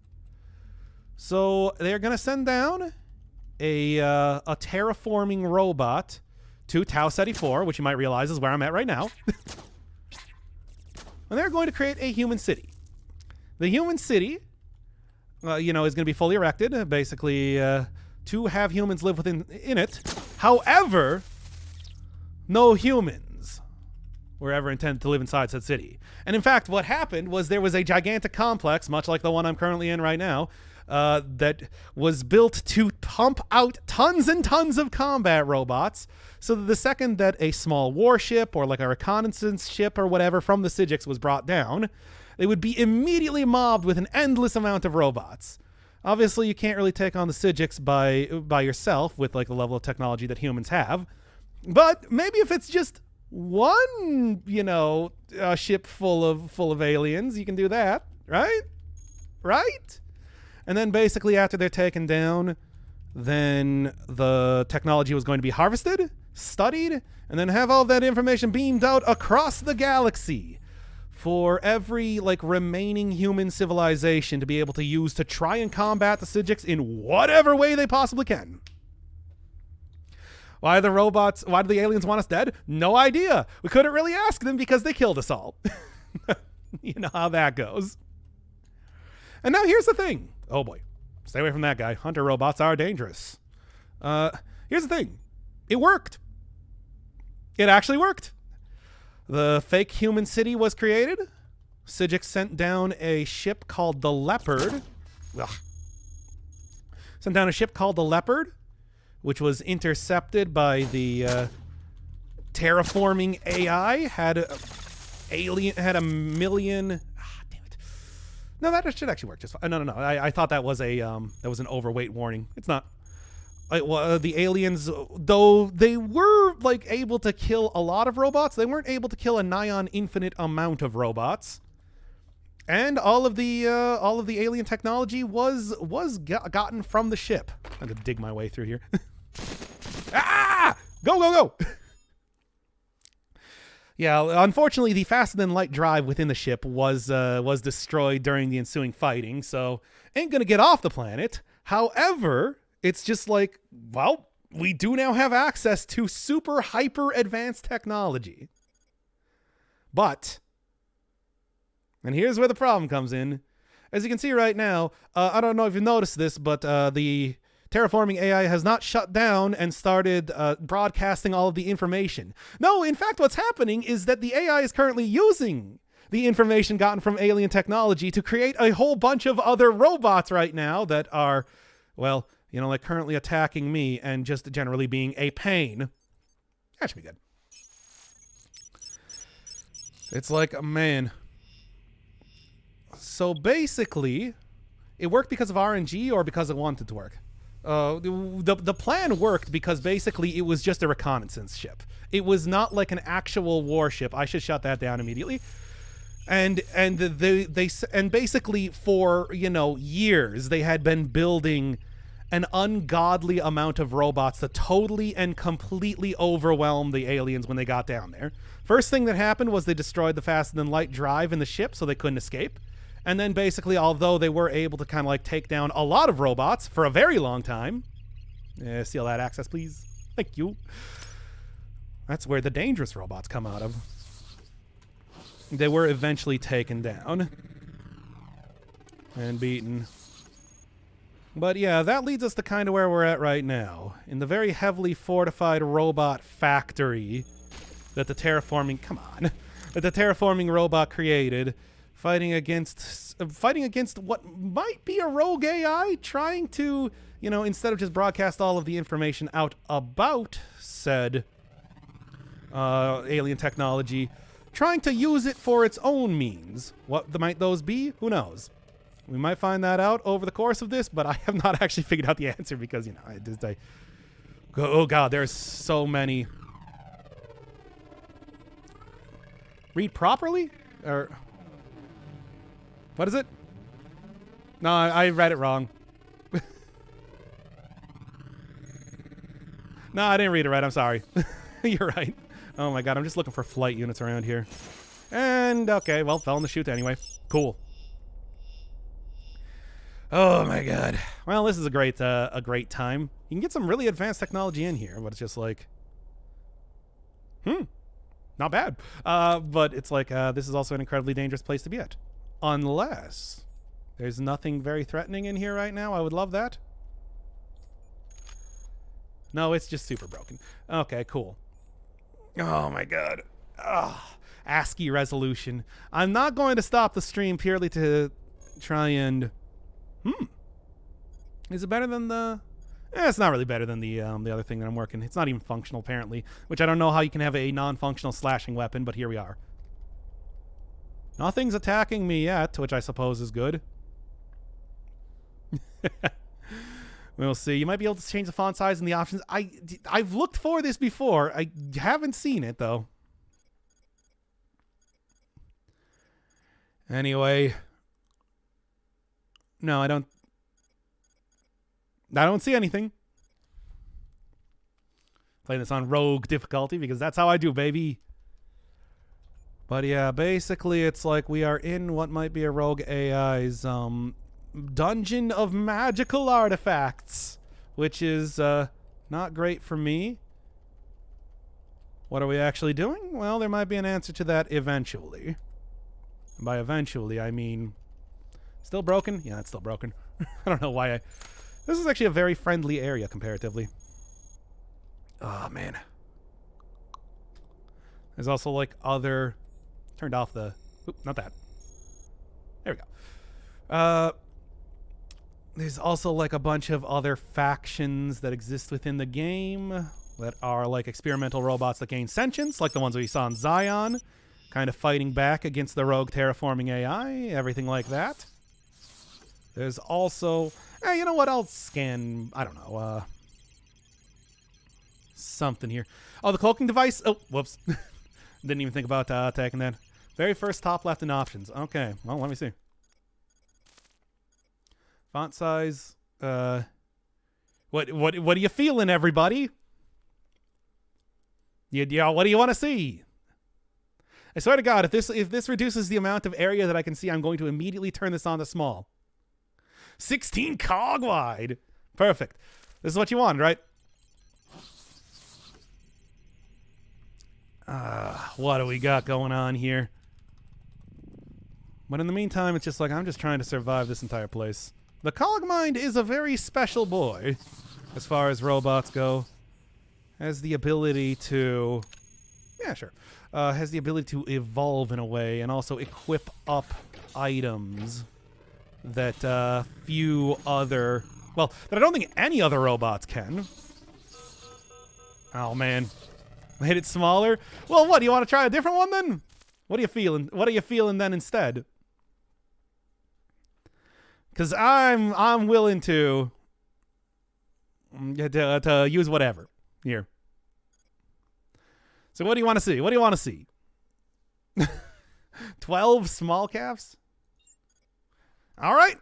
So they're going to send down a terraforming robot to Tau Ceti 4, which you might realize is where I'm at right now. And they're going to create a human city. The human city, is going to be fully erected, basically to have humans live in it. However, no humans were ever intended to live inside said city. And in fact, what happened was there was a gigantic complex, much like the one I'm currently in right now, that was built to pump out tons and tons of combat robots, so that the second that a small warship or like a reconnaissance ship or whatever from the Psijics was brought down, they would be immediately mobbed with an endless amount of robots. Obviously, you can't really take on the Psijics by yourself with like the level of technology that humans have, but maybe if it's just one, ship full of aliens, you can do that, right? Right? And then basically after they're taken down, then the technology was going to be harvested, studied, and then have all that information beamed out across the galaxy for every remaining human civilization to be able to use to try and combat the Psijics in whatever way they possibly can. Why do the aliens want us dead? No idea. We couldn't really ask them because they killed us all. You know how that goes. And now here's the thing. Oh boy, stay away from that guy. Hunter robots are dangerous. Here's the thing. It worked. It actually worked. The fake human city was created. Psijic sent down a ship called the Leopard. Ugh. Sent down a ship called the Leopard, which was intercepted by the terraforming AI. Had a million. Damn it! No, that should actually work just fine. No. I thought that was an overweight warning. It's not. The aliens, though they were able to kill a lot of robots, they weren't able to kill a nigh on infinite amount of robots. And all of the alien technology was gotten from the ship. I'm gonna dig my way through here. Ah! Go! Yeah, unfortunately, the faster than light drive within the ship was destroyed during the ensuing fighting, so ain't gonna get off the planet. However, it's just we do now have access to super hyper advanced technology. But, and here's where the problem comes in. As you can see right now, I don't know if you've noticed this, but the terraforming AI has not shut down and started broadcasting all of the information. No, in fact, what's happening is that the AI is currently using the information gotten from alien technology to create a whole bunch of other robots right now that are, currently attacking me and just generally being a pain. That should be good. It's man. So basically, it worked because of RNG or because it wanted to work? The plan worked because basically it was just a reconnaissance ship. It was not like an actual warship. I should shut that down immediately. And basically for years they had been building an ungodly amount of robots to totally and completely overwhelm the aliens when they got down there. First thing that happened was they destroyed the faster than light drive in the ship so they couldn't escape. And then basically, although they were able to kind of take down a lot of robots for a very long time, Seal that access, please. Thank you. That's where the dangerous robots come out of. They were eventually taken down and beaten. But yeah, that leads us to kind of where we're at right now. In the very heavily fortified robot factory that the terraforming... Come on. That the terraforming robot created, fighting against what might be a rogue AI trying to, you know, instead of just broadcast all of the information out about said alien technology, trying to use it for its own means. What might those be? Who knows? We might find that out over the course of this, but I have not actually figured out the answer because, you know, oh god, there's so many. Read properly? Or what is it? No, I read it wrong. No, I didn't read it right. I'm sorry. You're right. Oh my god, I'm just looking for flight units around here. And okay, well, fell in the chute anyway. Cool. Oh my god. Well, this is a great time. You can get some really advanced technology in here, but it's just like, not bad. But it's like this is also an incredibly dangerous place to be at, unless there's nothing very threatening in here right now. I would love that. No, it's just super broken. Okay, cool. Oh my god. ASCII resolution. I'm not going to stop the stream purely to try and is it better than the... it's not really better than the other thing that I'm working. It's not even functional, apparently. Which I don't know how you can have a non-functional slashing weapon, but here we are. Nothing's attacking me yet, which I suppose is good. We'll see. You might be able to change the font size and the options. I've looked for this before. I haven't seen it, though. Anyway... No, I don't see anything. Playing this on rogue difficulty because that's how I do, baby. But yeah, basically it's like we are in what might be a rogue AI's dungeon of magical artifacts, which is not great for me. What are we actually doing? Well, there might be an answer to that eventually. And by eventually, I mean... Still broken? Yeah, it's still broken. I don't know why This is actually a very friendly area, comparatively. Oh, man. There's also, like, other... Turned off the... Oop, not that. There we go. There's also, like, a bunch of other factions that exist within the game that are, like, experimental robots that gain sentience, like the ones we saw in Zion, kind of fighting back against the rogue terraforming AI, everything like that. There's also... you know what? I'll scan... I don't know. Something here. Oh, the cloaking device? Oh, whoops. Didn't even think about taking that. Very first top left in options. Okay. Well, let me see. Font size. What are you feeling, everybody? Yeah, what do you want to see? I swear to God, if this reduces the amount of area that I can see, I'm going to immediately turn this on to small. 16 cog wide. Perfect. This is what you want, right? What do we got going on here? But in the meantime, it's just like I'm just trying to survive this entire place. The Cogmind is a very special boy as far as robots go. Has the ability to... Yeah, sure. Has the ability to evolve in a way and also equip up items that few other... Well, that I don't think any other robots can. Oh, man. Made it smaller? Well, what? Do you want to try a different one, then? What are you feeling? What are you feeling, then, instead? Because I'm willing to use whatever. Here. So what do you want to see? What do you want to see? 12 small calves? All right.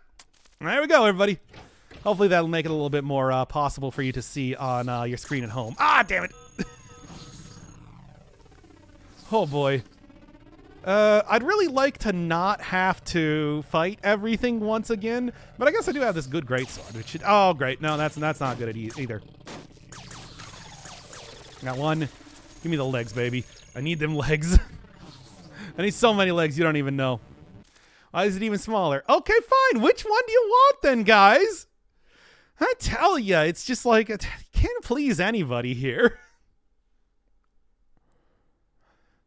There we go, everybody. Hopefully that'll make it a little bit more possible for you to see on your screen at home. Ah, damn it. Oh, boy. I'd really like to not have to fight everything once again, but I guess I do have this good greatsword, which should... Oh, great. No, that's not good either. Got one. Give me the legs, baby. I need them legs. I need so many legs you don't even know. Why is it even smaller? Okay, fine. Which one do you want then, guys? I tell ya, it's just like, I can't please anybody here.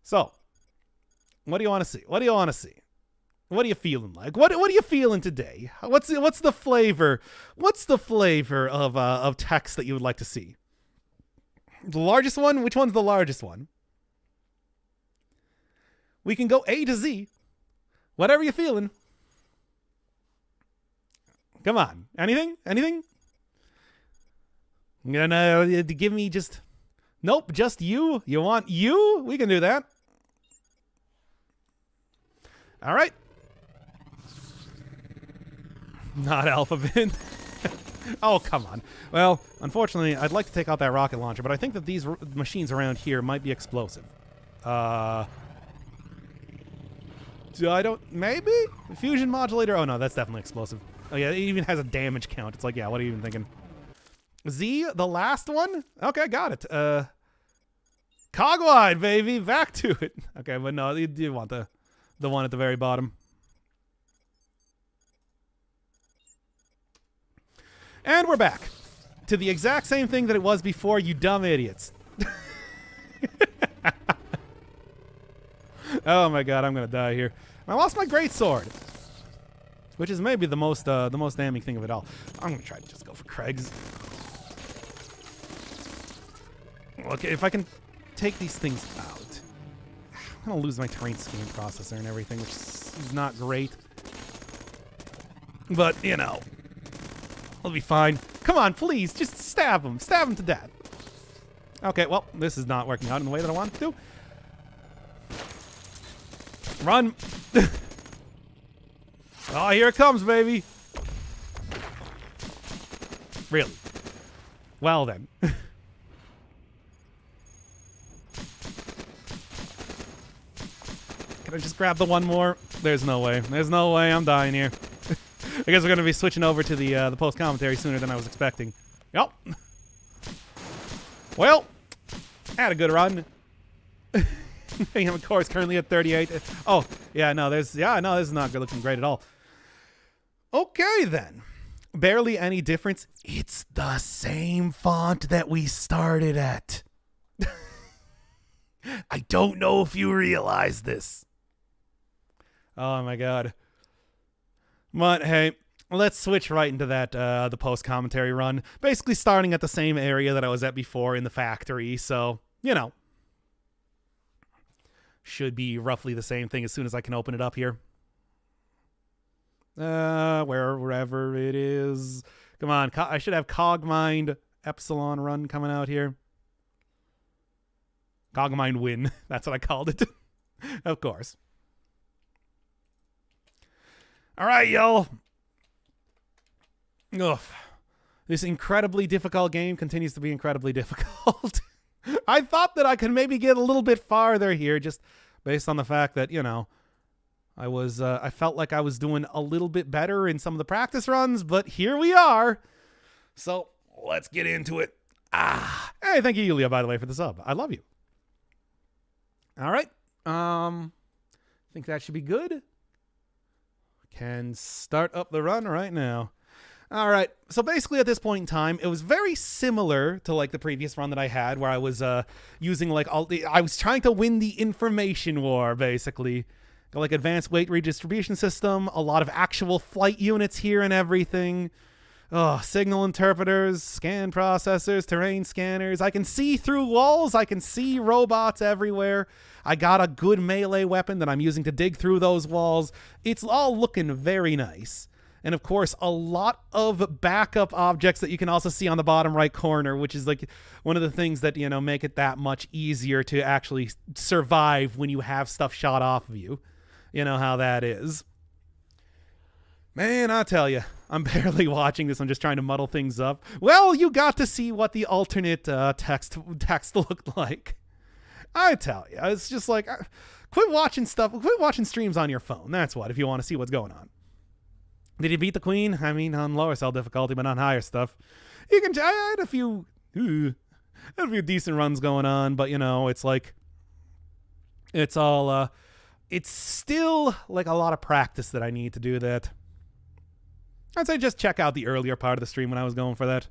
So, what do you want to see? What do you want to see? What are you feeling like? What are you feeling today? What's the flavor? What's the flavor of text that you would like to see? The largest one? Which one's the largest one? We can go A to Z. Whatever you're feeling. Come on. Anything? Anything? Gonna give me just... Nope, just you. You want you? We can do that. All right. Not alphabet. Oh, come on. Well, unfortunately, I'd like to take out that rocket launcher, but I think that these machines around here might be explosive. Maybe? Fusion modulator? Oh, no, that's definitely explosive. Oh, yeah, it even has a damage count. It's like, yeah, what are you even thinking? Z, the last one? Okay, got it. Cogwide, baby. Back to it. Okay, but no, you do want the one at the very bottom. And we're back to the exact same thing that it was before, you dumb idiots. Oh my god, I'm gonna die here. I lost my greatsword, which is maybe the most damning thing of it all. I'm gonna try to just go for Craig's. Okay, if I can take these things out, I'm gonna lose my terrain scan processor and everything, which is not great. But you know, I'll be fine. Come on, please, just stab him to death. Okay, well, this is not working out in the way that I want it to. Run! Oh, here it comes, baby. Really? Well then. Can I just grab the one more? There's no way. There's no way I'm dying here. I guess we're going to be switching over to the post-commentary sooner than I was expecting. Yep. Well, had a good run. Mayhem, of course, currently at 38. Oh, yeah, no, this is not good, looking great at all. Okay, then. Barely any difference. It's the same font that we started at. I don't know if you realize this. Oh, my God. But, hey, let's switch right into that, the post-commentary run. Basically starting at the same area that I was at before in the factory, so, you know. Should be roughly the same thing as soon as I can open it up here. Wherever it is. Come on, I should have Cogmind Epsilon run coming out here. Cogmind win. That's what I called it. Of course. All right, y'all. Ugh. This incredibly difficult game continues to be incredibly difficult. I thought that I could maybe get a little bit farther here, just based on the fact that, you know, I felt like I was doing a little bit better in some of the practice runs, but here we are. So let's get into it. Hey, thank you, Yulia, by the way, for the sub. I love you. All right. I think that should be good. Can start up the run right now. All right. So basically at this point in time, it was very similar to like the previous run that I had where I was using like I was trying to win the information war, basically. Got like advanced weight redistribution system, a lot of actual flight units here and everything. Oh, signal interpreters, scan processors, terrain scanners. I can see through walls. I can see robots everywhere. I got a good melee weapon that I'm using to dig through those walls. It's all looking very nice. And of course, a lot of backup objects that you can also see on the bottom right corner, which is like one of the things that, you know, make it that much easier to actually survive when you have stuff shot off of you. You know how that is. Man, I tell you, I'm barely watching this. I'm just trying to muddle things up. Well, you got to see what the alternate text looked like. I tell you, it's just like, quit watching stuff. Quit watching streams on your phone. That's what, if you want to see what's going on. Did you beat the queen? I mean, on lower cell difficulty, but on higher stuff. You can. I had a few. a few decent runs going on, but you know, it's like it's all it's still like a lot of practice that I need to do that. I'd say just check out the earlier part of the stream when I was going for that.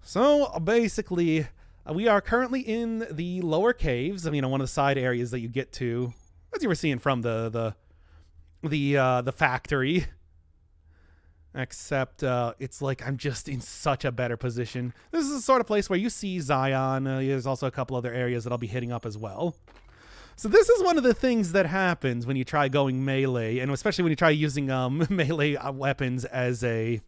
So basically, we are currently in the lower caves. I mean, one of the side areas that you get to, as you were seeing from the factory. Except it's like I'm just in such a better position. This is the sort of place where you see Zion. There's also a couple other areas that I'll be hitting up as well. So this is one of the things that happens when you try going melee, and especially when you try using melee weapons as a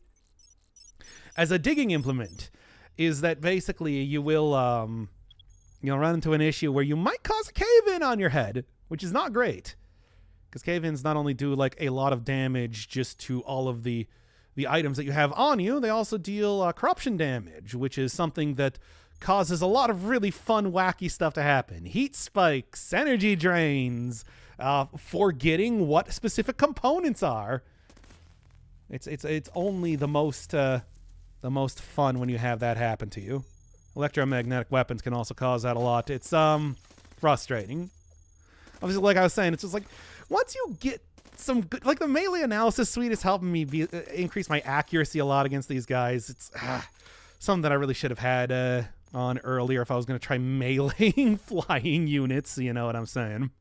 digging implement, is that basically you will run into an issue where you might cause a cave-in on your head, which is not great, because cave-ins not only do like a lot of damage just to all of the items that you have on you, they also deal corruption damage, which is something that causes a lot of really fun, wacky stuff to happen. Heat spikes, energy drains, forgetting what specific components are. It's only the most fun when you have that happen to you. Electromagnetic weapons can also cause that a lot. It's frustrating. Obviously, like I was saying, it's just like once you get some good, like the melee analysis suite is helping me increase my accuracy a lot against these guys. It's something that I really should have had on earlier if I was going to try meleeing flying units, you know what I'm saying?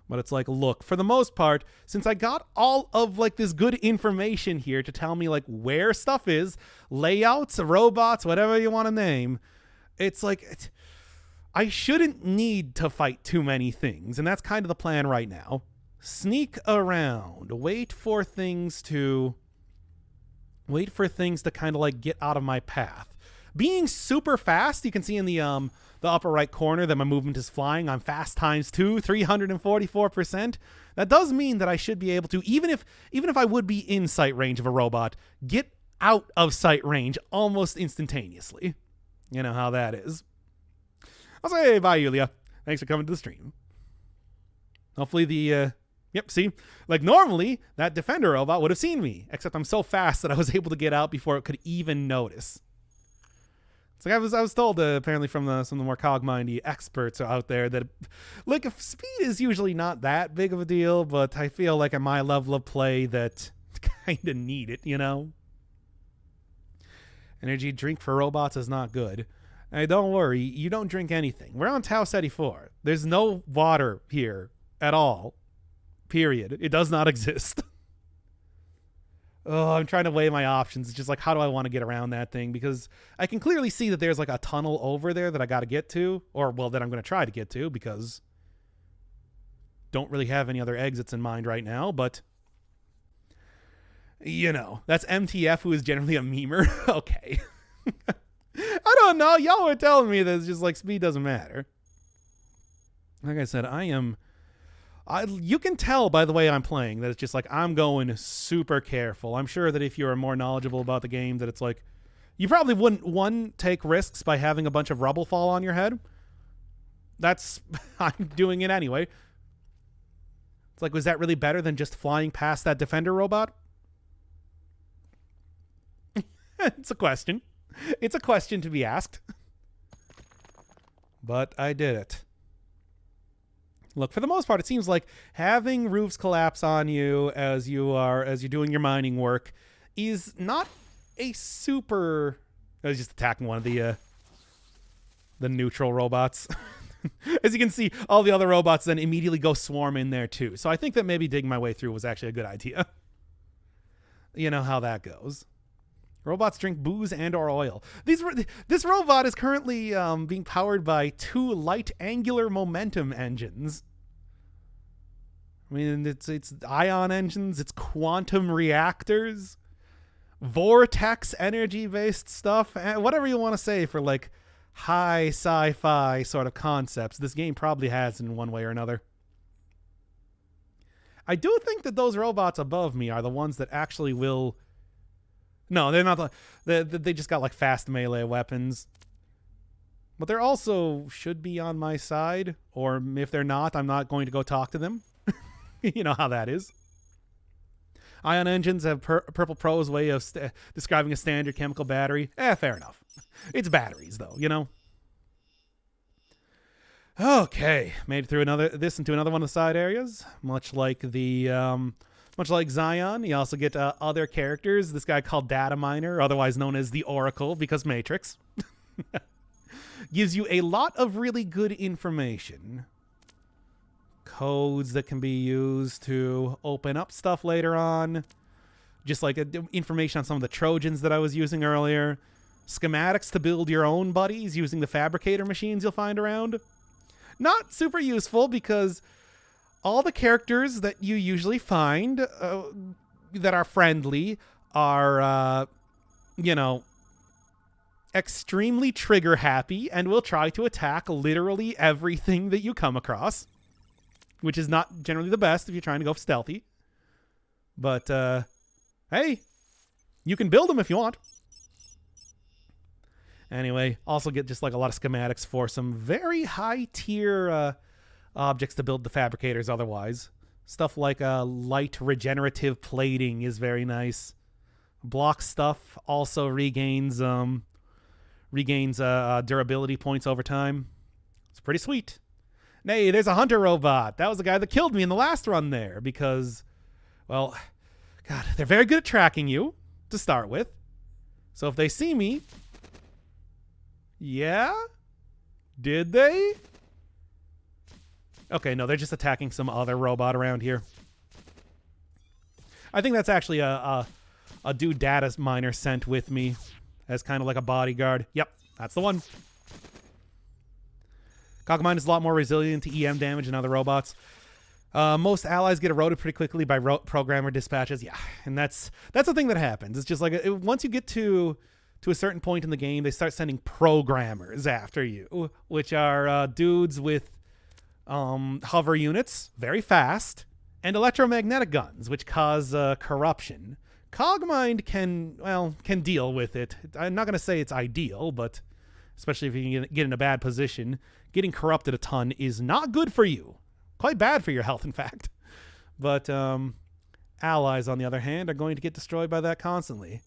But it's like, look, for the most part, since I got all of like this good information here to tell me like where stuff is, layouts, robots, whatever you want to name, it's like I shouldn't need to fight too many things, and that's kind of the plan right now. Sneak around, wait for things to kind of like get out of my path. Being super fast, you can see in the upper right corner that my movement is flying. I'm fast times 2, 344%. That does mean that I should be able to, even if I would be in sight range of a robot, get out of sight range almost instantaneously. You know how that is. I'll say bye, Yulia. Thanks for coming to the stream. Hopefully yep, see? Like normally, that defender robot would have seen me, except I'm so fast that I was able to get out before it could even notice. It's like I was told apparently from some of the more cog-mindy experts out there that like if speed is usually not that big of a deal, but I feel like at my level of play that kind of need it, you know? Energy drink for robots is not good. Hey, don't worry, you don't drink anything. We're on Tau Ceti 4. There's no water here at all. Period. It does not exist. Oh, I'm trying to weigh my options. It's just like, how do I want to get around that thing? Because I can clearly see that there's like a tunnel over there that I got to get to, or well, that I'm going to try to get to, because don't really have any other exits in mind right now. But you know, that's MTF, who is generally a memer. Okay. I don't know. Y'all were telling me that it's just like speed doesn't matter. Like I said, you can tell by the way I'm playing that it's just like I'm going super careful. I'm sure that if you're more knowledgeable about the game, that it's like you probably wouldn't take risks by having a bunch of rubble fall on your head. That's I'm doing it anyway. It's like, was that really better than just flying past that defender robot? It's a question. It's a question to be asked. But I did it. Look, for the most part, it seems like having roofs collapse on you as you're doing your mining work is not a super. I was just attacking one of the neutral robots. As you can see, all the other robots then immediately go swarm in there too. So I think that maybe digging my way through was actually a good idea. You know how that goes. Robots drink booze and or oil. This robot is currently being powered by 2 light angular momentum engines. I mean, it's ion engines, it's quantum reactors, vortex energy-based stuff, whatever you want to say for like high sci-fi sort of concepts. This game probably has in one way or another. I do think that those robots above me are the ones that actually will... No, they're not. They just got like fast melee weapons. But they're also should be on my side. Or if they're not, I'm not going to go talk to them. You know how that is. Ion engines have Purple Pro's way of describing a standard chemical battery. Fair enough. It's batteries, though, you know? Okay, made it through this into another one of the side areas. Much like Zion, you also get other characters. This guy called Data Miner, otherwise known as the Oracle, because Matrix. Gives you a lot of really good information. Codes that can be used to open up stuff later on. Just like information on some of the Trojans that I was using earlier. Schematics to build your own buddies using the fabricator machines you'll find around. Not super useful because all the characters that you usually find that are friendly are, extremely trigger happy and will try to attack literally everything that you come across, which is not generally the best if you're trying to go stealthy. But, hey, you can build them if you want. Anyway, also get just like a lot of schematics for some very high tier objects to build the fabricators otherwise. Stuff like light regenerative plating is very nice. Block stuff also regains durability points over time. It's pretty sweet. Nay, there's a hunter robot. That was the guy that killed me in the last run there because, well, God, they're very good at tracking you to start with. So if they see me... Yeah? Did they? Okay, no, they're just attacking some other robot around here. I think that's actually a dude Data Miner sent with me as kind of like a bodyguard. Yep, that's the one. Cogmind is a lot more resilient to EM damage than other robots. Most allies get eroded pretty quickly by programmer dispatches. Yeah, and that's the thing that happens. It's just like once you get to a certain point in the game, they start sending programmers after you, which are dudes with hover units, very fast, and electromagnetic guns, which cause corruption. Cogmind can deal with it. I'm not going to say it's ideal, but especially if you can get in a bad position, getting corrupted a ton is not good for you. Quite bad for your health, in fact. But allies, on the other hand, are going to get destroyed by that constantly.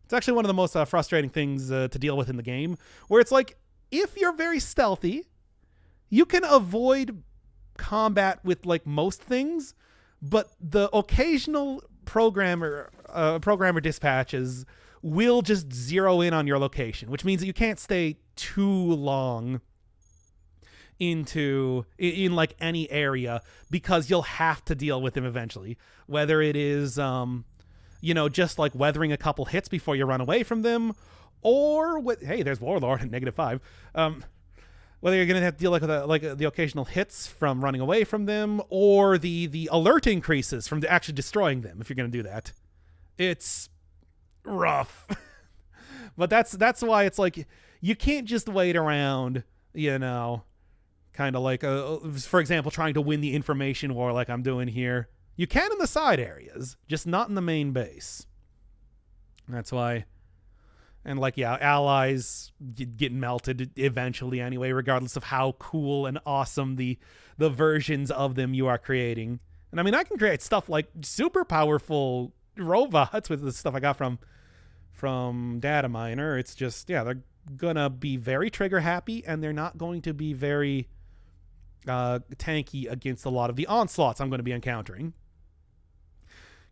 It's actually one of the most frustrating things to deal with in the game, where it's like, if you're very stealthy, you can avoid combat with like most things, but the occasional programmer dispatches will just zero in on your location, which means that you can't stay too long in like any area because you'll have to deal with them eventually, whether it is just like weathering a couple hits before you run away from them, or hey, there's Warlord at -5. Whether you're gonna have to deal with the occasional hits from running away from them, or the alert increases from actually destroying them. If you're gonna do that, it's rough. But that's why it's like you can't just wait around, kind of like for example, trying to win the information war like I'm doing here. You can in the side areas, just not in the main base. That's why. And allies get melted eventually anyway, regardless of how cool and awesome the versions of them you are creating. And I mean, I can create stuff like super powerful robots with the stuff I got from Data Miner. It's just, they're gonna be very trigger happy, and they're not going to be very tanky against a lot of the onslaughts I'm going to be encountering.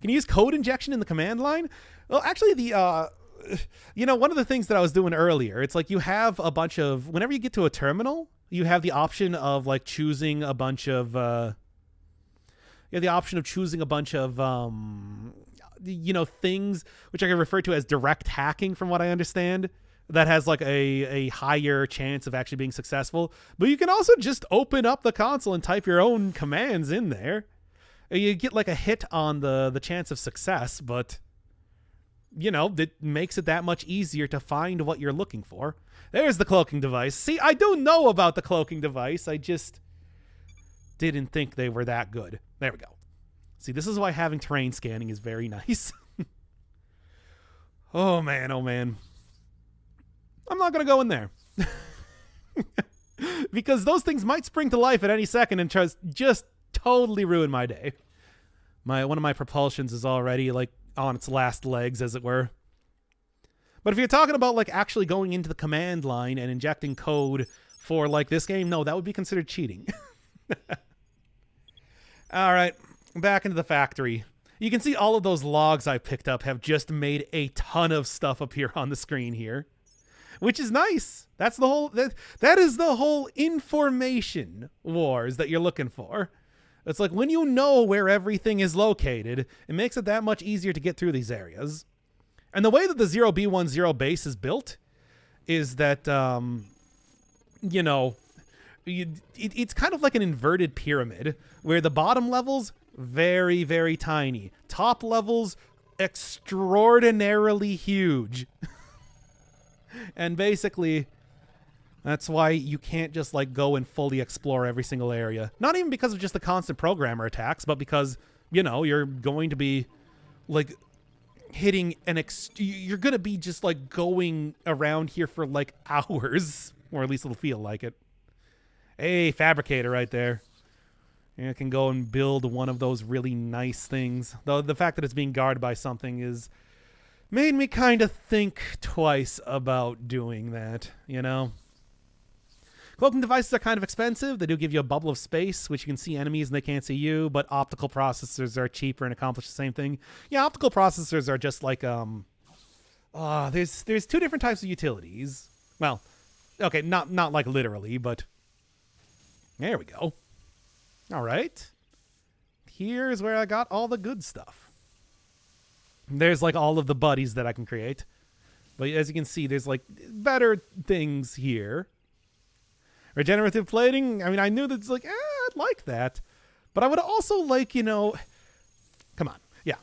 Can you use code injection in the command line? Well, actually, one of the things that I was doing earlier, it's like you have a bunch of, whenever you get to a terminal, you have the option of like choosing a bunch of, things which I can refer to as direct hacking from what I understand, that has like a higher chance of actually being successful. But you can also just open up the console and type your own commands in there. You get like a hit on the chance of success, but it makes it that much easier to find what you're looking for. There's the cloaking device. See, I do know about the cloaking device. I just didn't think they were that good. There we go. See, this is why having terrain scanning is very nice. Oh, man. I'm not going to go in there. Because those things might spring to life at any second and just totally ruin my day. One of my propulsions is already like on its last legs, as it were. But if you're talking about like actually going into the command line and injecting code for like this game, no, that would be considered cheating. All right, back into the factory. You can see all of those logs I picked up have just made a ton of stuff appear on the screen here, which is nice. That's the whole that is the whole information wars that you're looking for. It's like when you know where everything is located, it makes it that much easier to get through these areas. And the way that the 0B10 base is built is that you know, it's kind of like an inverted pyramid where the bottom levels very, very tiny. Top levels, extraordinarily huge. And basically, that's why you can't just like go and fully explore every single area. Not even because of just the constant programmer attacks, but because, you know, you're going to be like hitting you're going to be just like going around here for like hours, or at least it'll feel like it. Hey, fabricator right there. You can go and build one of those really nice things. Though the fact that it's being guarded by something is made me kind of think twice about doing that, you know? Cloaking devices are kind of expensive. They do give you a bubble of space, which you can see enemies and they can't see you, but optical processors are cheaper and accomplish the same thing. Yeah, optical processors are just like, there's two different types of utilities. Well, okay, not like literally, but there we go. All right. Here's where I got all the good stuff. There's like all of the buddies that I can create. But as you can see, there's like better things here. Regenerative plating. I mean, I knew that it's like, I'd like that. But I would also like, you know, come on. Yeah.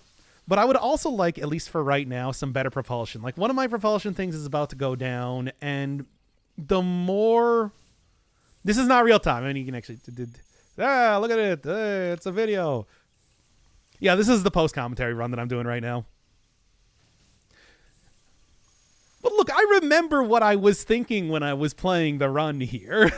But I would also like, at least for right now, some better propulsion. Like one of my propulsion things is about to go down. And the more... This is not real time. I mean, you can actually... look at it. It's a video. Yeah, this is the post-commentary run that I'm doing right now. But look, I remember what I was thinking when I was playing the run here.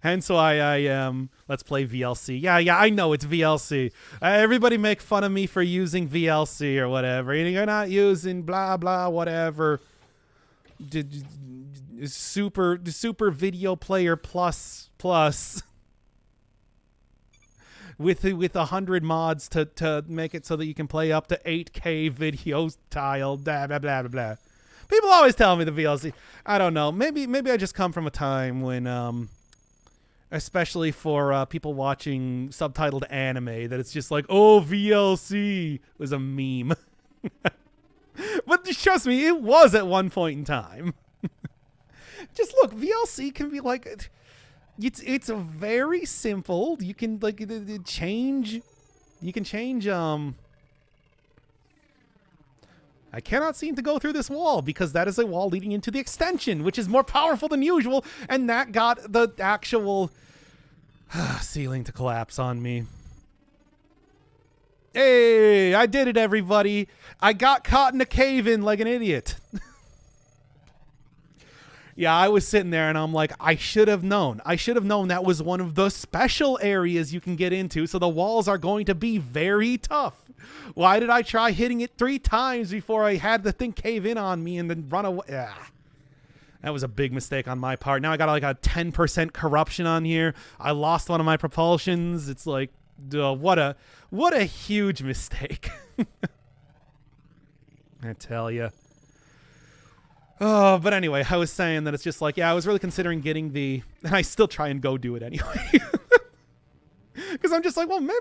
Hence why I let's play VLC. Yeah, I know it's VLC. Everybody make fun of me for using VLC or whatever. You're not using blah, blah, whatever. Super video player plus. With 100 mods to make it so that you can play up to 8K video style, blah, blah, blah, blah, blah. People always tell me the VLC. I don't know. Maybe I just come from a time when, especially for people watching subtitled anime, that it's just like, oh, VLC was a meme. But just trust me, it was at one point in time. Just look, VLC can be like... It's very simple. You can like change. You can change. I cannot seem to go through this wall because that is a wall leading into the extension, which is more powerful than usual, and that got the actual ceiling to collapse on me. Hey, I did it, everybody! I got caught in a cave-in like an idiot. Yeah, I was sitting there and I'm like, I should have known. I should have known that was one of the special areas you can get into, so the walls are going to be very tough. Why did I try hitting it 3 times before I had the thing cave in on me and then run away? That was a big mistake on my part. Now I got like a 10% corruption on here. I lost one of my propulsions. It's like, what a huge mistake. I tell you. Oh, but anyway, I was saying that it's just like, yeah, I was really considering getting and I still try and go do it anyway. Because I'm just like, well, maybe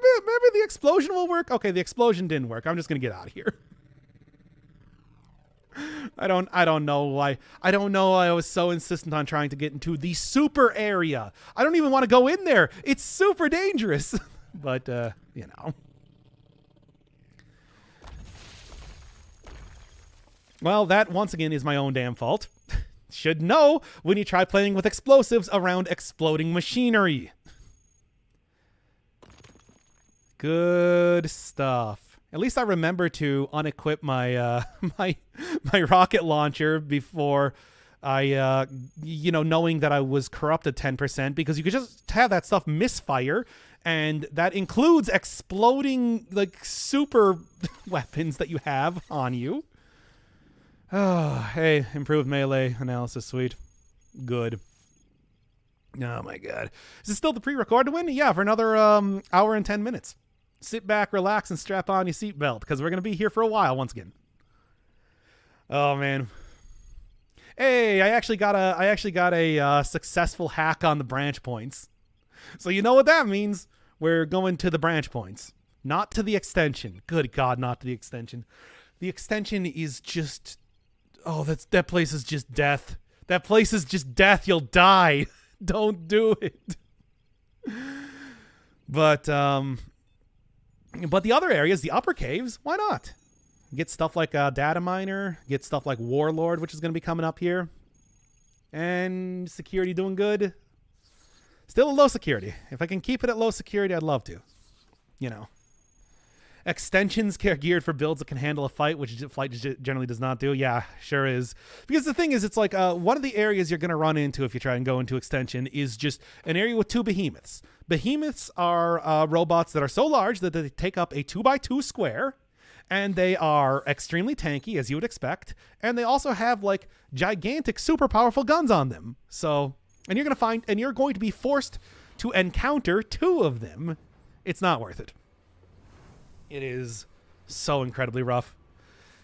the explosion will work. Okay, the explosion didn't work. I'm just going to get out of here. I don't know why. I don't know why I was so insistent on trying to get into the super area. I don't even want to go in there. It's super dangerous. But, you know. Well, that, once again, is my own damn fault. Should know when you try playing with explosives around exploding machinery. Good stuff. At least I remember to unequip my my rocket launcher before I, knowing that I was corrupted 10%, because you could just have that stuff misfire, and that includes exploding, like, super weapons that you have on you. Oh, hey, improved melee analysis, sweet. Good. Oh my god. Is it still the pre-recorded win? Yeah, for another hour and 10 minutes. Sit back, relax, and strap on your seatbelt, because we're going to be here for a while once again. Oh, man. Hey, I actually got a successful hack on the branch points. So you know what that means. We're going to the branch points. Not to the extension. Good God, not to the extension. The extension is just... Oh, that place is just death. That place is just death. You'll die. Don't do it. But the other areas, the upper caves, why not? Get stuff like Data Miner, get stuff like Warlord, which is going to be coming up here. And security doing good. Still a low security. If I can keep it at low security, I'd love to. You know. Extensions geared for builds that can handle a fight, which Flight generally does not do. Yeah, sure is. Because the thing is, it's like one of the areas you're going to run into if you try and go into extension is just an area with two behemoths. Behemoths are robots that are so large that they take up a 2x2 square, and they are extremely tanky, as you would expect, and they also have like gigantic, super powerful guns on them. So, and you're going to be forced to encounter two of them. It's not worth it. It is so incredibly rough.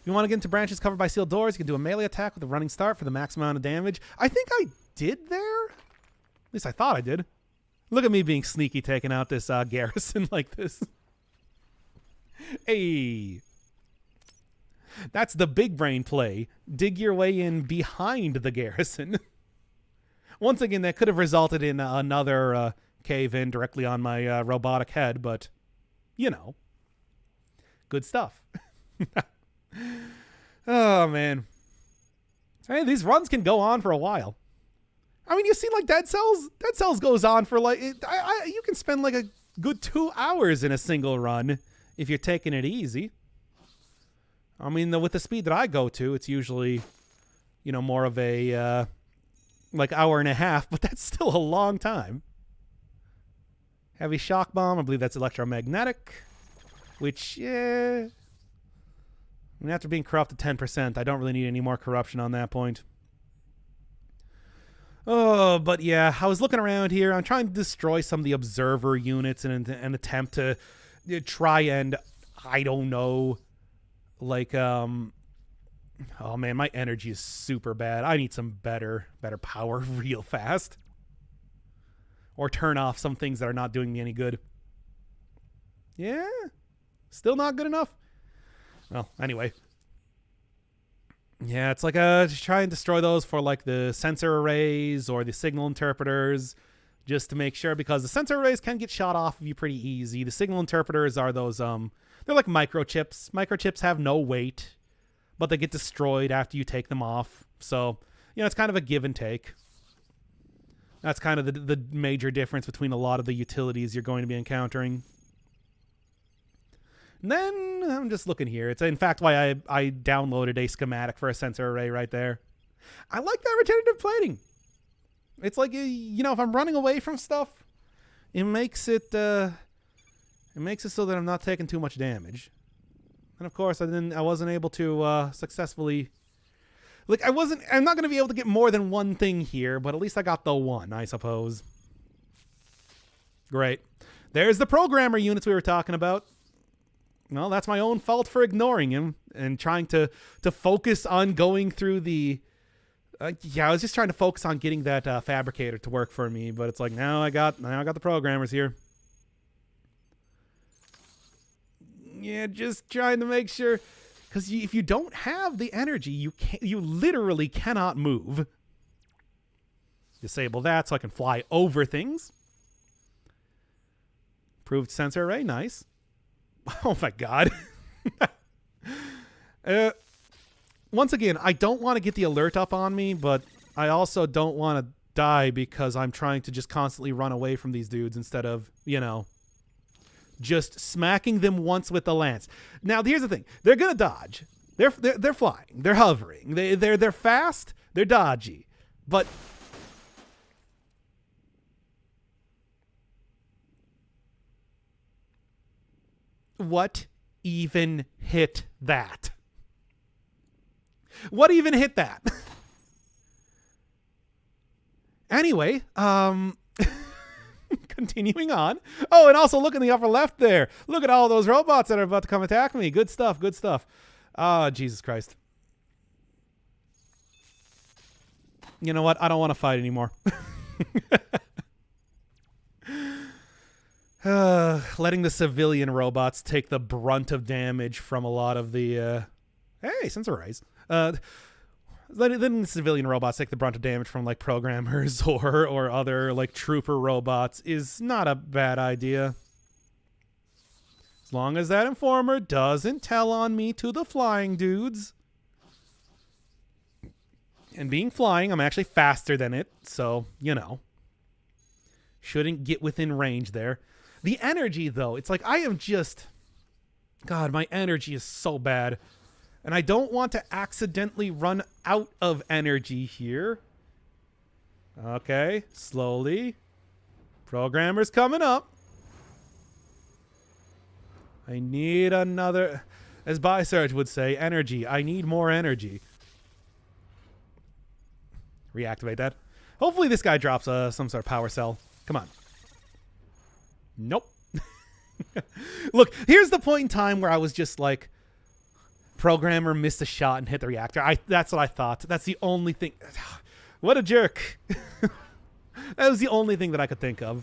If you want to get into branches covered by sealed doors, you can do a melee attack with a running start for the max amount of damage. I think I did there. At least I thought I did. Look at me being sneaky, taking out this garrison like this. Hey. That's the big brain play. Dig your way in behind the garrison. Once again, that could have resulted in another cave-in directly on my robotic head, but, you know. Good stuff. Oh, man. Hey, these runs can go on for a while. I mean, you see, like, Dead Cells? Dead Cells goes on for, like... you can spend, like, a good 2 hours in a single run if you're taking it easy. I mean, with the speed that I go to, it's usually, you know, more of a, like, hour and a half, but that's still a long time. Heavy shock bomb. I believe that's electromagnetic. Which, yeah... I mean, after being corrupted 10%, I don't really need any more corruption on that point. Oh, but yeah, I was looking around here. I'm trying to destroy some of the observer units in an attempt to try and, I don't know, like, oh man, my energy is super bad. I need some better power real fast. Or turn off some things that are not doing me any good. Yeah? Still not good enough? Well, anyway. Yeah, it's like just try and destroy those for like the sensor arrays or the signal interpreters, just to make sure, because the sensor arrays can get shot off of you pretty easy. The signal interpreters are those they're like microchips. Microchips have no weight, but they get destroyed after you take them off. So, you know, it's kind of a give and take. That's kind of the major difference between a lot of the utilities you're going to be encountering. And then I'm just looking here. It's in fact why I downloaded a schematic for a sensor array right there. I like that regenerative plating. It's like, you know, if I'm running away from stuff, it makes it so that I'm not taking too much damage. And of course, I wasn't able to successfully, like, I'm not going to be able to get more than one thing here, but at least I got the one, I suppose. Great. There's the programmer units we were talking about. Well, that's my own fault for ignoring him and trying to focus on going through the... yeah, I was just trying to focus on getting that fabricator to work for me, but it's like, now I got the programmers here. Yeah, just trying to make sure, because if you don't have the energy, you literally cannot move. Disable that so I can fly over things. Improved sensor array, nice. Oh my god. Once again, I don't want to get the alert up on me, but I also don't want to die because I'm trying to just constantly run away from these dudes instead of, you know, just smacking them once with the lance. Now, here's the thing. They're going to dodge. They're flying. They're hovering. They're fast. They're dodgy. But what even hit that? What even hit that? Anyway, continuing on. Oh, and also look in the upper left there. Look at all those robots that are about to come attack me. Good stuff, good stuff. Oh, Jesus Christ. You know what? I don't want to fight anymore. Letting the civilian robots take the brunt of damage from a lot of the... Hey, Sensor Rise. Letting the civilian robots take the brunt of damage from, like, programmers or other, like, trooper robots is not a bad idea. As long as that informer doesn't tell on me to the flying dudes. And being flying, I'm actually faster than it, so, you know. Shouldn't get within range there. The energy, though, it's like I am just... God, my energy is so bad. And I don't want to accidentally run out of energy here. Okay, slowly. Programmer's coming up. I need another... As Bi-Surge would say, energy. I need more energy. Reactivate that. Hopefully this guy drops some sort of power cell. Come on. Nope. Look, here's the point in time where I was just like, programmer missed a shot and hit the reactor. That's what I thought. That's the only thing. What a jerk. That was the only thing that I could think of.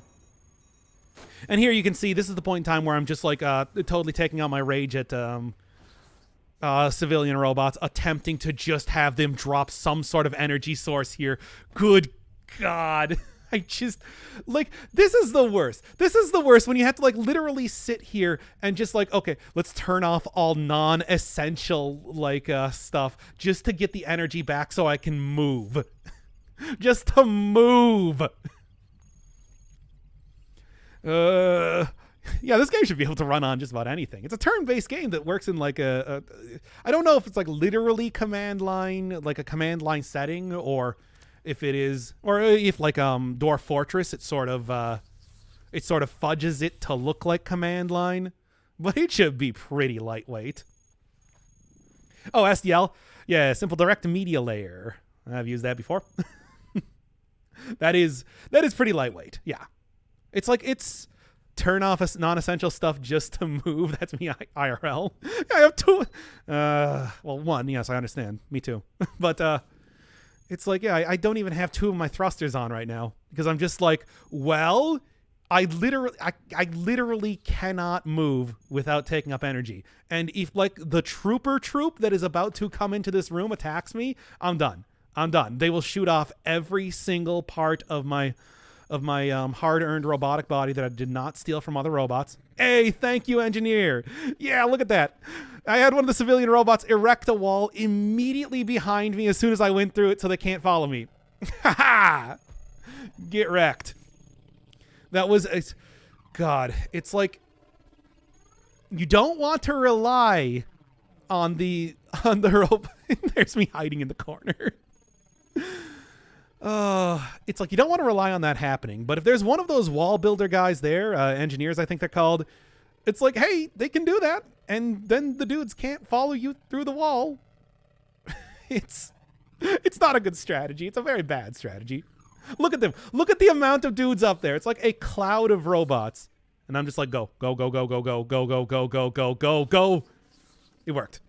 And here you can see this is the point in time where I'm just like totally taking out my rage at civilian robots, attempting to just have them drop some sort of energy source here. Good God. I just, like, this is the worst. This is the worst when you have to, like, literally sit here and just, like, okay, let's turn off all non-essential, like, stuff just to get the energy back so I can move. Just to move. Yeah, this game should be able to run on just about anything. It's a turn-based game that works in, like, I don't know if it's, like, literally command line, like a command line setting, or... if it is, or if like Dwarf Fortress, it sort of fudges it to look like command line, but it should be pretty lightweight. Oh, SDL, yeah, simple direct media layer. I've used that before. that is pretty lightweight. Yeah, it's like it's turn off non-essential stuff just to move. That's me IRL. I have two. Well, one. Yes, I understand. Me too. But it's like, yeah, I don't even have two of my thrusters on right now because I'm just like, well, I literally cannot move without taking up energy. And if like the troop that is about to come into this room attacks me, I'm done. I'm done. They will shoot off every single part of my hard-earned robotic body that I did not steal from other robots. Hey, thank you, engineer. Yeah, look at that. I had one of the civilian robots erect a wall immediately behind me as soon as I went through it so they can't follow me. Ha ha! Get wrecked. That was... God, it's like... You don't want to rely on the robot. There's me hiding in the corner. It's like you don't want to rely on that happening, but if there's one of those wall builder guys there, engineers I think they're called, it's like, hey, they can do that, and then the dudes can't follow you through the wall. It's not a good strategy. It's a very bad strategy. Look at them. Look at the amount of dudes up there. It's like a cloud of robots, and I'm just like, go, go, go, go, go, go, go, go, go, go, go, go, go. It worked.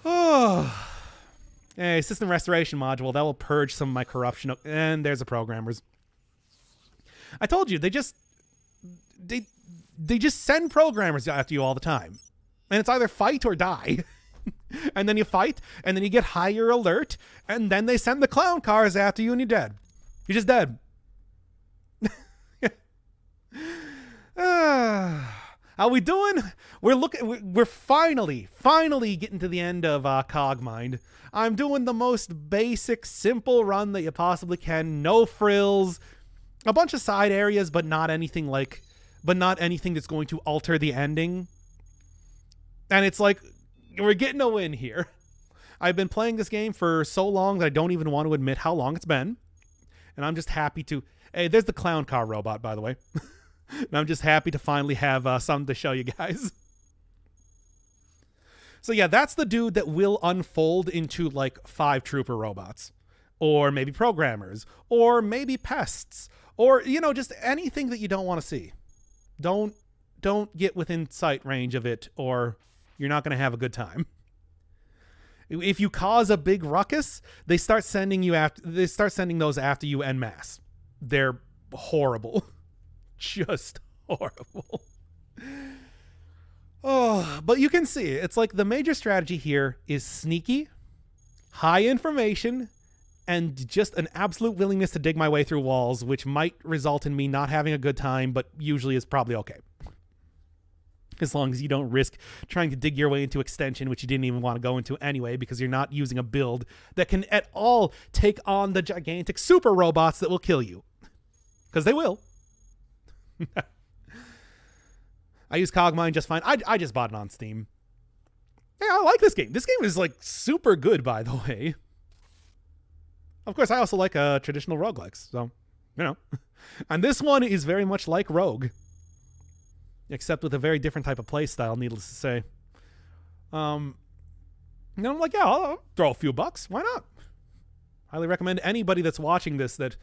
Oh. Hey, system restoration module. That will purge some of my corruption. And there's the programmers. I told you, they just send programmers after you all the time. And it's either fight or die. And then you fight, and then you get higher alert, and then they send the clown cars after you and you're dead. You're just dead. How we doing? We're finally getting to the end of Cogmind. I'm doing the most basic, simple run that you possibly can. No frills, a bunch of side areas, but not anything that's going to alter the ending. And it's like, we're getting a win here. I've been playing this game for so long that I don't even want to admit how long it's been. And I'm just happy to... Hey, there's the clown car robot, by the way. And I'm just happy to finally have something to show you guys. So yeah, that's the dude that will unfold into like 5 trooper robots, or maybe programmers, or maybe pests, or just anything that you don't want to see. Don't get within sight range of it, or you're not going to have a good time. If you cause a big ruckus, they start sending those after you en masse. They're horrible. Just horrible. Oh, but you can see it's like the major strategy here is sneaky, high information, and just an absolute willingness to dig my way through walls, which might result in me not having a good time, but usually is probably okay. As long as you don't risk trying to dig your way into extension, which you didn't even want to go into anyway, because you're not using a build that can at all take on the gigantic super robots that will kill you. Because they will. I use Cogmine just fine. I just bought it on Steam. Hey, I like this game. This game is like super good, by the way. Of course, I also like traditional roguelikes, so, And this one is very much like Rogue, except with a very different type of play style, needless to say. I'm like, yeah, I'll throw a few bucks. Why not? Highly recommend anybody that's watching this that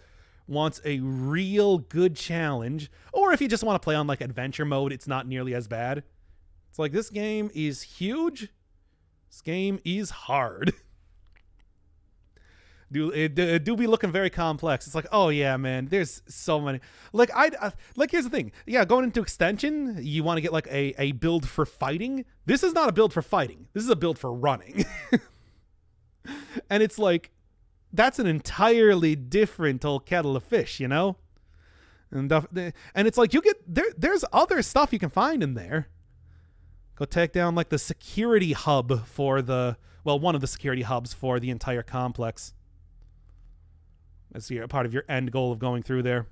wants a real good challenge, or if you just want to play on like adventure mode, it's not nearly as bad. It's like, this game is huge. This game is hard. It do be looking very complex. It's like, oh yeah, man, there's so many. Like here's the thing. Yeah, going into extension, you want to get like a build for fighting. This is not a build for fighting. This is a build for running. And it's like, that's an entirely different old kettle of fish, And it's like, you get there's other stuff you can find in there. Go take down like the security hub for one of the security hubs for the entire complex. That's part of your end goal of going through there.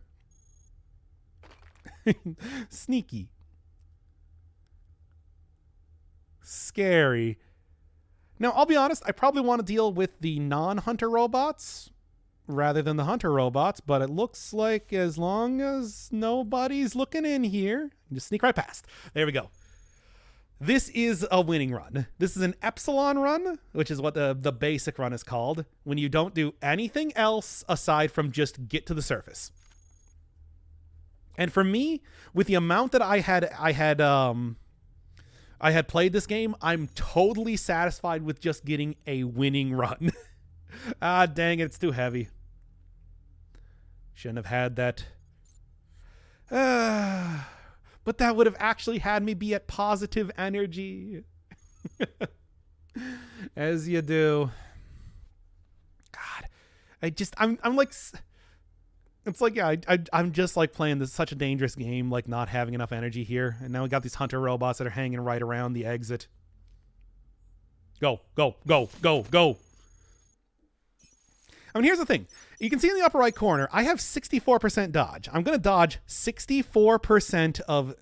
Sneaky. Scary. Now, I'll be honest, I probably want to deal with the non-hunter robots rather than the hunter robots, but it looks like as long as nobody's looking in here, just sneak right past. There we go. This is a winning run. This is an Epsilon run, which is what the basic run is called, when you don't do anything else aside from just get to the surface. And for me, with the amount that I had played this game, I'm totally satisfied with just getting a winning run. Ah, dang it, it's too heavy. Shouldn't have had that. But that would have actually had me be at positive energy. As you do. God. I'm like, it's like, yeah, I'm just like playing such a dangerous game, like not having enough energy here. And now we got these hunter robots that are hanging right around the exit. Go, go, go, go, go. I mean, here's the thing. You can see in the upper right corner, I have 64% dodge. I'm going to dodge 64% of...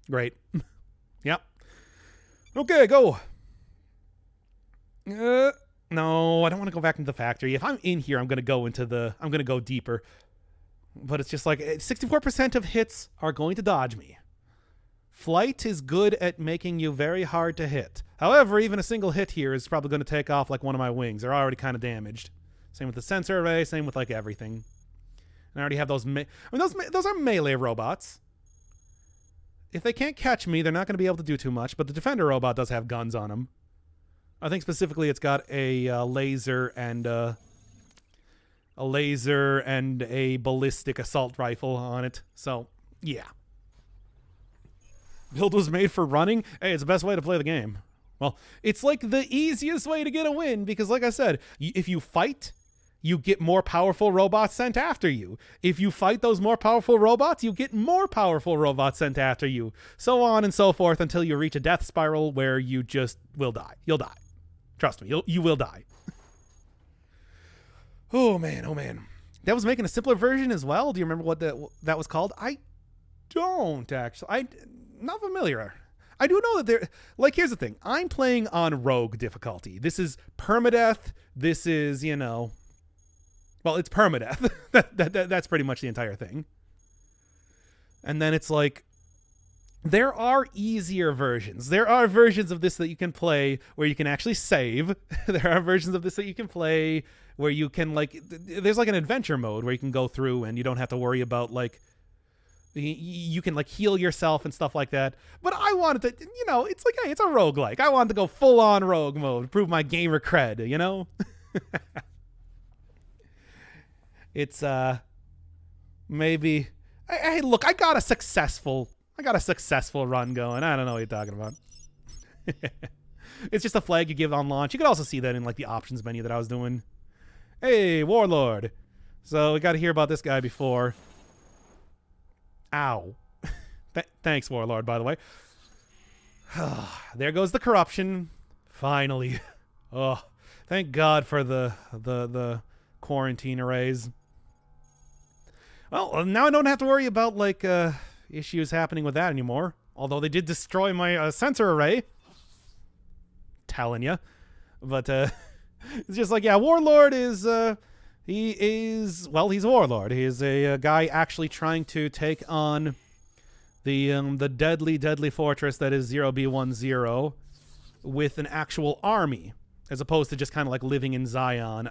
Great. Yep. Okay, go. No, I don't want to go back into the factory. If I'm in here, I'm going to go deeper. But it's just like 64% of hits are going to dodge me. Flight is good at making you very hard to hit. However, even a single hit here is probably going to take off like one of my wings. They're already kind of damaged. Same with the sensor array, same with like everything. And I already have those those are melee robots. If they can't catch me, they're not going to be able to do too much, but the defender robot does have guns on him. I think specifically it's got a laser and a ballistic assault rifle on it. So, yeah. Build was made for running. Hey, it's the best way to play the game. Well, it's like the easiest way to get a win because, like I said, if you fight, you get more powerful robots sent after you. If you fight those more powerful robots, you get more powerful robots sent after you. So on and so forth until you reach a death spiral where you just will die. You'll die. Trust me, you will die. Oh, man, oh, man. That was making a simpler version as well? Do you remember what that was called? I don't, actually. I'm not familiar. I do know that there... Like, here's the thing. I'm playing on Rogue difficulty. This is permadeath. This is, Well, it's permadeath. That's pretty much the entire thing. And then it's like... there are easier versions. There are versions of this that you can play where you can actually save. There are versions of this that you can play where you can, like, there's like an adventure mode where you can go through and you don't have to worry about, like, you can, like, heal yourself and stuff like that. But I wanted to, it's like, hey, it's a roguelike. I wanted to go full-on rogue mode, prove my gamer cred, you know? It's, maybe... Hey, look, I got a successful run going. I don't know what you're talking about. It's just a flag you give on launch. You could also see that in, like, the options menu that I was doing. Hey, Warlord. So we got to hear about this guy before. Ow. Thanks, Warlord, by the way. There goes the corruption. Finally. Oh, thank God for the quarantine arrays. Well, now I don't have to worry about, like, issues happening with that anymore. Although they did destroy my sensor array. Telling ya. But, it's just like, yeah, Warlord is, he's a Warlord. He is a guy actually trying to take on the deadly fortress that is 0B10 with an actual army, as opposed to just kind of like living in Zion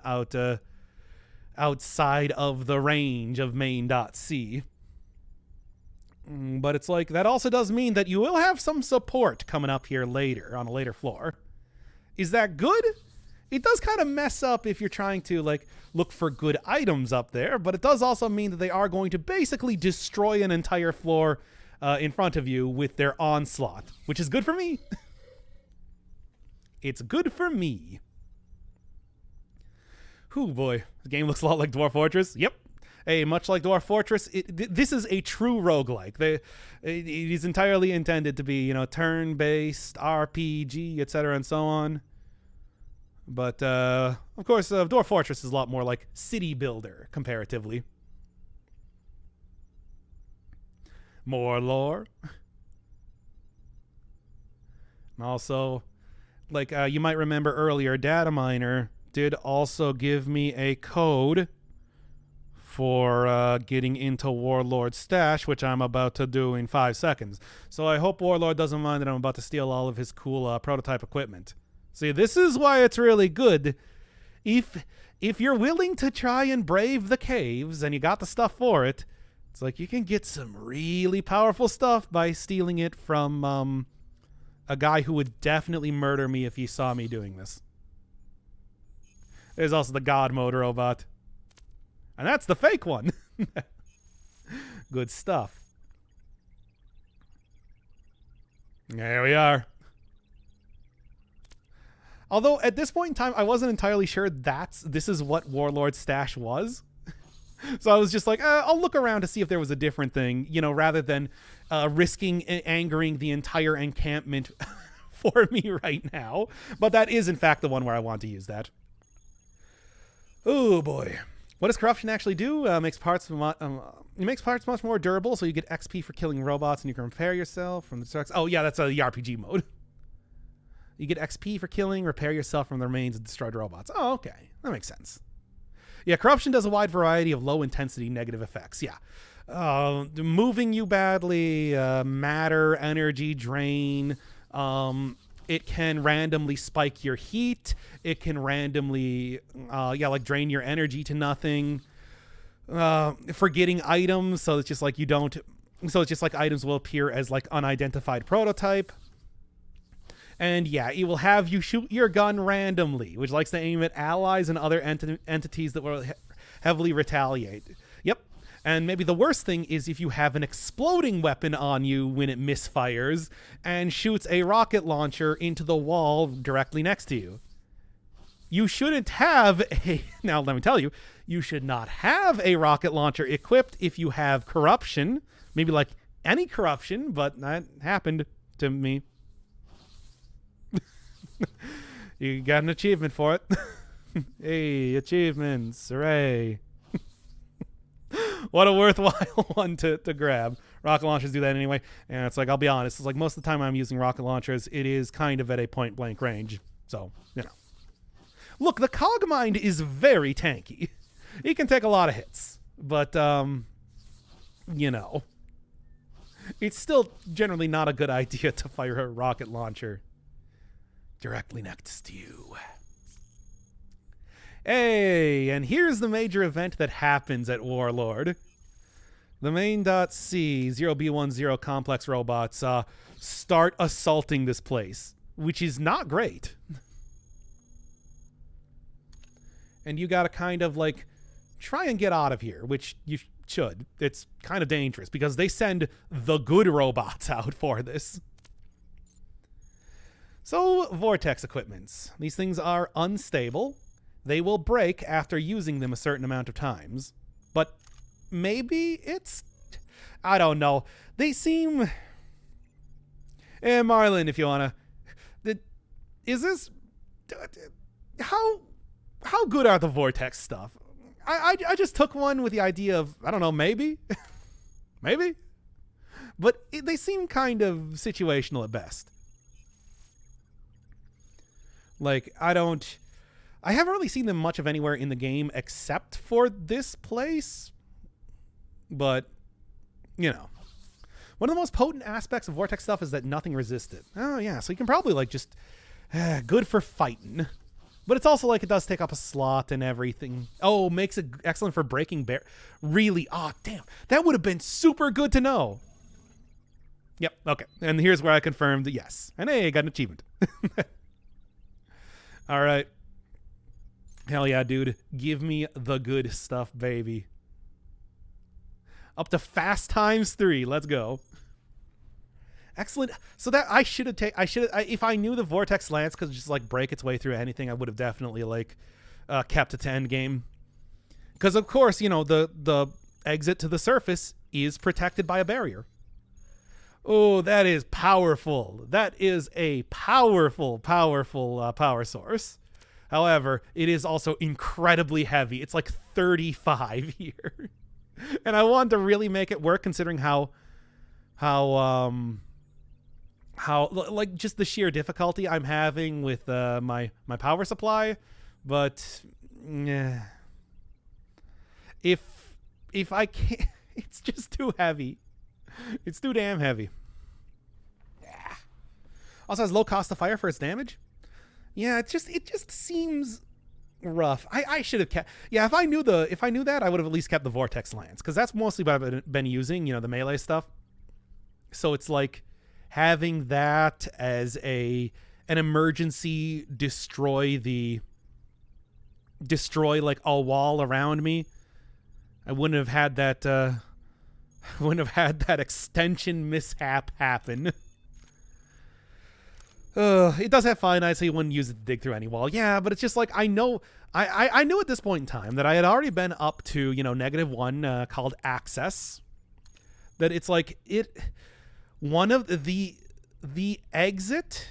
outside of the range of main.c. But it's like, that also does mean that you will have some support coming up here later, on a later floor. Is that good? It does kind of mess up if you're trying to, like, look for good items up there, but it does also mean that they are going to basically destroy an entire floor in front of you with their onslaught, which is good for me. It's good for me. Whew, boy. The game looks a lot like Dwarf Fortress. Yep. Hey, much like Dwarf Fortress, this is a true roguelike. It is entirely intended to be, turn-based, RPG, etc., and so on. But, of course, Dwarf Fortress is a lot more like city builder, comparatively. More lore. And also, like, you might remember earlier, Data Miner did also give me a code for getting into Warlord's stash, which I'm about to do in 5 seconds. So I hope Warlord doesn't mind that I'm about to steal all of his cool prototype equipment. See, this is why it's really good. If you're willing to try and brave the caves and you got the stuff for it, it's like you can get some really powerful stuff by stealing it from a guy who would definitely murder me if he saw me doing this. There's also the God Mode robot. And that's the fake one. Good stuff. There we are. Although at this point in time, I wasn't entirely sure this is what Warlord's stash was. So I was just like, I'll look around to see if there was a different thing, rather than risking angering the entire encampment for me right now. But that is, in fact, the one where I want to use that. Oh, boy. What does corruption actually do? It makes parts much more durable, so you get XP for killing robots, and you can repair yourself from the destructs. Oh, yeah, that's the RPG mode. You get XP for killing, repair yourself from the remains of destroyed robots. Oh, okay. That makes sense. Yeah, corruption does a wide variety of low-intensity negative effects. Yeah. Moving you badly, matter, energy drain. It can randomly spike your heat. It can randomly, drain your energy to nothing. Forgetting items, so it's just like items will appear as, like, unidentified prototype. And yeah, it will have you shoot your gun randomly, which likes to aim at allies and other entities that will heavily retaliate. Yep. And maybe the worst thing is if you have an exploding weapon on you when it misfires and shoots a rocket launcher into the wall directly next to you. You shouldn't have now let me tell you, you should not have a rocket launcher equipped if you have corruption. Maybe like any corruption, but that happened to me. You got an achievement for it. Hey, achievements. Hooray. What a worthwhile one to grab. Rocket launchers do that anyway. And it's like, I'll be honest, it's like most of the time I'm using rocket launchers, it is kind of at a point blank range. So, Look, the Cogmind is very tanky. He can take a lot of hits. But, it's still generally not a good idea to fire a rocket launcher directly next to you. Hey, and here's the major event that happens at Warlord. The main.c 0B10 complex robots start assaulting this place, which is not great. And you gotta kind of like try and get out of here, which you should. It's kind of dangerous because they send the good robots out for this. So, vortex equipments. These things are unstable. They will break after using them a certain amount of times. But maybe it's... I don't know. They seem... Marlon, if you wanna... Is this... How good are the vortex stuff? I just took one with the idea of, I don't know, maybe? Maybe? But they seem kind of situational at best. Like, I haven't really seen them much of anywhere in the game except for this place. But, you know. One of the most potent aspects of vortex stuff is that nothing resisted. Oh, yeah, so you can probably, like, just... good for fighting. But it's also like it does take up a slot and everything. Oh, makes it excellent for breaking bear. Really? Oh, damn. That would have been super good to know. Yep, okay. And here's where I confirmed yes. And hey, I got an achievement. All right. Hell yeah, dude. Give me the good stuff, baby. Up to fast times 3. Let's go. Excellent. So that I should have taken. If I knew the vortex lance could just like break its way through anything, I would have definitely like kept it to end game. Because of course, you know, the exit to the surface is protected by a barrier. Oh, that is powerful. That is a powerful power source. However, it is also incredibly heavy. It's like 35 here, and I wanted to really make it work, considering how like just the sheer difficulty I'm having with my power supply. But if I can't, it's just too heavy. It's too damn heavy. Yeah. Also has low cost to fire for its damage. Yeah, it just seems rough. I should have kept. Yeah, if I knew that, I would have at least kept the vortex lance, because that's mostly what I've been using. You know, the melee stuff. So it's like having that as an emergency destroy like a wall around me. I wouldn't have had that extension mishap happen. It does have finite, so you wouldn't use it to dig through any wall. Yeah, but it's just like, I know I knew at this point in time that I had already been up to, you know, -1 called access. That it's like one of the exit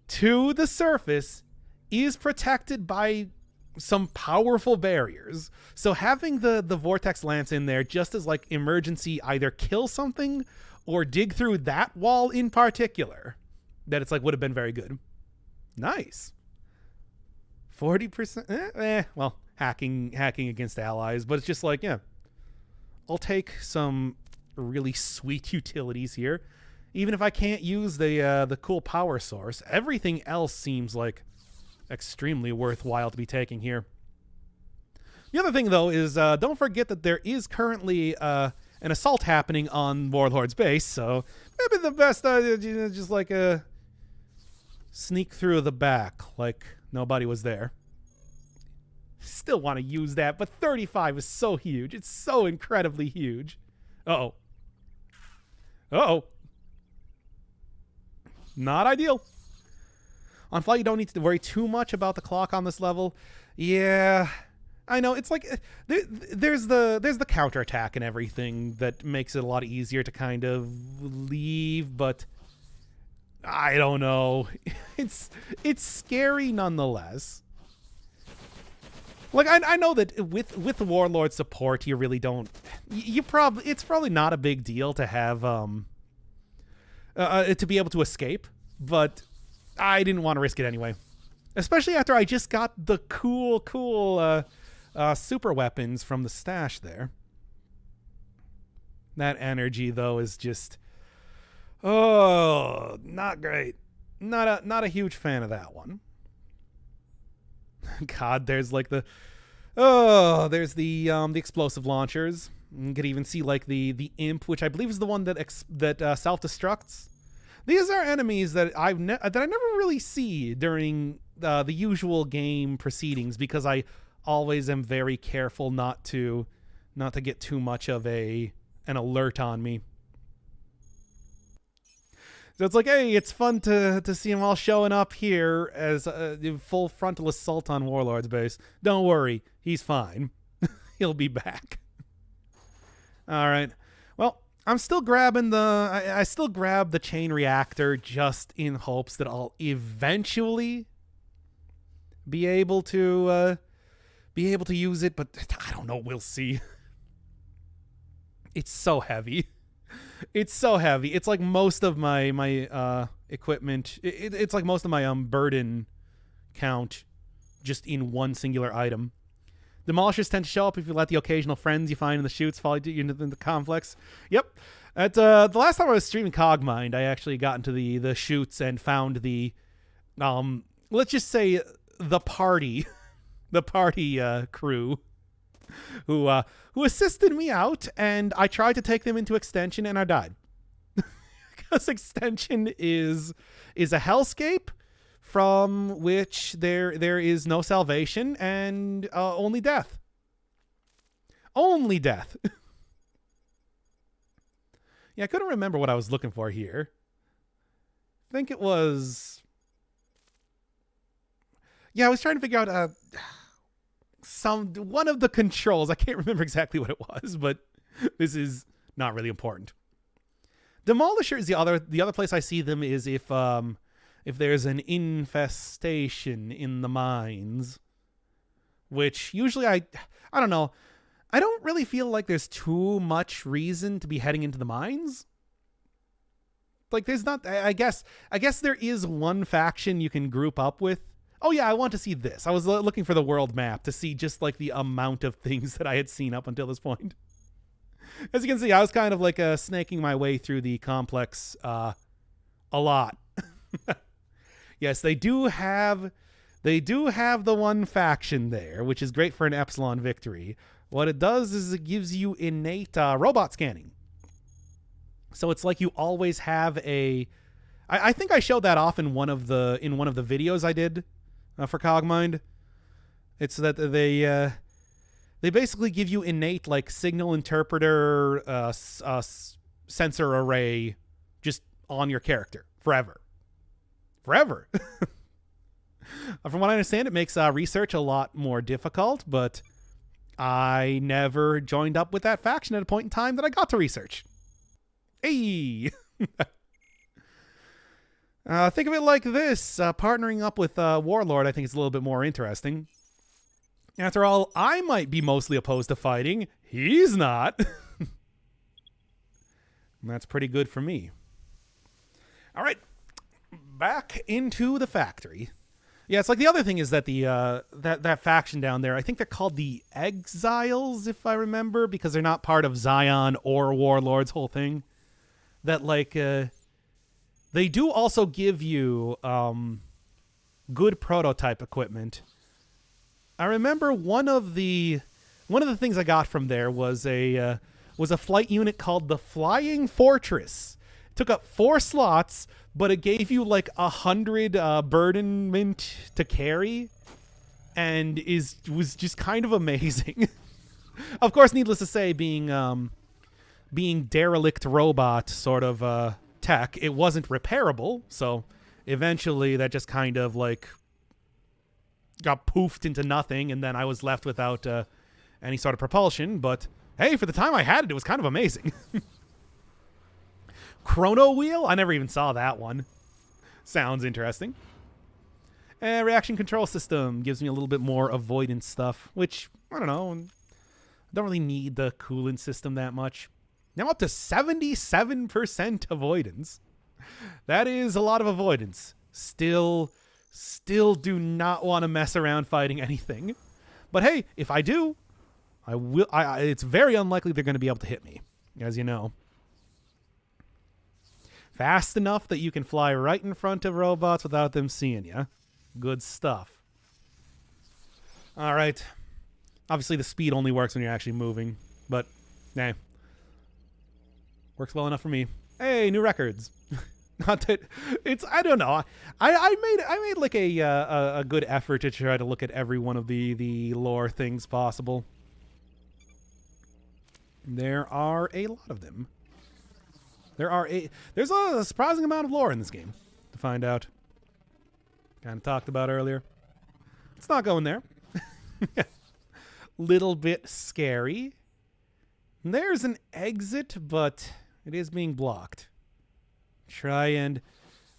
to the surface is protected by some powerful barriers. So having the vortex lance in there just as like emergency, either kill something or dig through that wall in particular, that it's like would have been very good. Nice. 40%. Well, hacking against allies, but it's just like, yeah, I'll take some really sweet utilities here. Even if I can't use the cool power source, everything else seems like extremely worthwhile to be taking here. The other thing, though, is don't forget that there is currently an assault happening on Warlord's base, so maybe the best just like sneak through the back like nobody was there. Still want to use that, but 35 is so huge. It's so incredibly huge. Uh-oh. Uh-oh. Not ideal. On flight, you don't need to worry too much about the clock on this level. Yeah, I know. It's like there's the counterattack and everything that makes it a lot easier to kind of leave, but I don't know. It's scary nonetheless. Like I know that with the Warlord support, you really don't. It's probably not a big deal to have to be able to escape, but I didn't want to risk it anyway. Especially after I just got the cool super weapons from the stash there. That energy, though, is just... Oh, not great. Not a huge fan of that one. God, there's like there's the explosive launchers. You could even see like the imp, which I believe is the one that self destructs. These are enemies that I never really see during the usual game proceedings, because I always am very careful not to get too much of an alert on me. So it's like, hey, it's fun to see them all showing up here as a full frontal assault on Warlord's base. Don't worry, he's fine. He'll be back. All right. Well, I'm still grabbing I still grab the chain reactor just in hopes that I'll eventually be able to use it, but I don't know. We'll see. It's so heavy. It's so heavy. It's like most of my equipment. It's like most of my burden count just in one singular item. Demolishers tend to show up if you let the occasional friends you find in the chutes follow you into the complex. Yep. At the last time I was streaming Cogmind, I actually got into the chutes and found the let's just say the party crew who assisted me out, and I tried to take them into extension and I died. Because extension is a hellscape from which there is no salvation and only death. Only death. Yeah, I couldn't remember what I was looking for here. I think it was... Yeah, I was trying to figure out one of the controls. I can't remember exactly what it was, but this is not really important. Demolisher is the other place I see them is if there's an infestation in the mines, which usually I don't know. I don't really feel like there's too much reason to be heading into the mines. Like there's not. I guess there is one faction you can group up with. Oh yeah, I want to see this. I was looking for the world map to see just like the amount of things that I had seen up until this point. As you can see, I was kind of like snaking my way through the complex a lot. Yes, they do have the one faction there, which is great for an Epsilon victory. What it does is it gives you innate robot scanning. So it's like you always have I think I showed that off in one of the videos I did for Cogmind. It's that they basically give you innate like signal interpreter sensor array just on your character forever. From what I understand, it makes research a lot more difficult, but I never joined up with that faction at a point in time that I got to research. Hey! Think of it like this. Partnering up with Warlord, I think, is a little bit more interesting. After all, I might be mostly opposed to fighting. He's not. And that's pretty good for me. All right. Back into the factory. Yeah, it's like the other thing is that the that faction down there, I think they're called the Exiles, if I remember, because they're not part of Zion or Warlord's whole thing. That like they do also give you good prototype equipment. I remember one of the things I got from there was a flight unit called the Flying Fortress. It took up 4 slots, but it gave you like 100 burdenment to carry, and was just kind of amazing. Of course, needless to say, being derelict robot sort of tech, it wasn't repairable, so eventually that just kind of like got poofed into nothing, and then I was left without any sort of propulsion. But hey, for the time I had it, it was kind of amazing. Chrono Wheel? I never even saw that one. Sounds interesting. Reaction control system gives me a little bit more avoidance stuff, which, I don't know, I don't really need the coolant system that much. Now up to 77% avoidance. That is a lot of avoidance. Still do not want to mess around fighting anything. But hey, if I do, I will. It's very unlikely they're going to be able to hit me, as you know. Fast enough that you can fly right in front of robots without them seeing you. Good stuff. All right. Obviously, the speed only works when you're actually moving, but nah. Works well enough for me. Hey, new records. Not that it's, I don't know. I made like a good effort to try to look at every one of the lore things possible. There are a lot of them. There's a surprising amount of lore in this game to find out. Kind of talked about earlier. It's not going there. Little bit scary. There's an exit, but it is being blocked. Try and...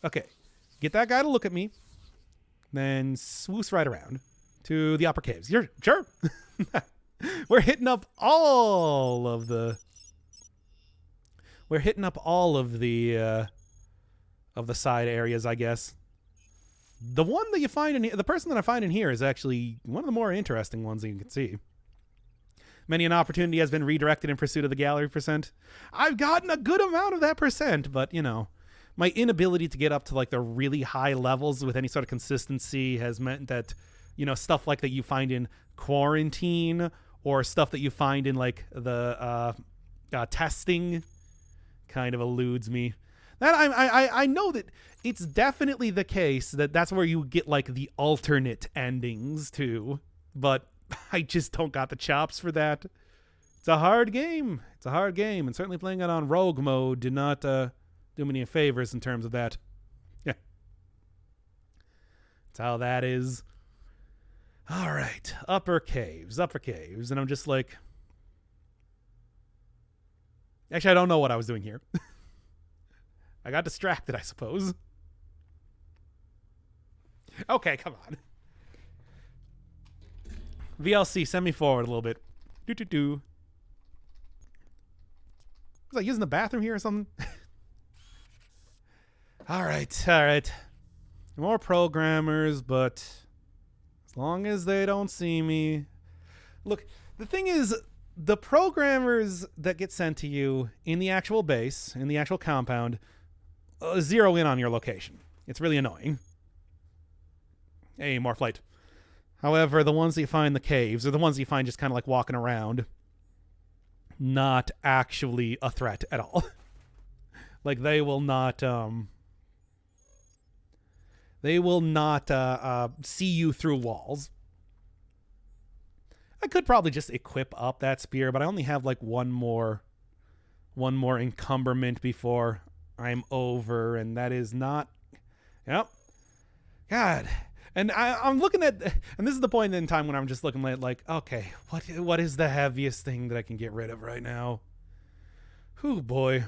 Okay. Get that guy to look at me. Then swoosh right around to the upper caves. You're sure? We're hitting up all of the... We're hitting up all of the side areas, I guess. The one that you find in the person that I find in here is actually one of the more interesting ones that you can see. Many an opportunity has been redirected in pursuit of the gallery percent. I've gotten a good amount of that percent, but you know, my inability to get up to like the really high levels with any sort of consistency has meant that, you know, stuff like that you find in Quarantine or stuff that you find in like the testing kind of eludes me. That I know that it's definitely the case that that's where you get like the alternate endings too, but I just don't got the chops for that. It's a hard game. It's a hard game, and certainly playing it on rogue mode did not do me any favors in terms of that. Yeah, that's how that is. All right, upper caves, and I'm just like, actually, I don't know what I was doing here. I got distracted, I suppose. Okay, come on. VLC, send me forward a little bit. Was I using the bathroom here or something? All right. More programmers, but as long as they don't see me. Look, the thing is, the programmers that get sent to you in the actual base, in the actual compound, zero in on your location. It's really annoying. Hey, more flight. However, the ones that you find in the caves, or the ones that you find just kind of like walking around, not actually a threat at all. Like, they will not see you through walls. I could probably just equip up that spear, but I only have like one more encumberment before I'm over, and that is not... Yep. God. And I'm looking at... And this is the point in time when I'm just looking at, like, okay, what is the heaviest thing that I can get rid of right now? Whew, boy.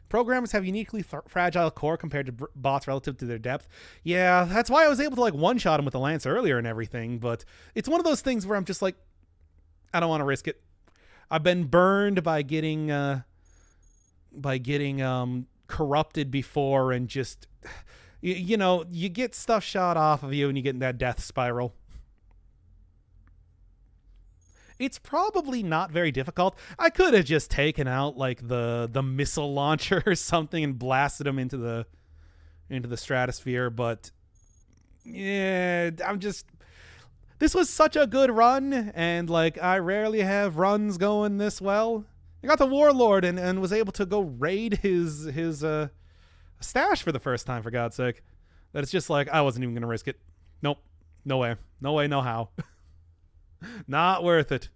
Programmers have uniquely fragile core compared to bots relative to their depth. Yeah, that's why I was able to, like, one-shot him with the lance earlier and everything, but it's one of those things where I'm just like, I don't want to risk it. I've been burned by getting corrupted before, and just, you know, you get stuff shot off of you and you get in that death spiral. It's probably not very difficult. I could have just taken out like the missile launcher or something and blasted them into the stratosphere, but yeah, this was such a good run, and like I rarely have runs going this well. I got the Warlord and was able to go raid his stash for the first time, for God's sake. That it's just like, I wasn't even going to risk it. Nope. No way. No way, no how. Not worth it.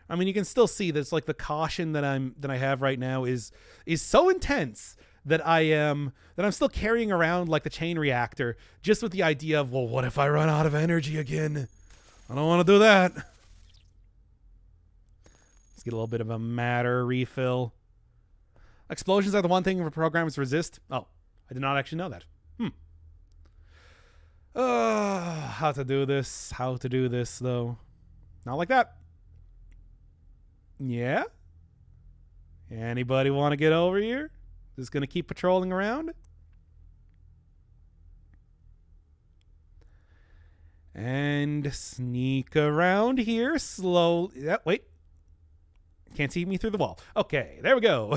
I mean, you can still see that it's like the caution that I have right now is so intense that I'm still carrying around like the chain reactor, just with the idea of, well, what if I run out of energy again? I don't want to do that. Get a little bit of a matter refill. Explosions are the one thing for programs resist. Oh, I did not actually know that. How to do this though. Not like that. Yeah? Anybody want to get over here? Just gonna keep patrolling around? And sneak around here slowly. Yeah, wait. Can't see me through the wall. Okay, there we go.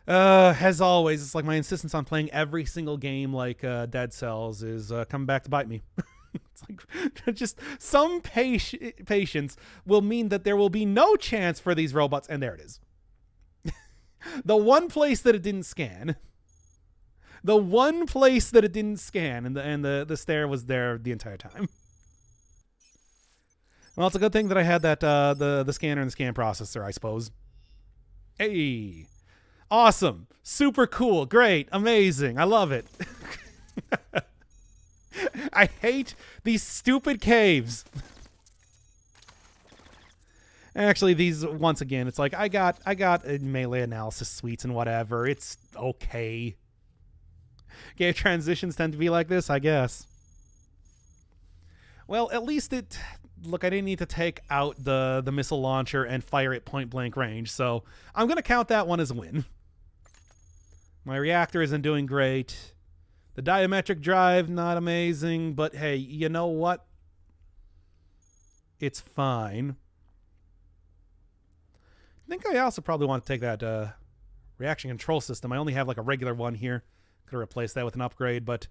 As always, it's like my insistence on playing every single game like Dead Cells is coming back to bite me. It's like just some patience will mean that there will be no chance for these robots, and there it is. The one place that it didn't scan. The one place that it didn't scan, and the stair was there the entire time. Well, it's a good thing that I had that the scanner and the scan processor, I suppose. Hey. Awesome. Super cool. Great. Amazing. I love it. I hate these stupid caves. Actually, these, once again, it's like I got melee analysis suites and whatever. It's okay. Game transitions tend to be like this, I guess. Well, at least it... Look, I didn't need to take out the missile launcher and fire it point blank range, so I'm going to count that one as a win. My reactor isn't doing great. The diametric drive, not amazing, but hey, you know what? It's fine. I think I also probably want to take that reaction control system. I only have like a regular one here. Could have replaced that with an upgrade, but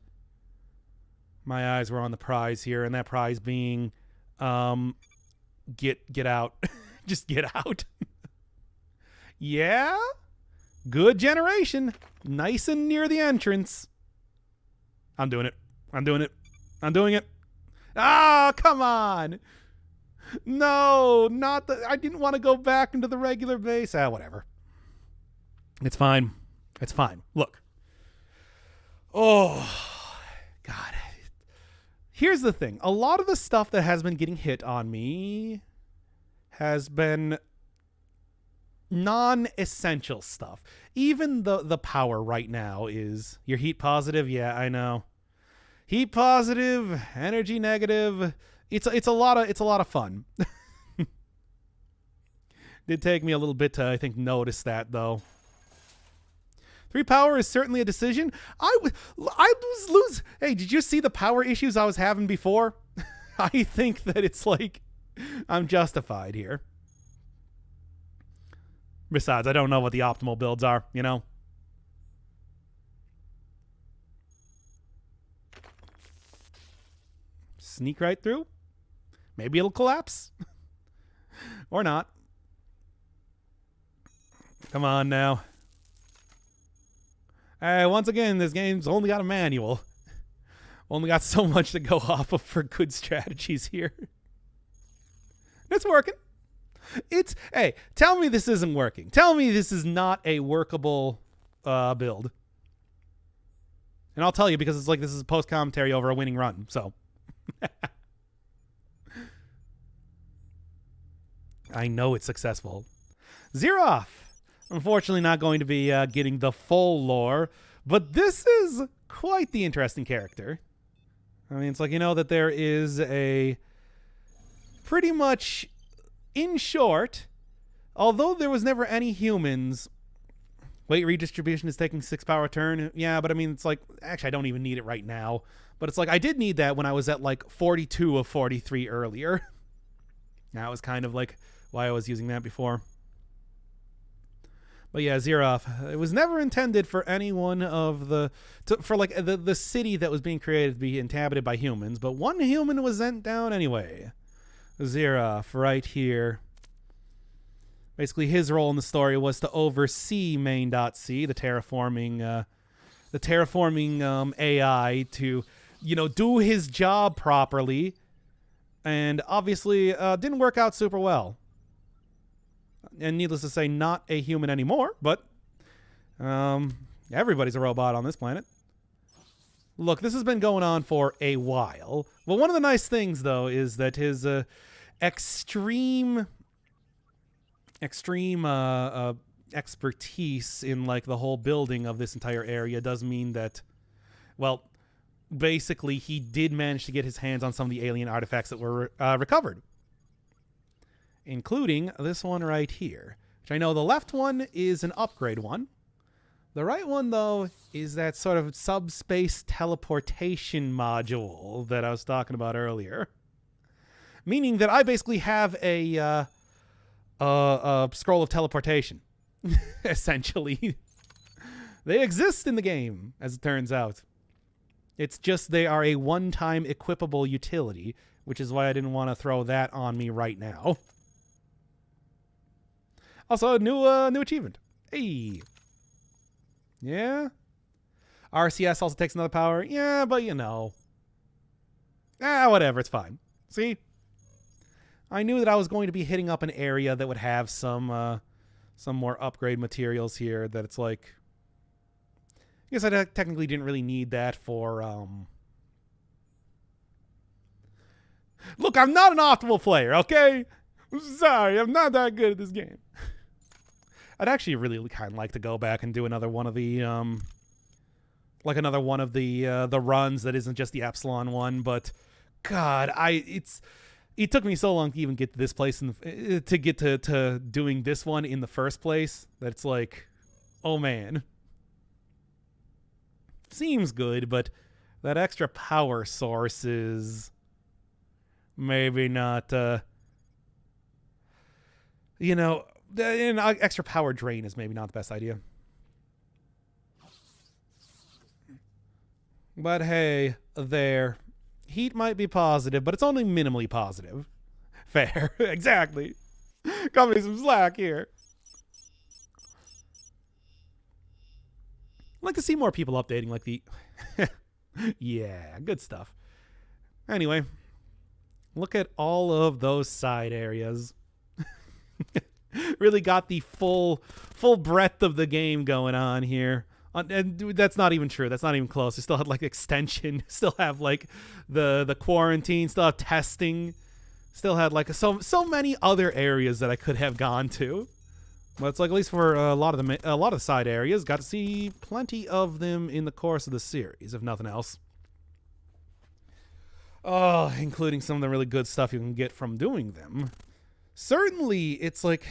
my eyes were on the prize here, and that prize being get out. Just get out. Yeah? Good generation. Nice and near the entrance. I'm doing it. I'm doing it. I'm doing it. Ah, come on. No, not the... I didn't want to go back into the regular base. Ah, whatever. It's fine. It's fine. Look. Oh, God. Here's the thing. A lot of the stuff that has been getting hit on me has been non-essential stuff. Even the power right now is... You're heat positive? Yeah, I know. Heat positive, energy negative. It's a lot of fun. Did take me a little bit to, I think, notice that, though. 3 power is certainly a decision. I was lose. Hey, did you see the power issues I was having before? I think that it's like I'm justified here. Besides, I don't know what the optimal builds are, you know? Sneak right through? Maybe it'll collapse. Or not. Come on now. Once again, this game's only got a manual. Only got so much to go off of for good strategies here. It's working. Hey, tell me this isn't working. Tell me this is not a workable build. And I'll tell you, because it's like this is a post-commentary over a winning run, so. I know it's successful. Zeroff. Unfortunately not going to be getting the full lore, but this is quite the interesting character. I mean, it's like, you know that there is a pretty much, in short, although there was never any humans, weight redistribution is taking 6 power a turn. Yeah, but I mean, it's like, actually, I don't even need it right now. But it's like, I did need that when I was at like 42 of 43 earlier. That was kind of like why I was using that before. But yeah, Zeroff. It was never intended for any one of the city that was being created to be inhabited by humans, but one human was sent down anyway. Zeroff, right here. Basically, his role in the story was to oversee main.c, the terraforming AI, to, you know, do his job properly, and obviously didn't work out super well. And needless to say, not a human anymore, but everybody's a robot on this planet. Look, this has been going on for a while. Well, one of the nice things, though, is that his extreme expertise in, like, the whole building of this entire area does mean that, well, basically he did manage to get his hands on some of the alien artifacts that were recovered. Including this one right here, which I know the left one is an upgrade one. The right one, though, is that sort of subspace teleportation module that I was talking about earlier. Meaning that I basically have a scroll of teleportation, essentially. They exist in the game, as it turns out. It's just they are a one-time equipable utility, which is why I didn't want to throw that on me right now. Also, new achievement. Hey. Yeah. RCS also takes another power. Yeah, but you know. Whatever, it's fine. See? I knew that I was going to be hitting up an area that would have some more upgrade materials here that it's like... I guess I technically didn't really need that for... Look, I'm not an optimal player, okay? I'm sorry, I'm not that good at this game. I'd actually really kind of like to go back and do another one of the... like another one of the runs that isn't just the Epsilon one, but... God, it took me so long to even get to this place and to get to doing this one in the first place that it's like, oh man. Seems good, but that extra power source is maybe not, you know, an extra power drain is maybe not the best idea. But hey, there. Heat might be positive, but it's only minimally positive. Fair. Exactly. Cut me some slack here. I'd like to see more people updating like the... Yeah, good stuff. Anyway, look at all of those side areas. Really got the full breadth of the game going on here. And that's not even true. That's not even close. We still had like extension. Still have like the quarantine. Still have testing. Still had like so many other areas that I could have gone to. But it's like at least for a lot of the side areas, got to see plenty of them in the course of the series, if nothing else. Oh, including some of the really good stuff you can get from doing them. Certainly, it's like.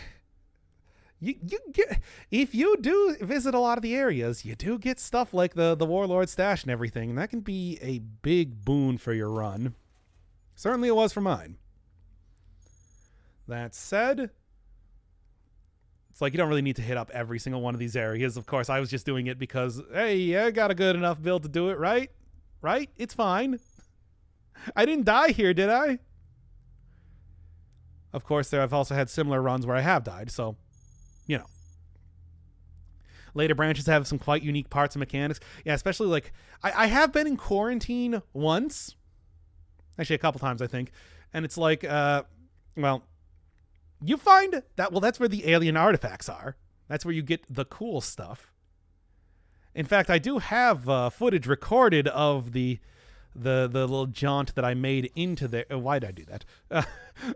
You get, if you do visit a lot of the areas, you do get stuff like the Warlord stash and everything, and that can be a big boon for your run. Certainly it was for mine. That said, it's like you don't really need to hit up every single one of these areas. Of course, I was just doing it because, hey, I got a good enough build to do it, right? Right? It's fine. I didn't die here, did I? Of course, I've also had similar runs where I have died, so... You know, later branches have some quite unique parts and mechanics. Yeah, especially like I have been in quarantine once, actually a couple times I think, and it's like, well, you find that that's where the alien artifacts are. That's where you get the cool stuff. In fact, I do have footage recorded of the little jaunt that I made into there. Why did I do that?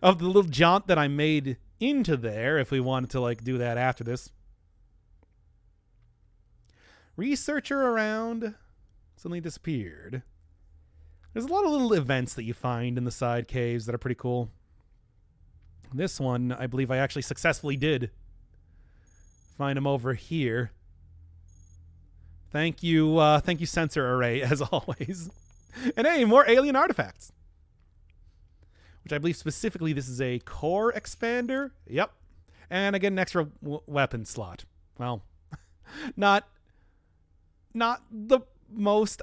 Of the little jaunt that I made into there, if we wanted to like do that after this. Researcher around suddenly disappeared. There's a lot of little events that you find in the side caves that are pretty cool. This one, I believe I actually successfully did find him over here. Thank you, Sensor Array, as always. And hey, more alien artifacts. Which I believe specifically this is a core expander. Yep. And I get an extra weapon slot. Well, not the most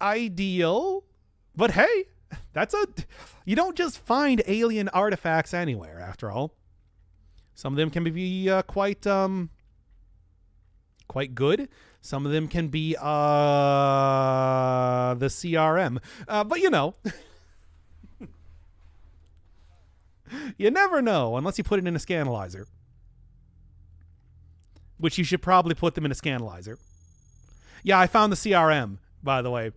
ideal, but hey, you don't just find alien artifacts anywhere, after all. Some of them can be quite good. Some of them can be the CRM. But you know, you never know unless you put it in a scanalyzer. Which you should probably put them in a scanalyzer. Yeah, I found the CRM, by the way.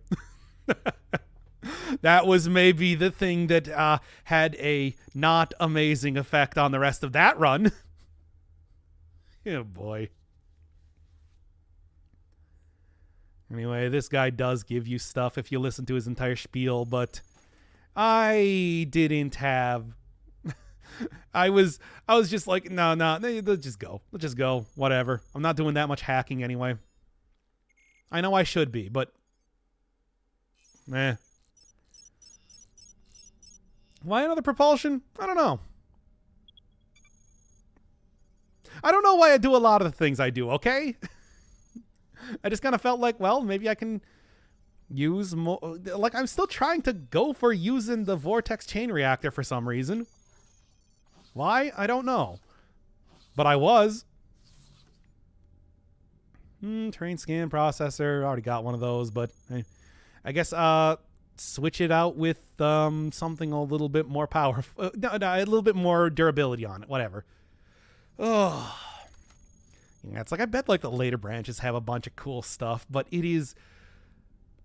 That was maybe the thing that had a not amazing effect on the rest of that run. Oh boy. Anyway, this guy does give you stuff if you listen to his entire spiel, but I didn't have... I was just like, no, let's just go. Let's just go. Whatever. I'm not doing that much hacking anyway. I know I should be, but... eh. Why another propulsion? I don't know. I don't know why I do a lot of the things I do, okay? I just kind of felt like, well, maybe I can use more. Like, I'm still trying to go for using the Vortex Chain Reactor for some reason. Why? I don't know. But I was. Terrain scan processor. Already got one of those, but I guess switch it out with something a little bit more powerful. No, a little bit more durability on it. Whatever. Oh. Yeah, it's like, I bet like the later branches have a bunch of cool stuff, but it is,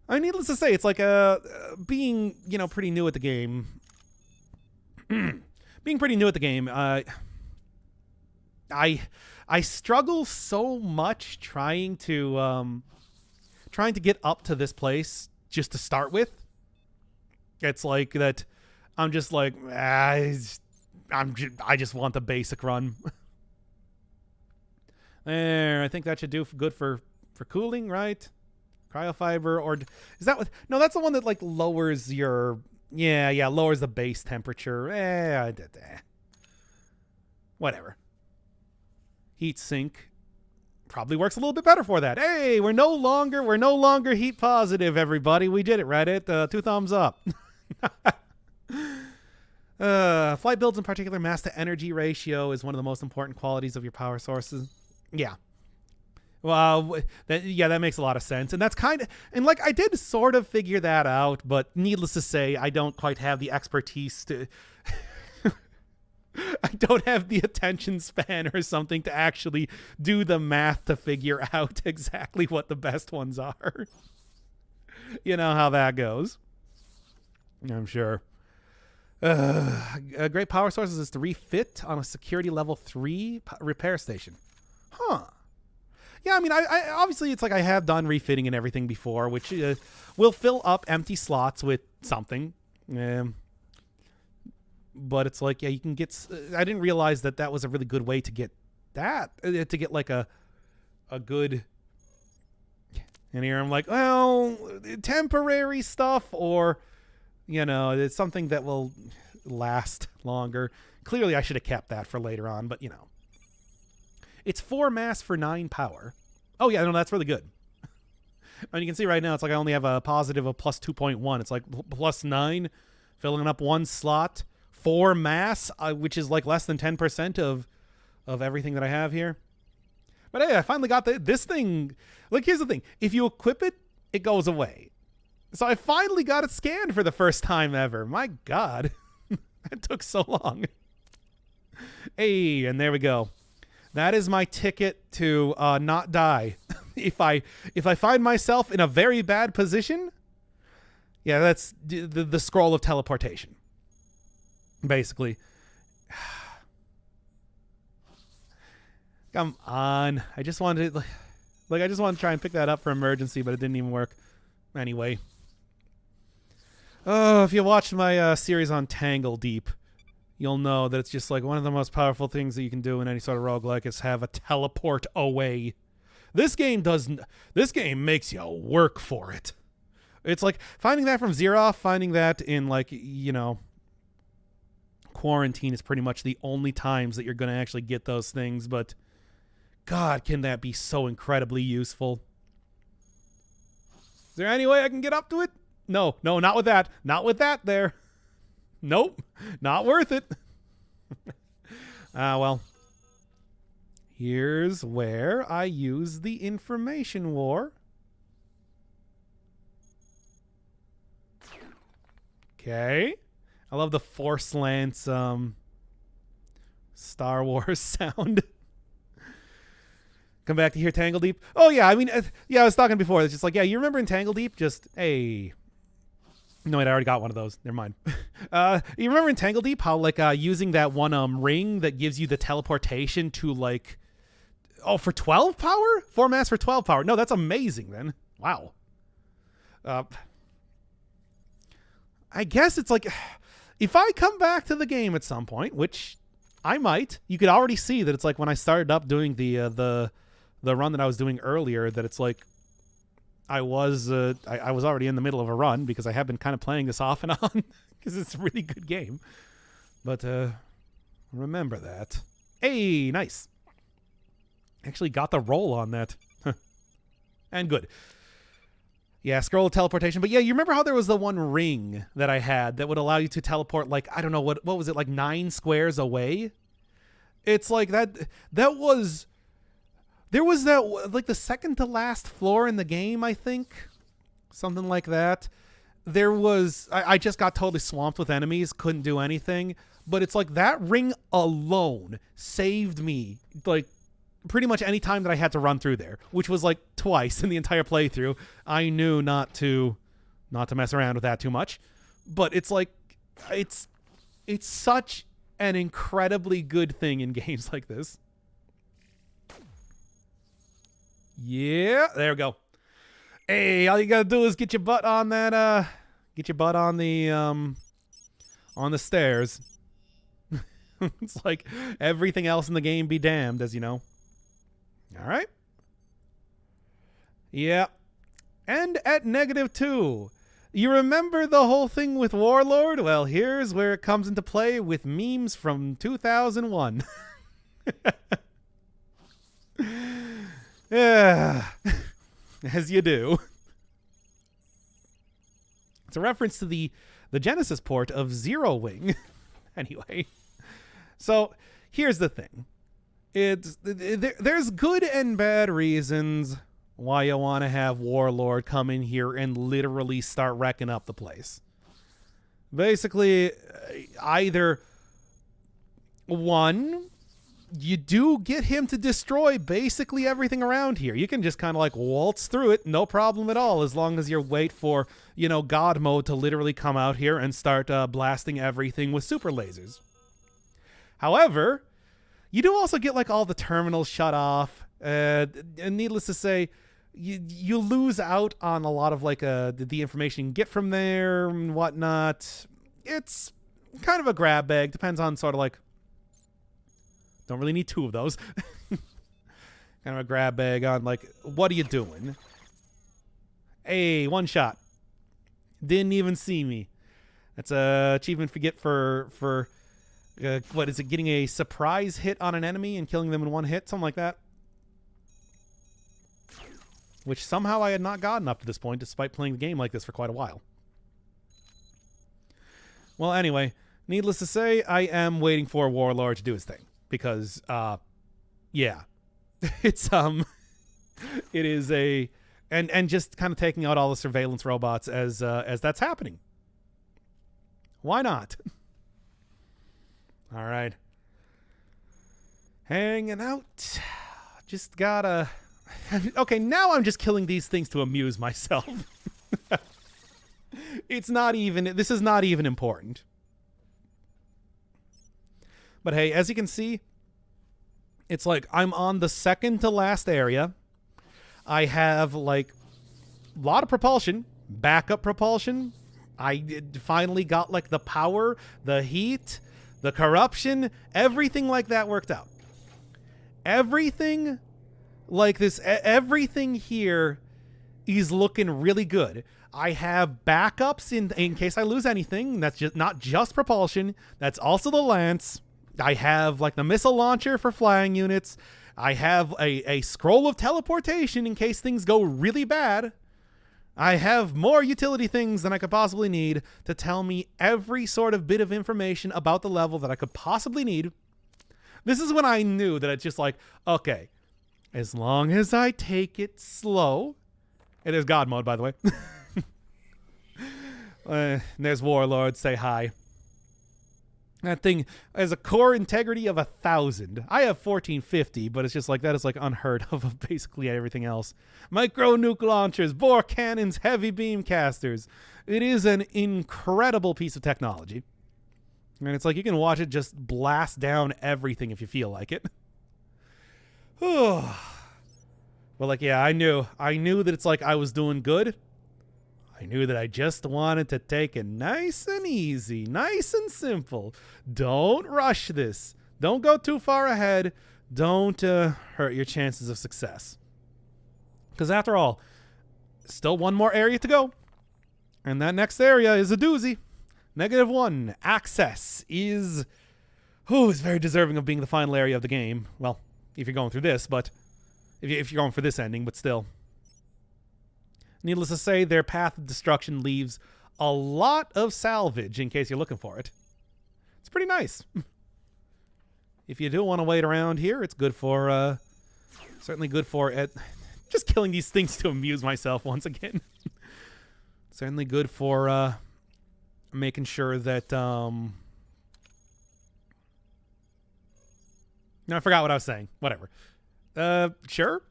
I mean, needless to say, it's like being, pretty new at the game. Being pretty new at the game, I struggle so much trying to get up to this place just to start with. It's like that I'm just like, I just want the basic run. There, I think that should do good for cooling, right? Cryofiber, or is that what? No, that's the one that like lowers your, lowers the base temperature. Whatever. Heat sink probably works a little bit better for that. Hey, we're no longer heat positive, everybody. We did it, Reddit. 2 thumbs up. Flight builds, in particular, mass to energy ratio is one of the most important qualities of your power sources. Yeah. Well, that makes a lot of sense. And that's and like, I did sort of figure that out, but needless to say, I don't quite have the expertise to, I don't have the attention span or something to actually do the math to figure out exactly what the best ones are. You know how that goes. I'm sure. A great power source is to refit on a security level 3 repair station. Huh. Yeah, I mean, I obviously it's like I have done refitting and everything before, which will fill up empty slots with something. But it's like, yeah, you can get. I didn't realize that was a really good way to get that, to get like a good. And here I'm like, well, temporary stuff, or it's something that will last longer. Clearly, I should have kept that for later on, but it's 4 mass for 9 power. Oh yeah, no, that's really good. And you can see right now, it's like I only have a positive of plus 2.1. It's like plus 9, filling up 1 slot, 4 mass, which is like less than 10% of everything that I have here. But hey, I finally got this thing. Like, here's the thing: if you equip it, it goes away. So I finally got it scanned for the first time ever. My God, it took so long. Hey, and there we go. That is my ticket to not die. If I find myself in a very bad position, yeah, that's the scroll of teleportation. Basically. Come on. I just wanted to, I just wanted to try and pick that up for emergency, but it didn't even work. Anyway. Oh, if you watched my series on Tangle Deep, you'll know that it's just like one of the most powerful things that you can do in any sort of roguelike is have a teleport away. This game makes you work for it. It's like finding that from Xeroth, finding that in quarantine is pretty much the only times that you're going to actually get those things, but God, can that be so incredibly useful. Is there any way I can get up to it? No, not with that. Not with that there. Nope, not worth it. Well, here's where I use the information war. Okay. I love the Force Lance Star Wars sound. Come back to hear Tangle Deep. Oh, yeah, I mean, I was talking before. It's just like, yeah, you remember in Tangle Deep? Just, hey. No, wait, I already got one of those. Never mind. You remember in Tangle Deep how, using that one ring that gives you the teleportation to, for 12 power? 4 mass for 12 power. No, that's amazing, then. Wow. I guess it's like, if I come back to the game at some point, which I might, you could already see that it's like when I started up doing the run that I was doing earlier, that it's like I was already in the middle of a run because I have been kind of playing this off and on because it's a really good game. But remember that. Hey, nice. Actually got the roll on that. And good. Yeah, scroll teleportation. But yeah, you remember how there was the one ring that I had that would allow you to teleport, like, I don't know, what was it, like 9 squares away? It's like that was... There was that, like, the second to last floor in the game, I think. Something like that. There was... I just got totally swamped with enemies, couldn't do anything. But it's like that ring alone saved me, like, pretty much any time that I had to run through there, which was like twice in the entire playthrough. I knew not to mess around with that too much, but it's like it's such an incredibly good thing in games like this. Yeah, there we go. Hey, all you gotta do is get your butt on that on the stairs. It's like everything else in the game be damned, as you know. All right. Yeah. And at -2. You remember the whole thing with Warlord? Well, here's where it comes into play with memes from 2001. Yeah. As you do. It's a reference to the Genesis port of Zero Wing. Anyway. So, here's the thing. There's good and bad reasons why you want to have Warlord come in here and literally start wrecking up the place. Basically, either one, you do get him to destroy basically everything around here. You can just kind of like waltz through it, no problem at all, as long as you wait for, God mode to literally come out here and start blasting everything with super lasers. However, you do also get like all the terminals shut off, and needless to say, you lose out on a lot of like the information you can get from there and whatnot. It's kind of a grab bag. Depends on sort of like, don't really need 2 of those. Kind of a grab bag on like, what are you doing? Hey, 1 shot. Didn't even see me. That's a achievement for what is it, getting a surprise hit on an enemy and killing them in 1 hit? Something like that. Which somehow I had not gotten up to this point, despite playing the game like this for quite a while. Well, anyway, needless to say, I am waiting for Warlord to do his thing. Because, yeah. It's, it is a... And just kind of taking out all the surveillance robots as that's happening. Why not? All right. Hanging out. Just gotta... Okay, now I'm just killing these things to amuse myself. It's not even... This is not even important. But hey, as you can see, it's like I'm on the second to last area. I have, like, a lot of propulsion. Backup propulsion. I finally got, like, the power, the heat... The corruption, everything like that worked out. Everything like this, everything here is looking really good. I have backups in case I lose anything. That's just not just propulsion. That's also the lance. I have like the missile launcher for flying units. I have a scroll of teleportation in case things go really bad. I have more utility things than I could possibly need to tell me every sort of bit of information about the level that I could possibly need. This is when I knew that it's just like, okay, as long as I take it slow. It is God mode, by the way. There's Warlord, say hi. That thing has a core integrity of 1,000. I have 1450, but it's just like that is like unheard of basically everything else. Micro nuke launchers, bore cannons, heavy beam casters. It is an incredible piece of technology. And it's like you can watch it just blast down everything if you feel like it. Well, like, yeah, I knew that it's like I was doing good. I knew that I just wanted to take it nice and easy, nice and simple. Don't rush this. Don't go too far ahead. Don't hurt your chances of success. Because after all, still 1 more area to go. And that next area is a doozy. -1. Access is very deserving of being the final area of the game. Well, if you're going through this, but if you're going for this ending, but still. Needless to say, their path of destruction leaves a lot of salvage in case you're looking for it. It's pretty nice. If you do want to wait around here, it's good for, certainly good for just killing these things to amuse myself once again. Certainly good for making sure that, no, I forgot what I was saying. Whatever. Sure.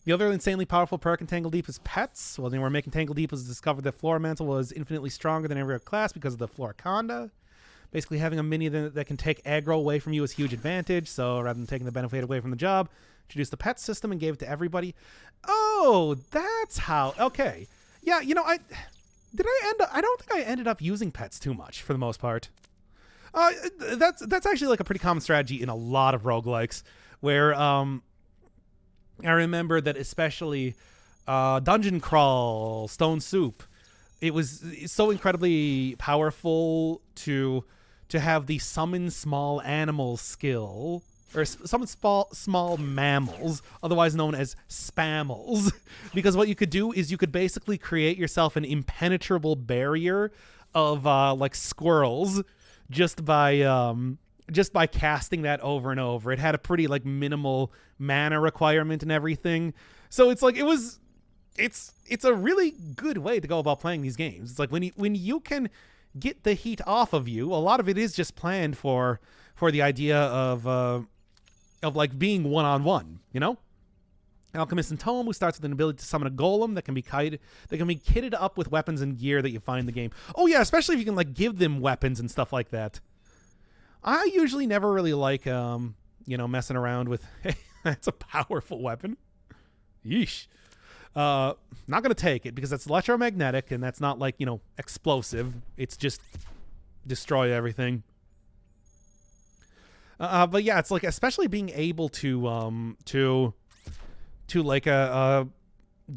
The other insanely powerful perk in Tangle Deep is pets. When they were making Tangle Deep, was discovered that Floramantle was infinitely stronger than every other class because of the Floraconda. Basically, having a mini that can take aggro away from you is a huge advantage. So rather than taking the benefit away from the job, introduced the pet system and gave it to everybody. Oh, that's how. Okay. Yeah, you know, I don't think I ended up using pets too much for the most part. That's actually like a pretty common strategy in a lot of roguelikes where I remember that especially Dungeon Crawl, Stone Soup, it was so incredibly powerful to have the summon small animals skill, or summon small mammals, otherwise known as spammals, because what you could do is you could basically create yourself an impenetrable barrier of like squirrels just by casting that over and over. It had a pretty like minimal mana requirement and everything. So it's like it's a really good way to go about playing these games. It's like when you can get the heat off of you, a lot of it is just planned for the idea of like being one-on-one, you know? Alchemist and Tome, who starts with an ability to summon a golem that can be kitted up with weapons and gear that you find in the game. Oh yeah, especially if you can like give them weapons and stuff like that. I usually never really like, messing around with, hey, that's a powerful weapon. Yeesh. Not going to take it because that's electromagnetic and that's not like, explosive. It's just destroy everything. But yeah, it's like, especially being able to like,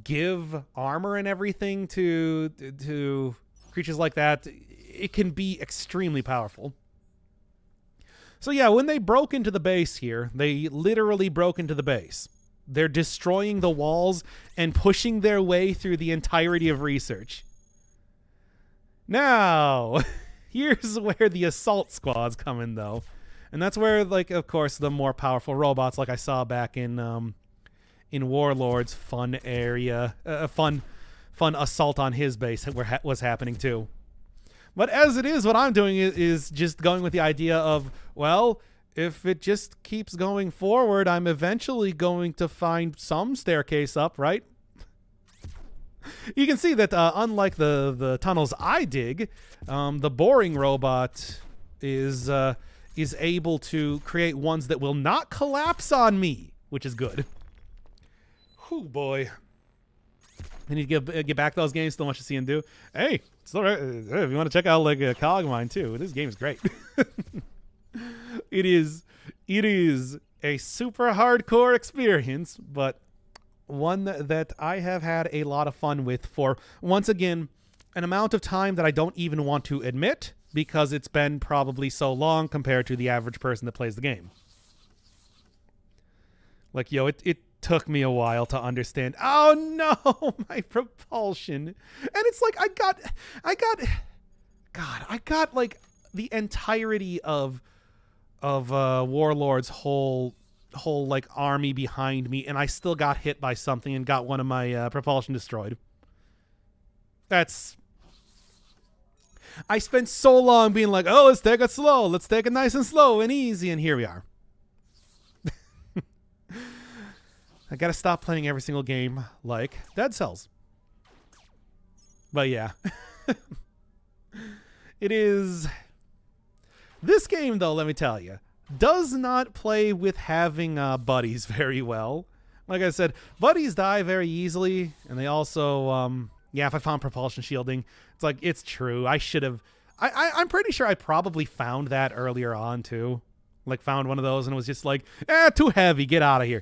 give armor and everything to creatures like that, it can be extremely powerful. So yeah, when they broke into the base here, they literally broke into the base. They're destroying the walls and pushing their way through the entirety of research. Now, here's where the assault squads come in, though. And that's where, like, of course, the more powerful robots, like I saw back in Warlord's fun area, fun assault on his base was happening, too. But as it is, what I'm doing is just going with the idea of, well, if it just keeps going forward, I'm eventually going to find some staircase up, right? You can see that unlike the tunnels I dig, the boring robot is able to create ones that will not collapse on me, which is good. Whew, boy. I need to get back those games. Still much to see and do. Hey, still right. If you want to check out like a Cogmine too, this game is great. It is a super hardcore experience, but one that I have had a lot of fun with for, once again, an amount of time that I don't even want to admit because it's been probably so long compared to the average person that plays the game. Like, it took me a while to understand. Oh no, my propulsion. And it's like I got like the entirety of Warlord's whole like army behind me, and I still got hit by something and got one of my propulsion destroyed. I spent so long being like, oh, let's take it slow, let's take it nice and slow and easy, and here we are. I gotta stop playing every single game like Dead Cells. But yeah. It is... This game, though, let me tell you, does not play with having buddies very well. Like I said, buddies die very easily, and they also, yeah, if I found propulsion shielding, it's like, it's true. I should have... I'm pretty sure I probably found that earlier on, too. Like, found one of those, and it was just like, too heavy, get out of here.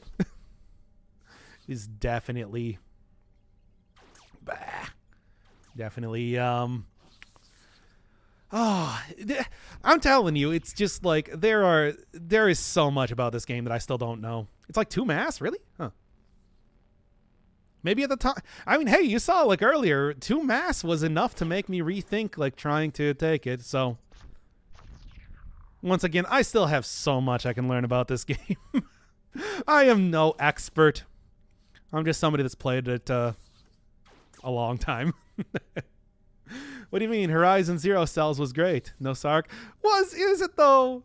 Is definitely... Definitely, Oh, I'm telling you, it's just like there is so much about this game that I still don't know. It's like 2 mass, really? Huh. Maybe at the time, I mean, hey, you saw like earlier, 2 mass was enough to make me rethink like trying to take it. So once again, I still have so much I can learn about this game. I am no expert. I'm just somebody that's played it a long time. What do you mean? Horizon Zero Cells was great. No Sark. Is it though?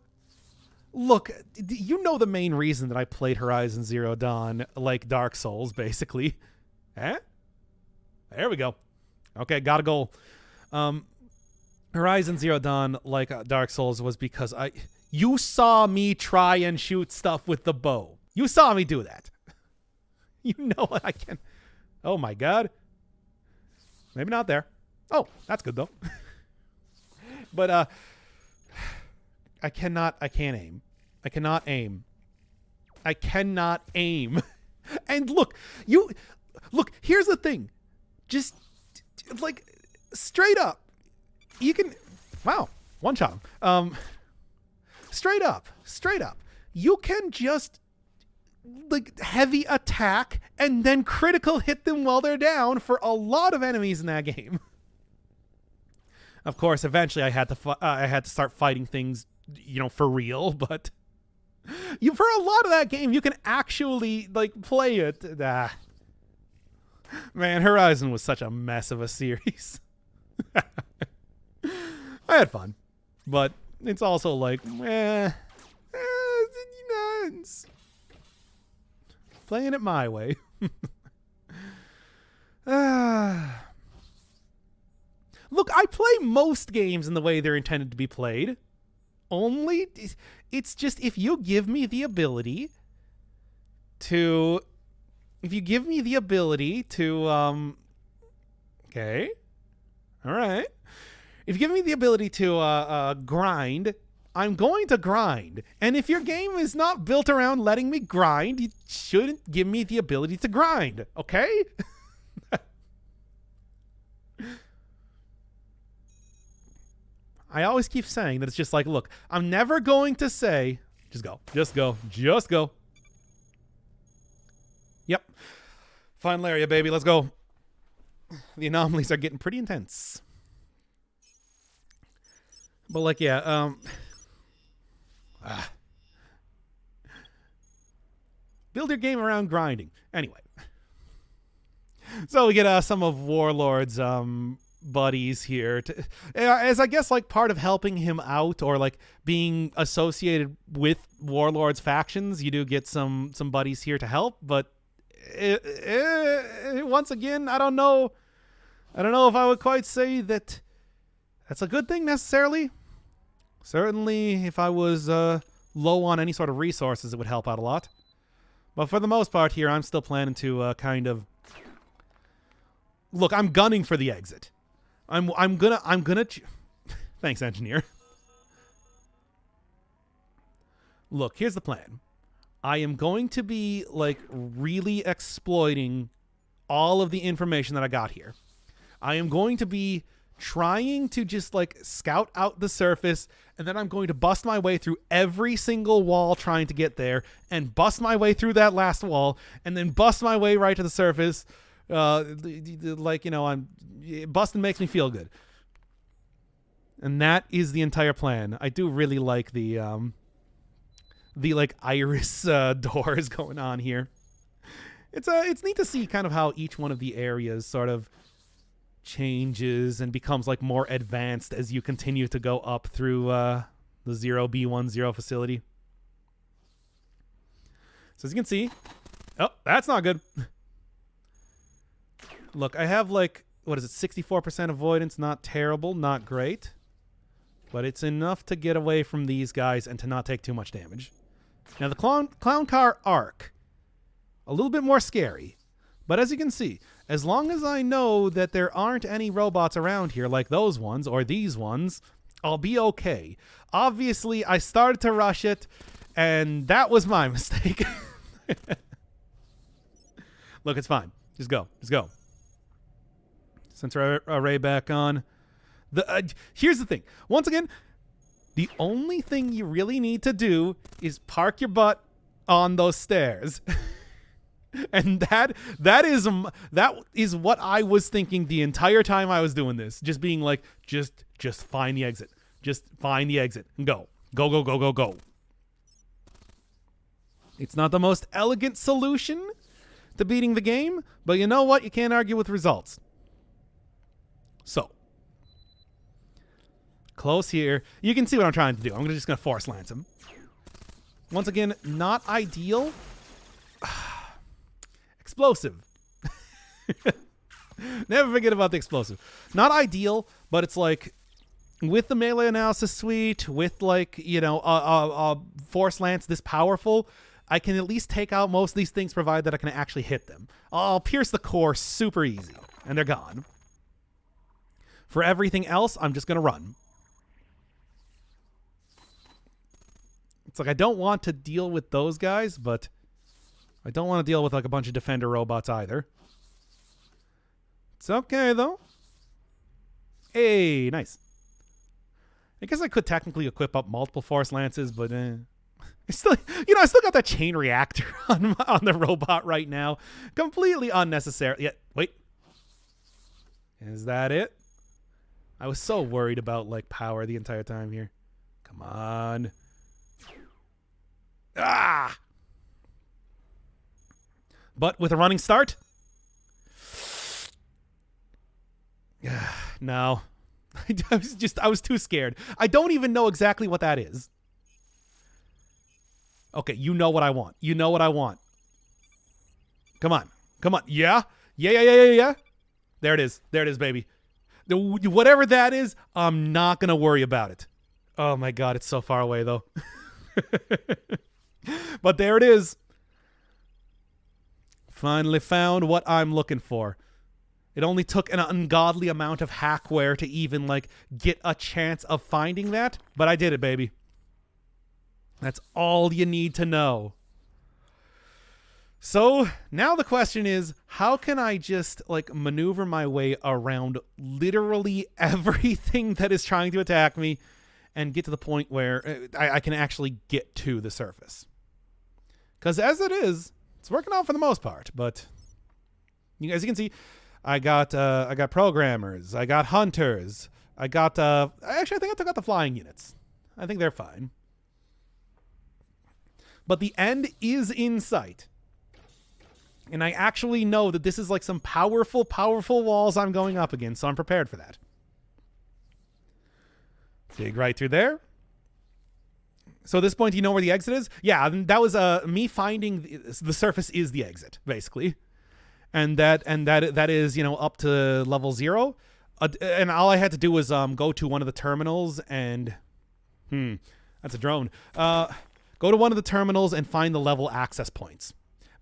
Look, you know the main reason that I played Horizon Zero Dawn like Dark Souls, basically. Eh? There we go. Okay, got a goal. Horizon Zero Dawn like Dark Souls was because you saw me try and shoot stuff with the bow. You saw me do that. You know I can. Oh my god. Maybe not there. Oh, that's good though. But I can't aim. I cannot aim. I cannot aim. And look, here's the thing. Just like straight up. You can wow, one shot him. Straight up. You can just like heavy attack and then critical hit them while they're down for a lot of enemies in that game. Of course, eventually I had to start fighting things, for real, but for a lot of that game you can actually like play it. Man, Horizon was such a mess of a series. I had fun, but it's also like, it's playing it my way. Look, I play most games in the way they're intended to be played. Only, it's just if you give me the ability to, okay, all right. If you give me the ability to grind, I'm going to grind. And if your game is not built around letting me grind, you shouldn't give me the ability to grind, okay? I always keep saying that it's just like, look, I'm never going to say, just go. Yep. Final area, baby, let's go. The anomalies are getting pretty intense. But like, yeah, build your game around grinding. Anyway. So we get some of Warlord's buddies here to, as I guess like part of helping him out or like being associated with Warlord's factions. You do get some buddies here to help, but once again, I don't know if I would quite say that that's a good thing necessarily. Certainly, if I was low on any sort of resources, it would help out a lot. But for the most part here, I'm still planning to kind of look. I'm gunning for the exit. I'm gonna. Thanks, engineer. Look, here's the plan. I am going to be like really exploiting all of the information that I got here. I am going to be trying to just like scout out the surface, and then I'm going to bust my way through every single wall trying to get there, and bust my way through that last wall, and then bust my way right to the surface. Like, busting makes me feel good. And that is the entire plan. I do really like the like iris doors going on here. It's neat to see kind of how each one of the areas sort of changes and becomes like more advanced as you continue to go up through the 0B10 facility. So as you can see, oh, that's not good. Look, I have like, what is it, 64% avoidance, not terrible, not great. But it's enough to get away from these guys and to not take too much damage. Now the clown car arc, a little bit more scary. But as you can see, as long as I know that there aren't any robots around here like those ones or these ones, I'll be okay. Obviously, I started to rush it, and that was my mistake. Look, it's fine. Just go. Sensor array back on. Here's the thing. Once again, the only thing you really need to do is park your butt on those stairs. And that is what I was thinking the entire time I was doing this. Just being like, just find the exit. Just find the exit and go. Go, go, go, go, go. It's not the most elegant solution to beating the game, but you know what? You can't argue with results. So, close here. You can see what I'm trying to do. I'm just going to force lance him. Once again, not ideal. Explosive. Never forget about the explosive. Not ideal, but it's like with the melee analysis suite, with like, you know, force lance this powerful, I can at least take out most of these things provided that I can actually hit them. I'll pierce the core super easy, and they're gone. For everything else, I'm just going to run. It's like I don't want to deal with those guys, but I don't want to deal with like a bunch of defender robots either. It's okay, though. Hey, nice. I guess I could technically equip up multiple force lances, but I still got that chain reactor on the robot right now. Completely unnecessary. Yeah, wait. Is that it? I was so worried about like power the entire time here. Come on. Ah! But with a running start? No. I was too scared. I don't even know exactly what that is. Okay, you know what I want. You know what I want. Come on. Come on. Yeah? Yeah. There it is. There it is, baby. Whatever that is, I'm not going to worry about it. Oh my God, it's so far away though. But there it is. Finally found what I'm looking for. It only took an ungodly amount of hackware to even like get a chance of finding that, but I did it, baby. That's all you need to know. So now the question is, how can I just like maneuver my way around literally everything that is trying to attack me and get to the point where I can actually get to the surface? Because as it is, it's working out for the most part. But as you can see, I got programmers, I got hunters, I got actually I think I took out the flying units. I think they're fine. But the end is in sight. And I actually know that this is like some powerful, powerful walls I'm going up against, so I'm prepared for that. Dig right through there. So at this point, you know where the exit is? Yeah, that was me finding the surface is the exit, basically. And that is, you know, up to level 0. And all I had to do was go to one of the terminals and... that's a drone. Go to one of the terminals and find the level access points.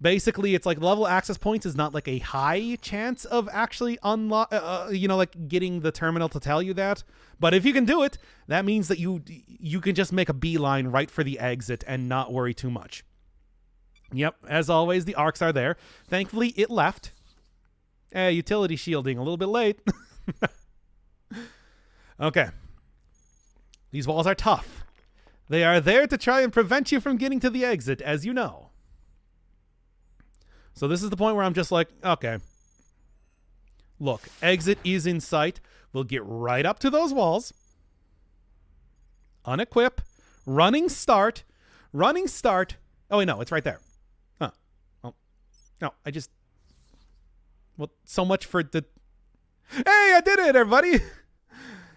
Basically, it's like level access points is not like a high chance of actually like getting the terminal to tell you that. But if you can do it, that means that you can just make a beeline right for the exit and not worry too much. Yep, as always, the arcs are there. Thankfully, it left. Utility shielding, a little bit late. Okay. These walls are tough. They are there to try and prevent you from getting to the exit, as you know. So this is the point where I'm just like, okay. Look, exit is in sight. We'll get right up to those walls. Unequip. Running start. Running start. Oh, wait, no, it's right there. Huh. Well, no, well, so much for the... Hey, I did it, everybody!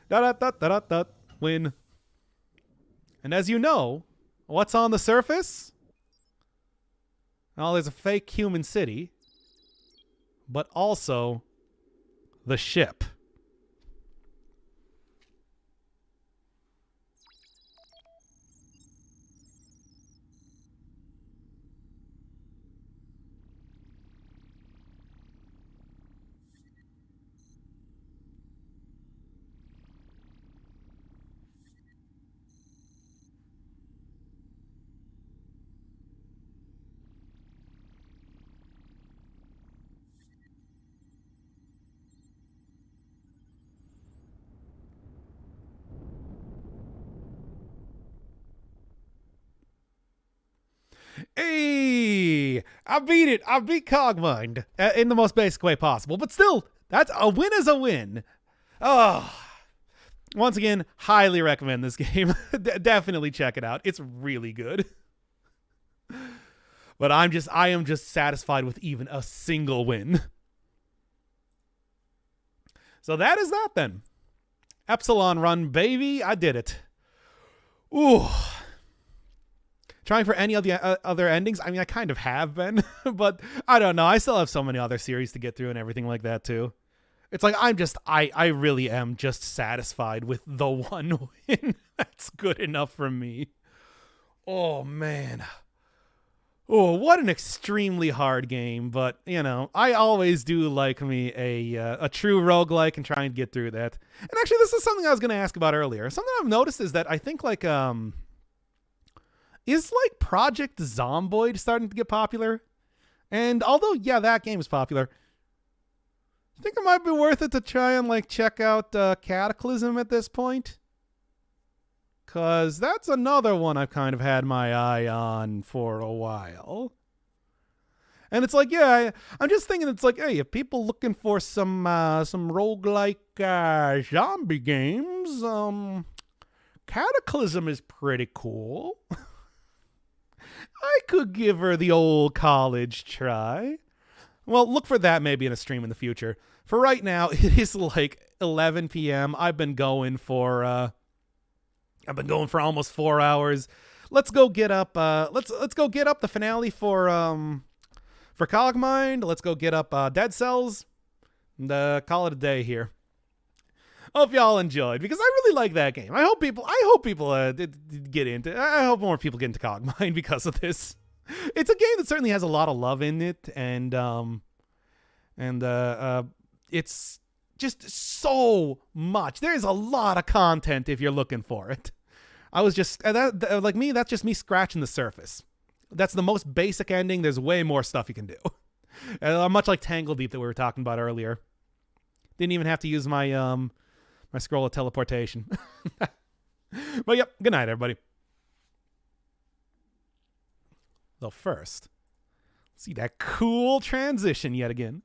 Da-da-da-da-da-da. Win. And as you know, what's on the surface? Well, there's a fake human city, but also the ship. Hey, I beat it. I beat Cogmind in the most basic way possible. But still, that's a win is a win. Oh, once again, highly recommend this game. Definitely check it out. It's really good. But I am just satisfied with even a single win. So that is that then. Epsilon Run, baby. I did it. Ooh. Trying for any of the other endings? I mean, I kind of have been, but I don't know. I still have so many other series to get through and everything like that too. It's like I really am just satisfied with the one win. That's good enough for me. Oh, man. Oh, what an extremely hard game, but, you know, I always do like me a true roguelike and try and get through that. And actually, this is something I was going to ask about earlier. Something I've noticed is that I think, like, is, like, Project Zomboid starting to get popular? And although, yeah, that game is popular, I think it might be worth it to try and, like, check out Cataclysm at this point. Because that's another one I've kind of had my eye on for a while. And it's like, yeah, I'm just thinking it's like, hey, if people looking for some roguelike zombie games, Cataclysm is pretty cool. I could give her the old college try. Well, look for that maybe in a stream in the future. For right now, it is like 11 p.m. I've been going for almost 4 hours. Let's go get up. Let's go get up the finale for Cogmind. Let's go get up Dead Cells. And call it a day here. Hope y'all enjoyed because I really like that game. I hope people did get into. I hope more people get into Cogmind because of this. It's a game that certainly has a lot of love in it, and it's just so much. There's a lot of content if you're looking for it. I was just like me. That's just me scratching the surface. That's the most basic ending. There's way more stuff you can do. Much like Tangle Deep that we were talking about earlier. Didn't even have to use my my scroll of teleportation. But yep. Good night, everybody. Though first, see that cool transition yet again.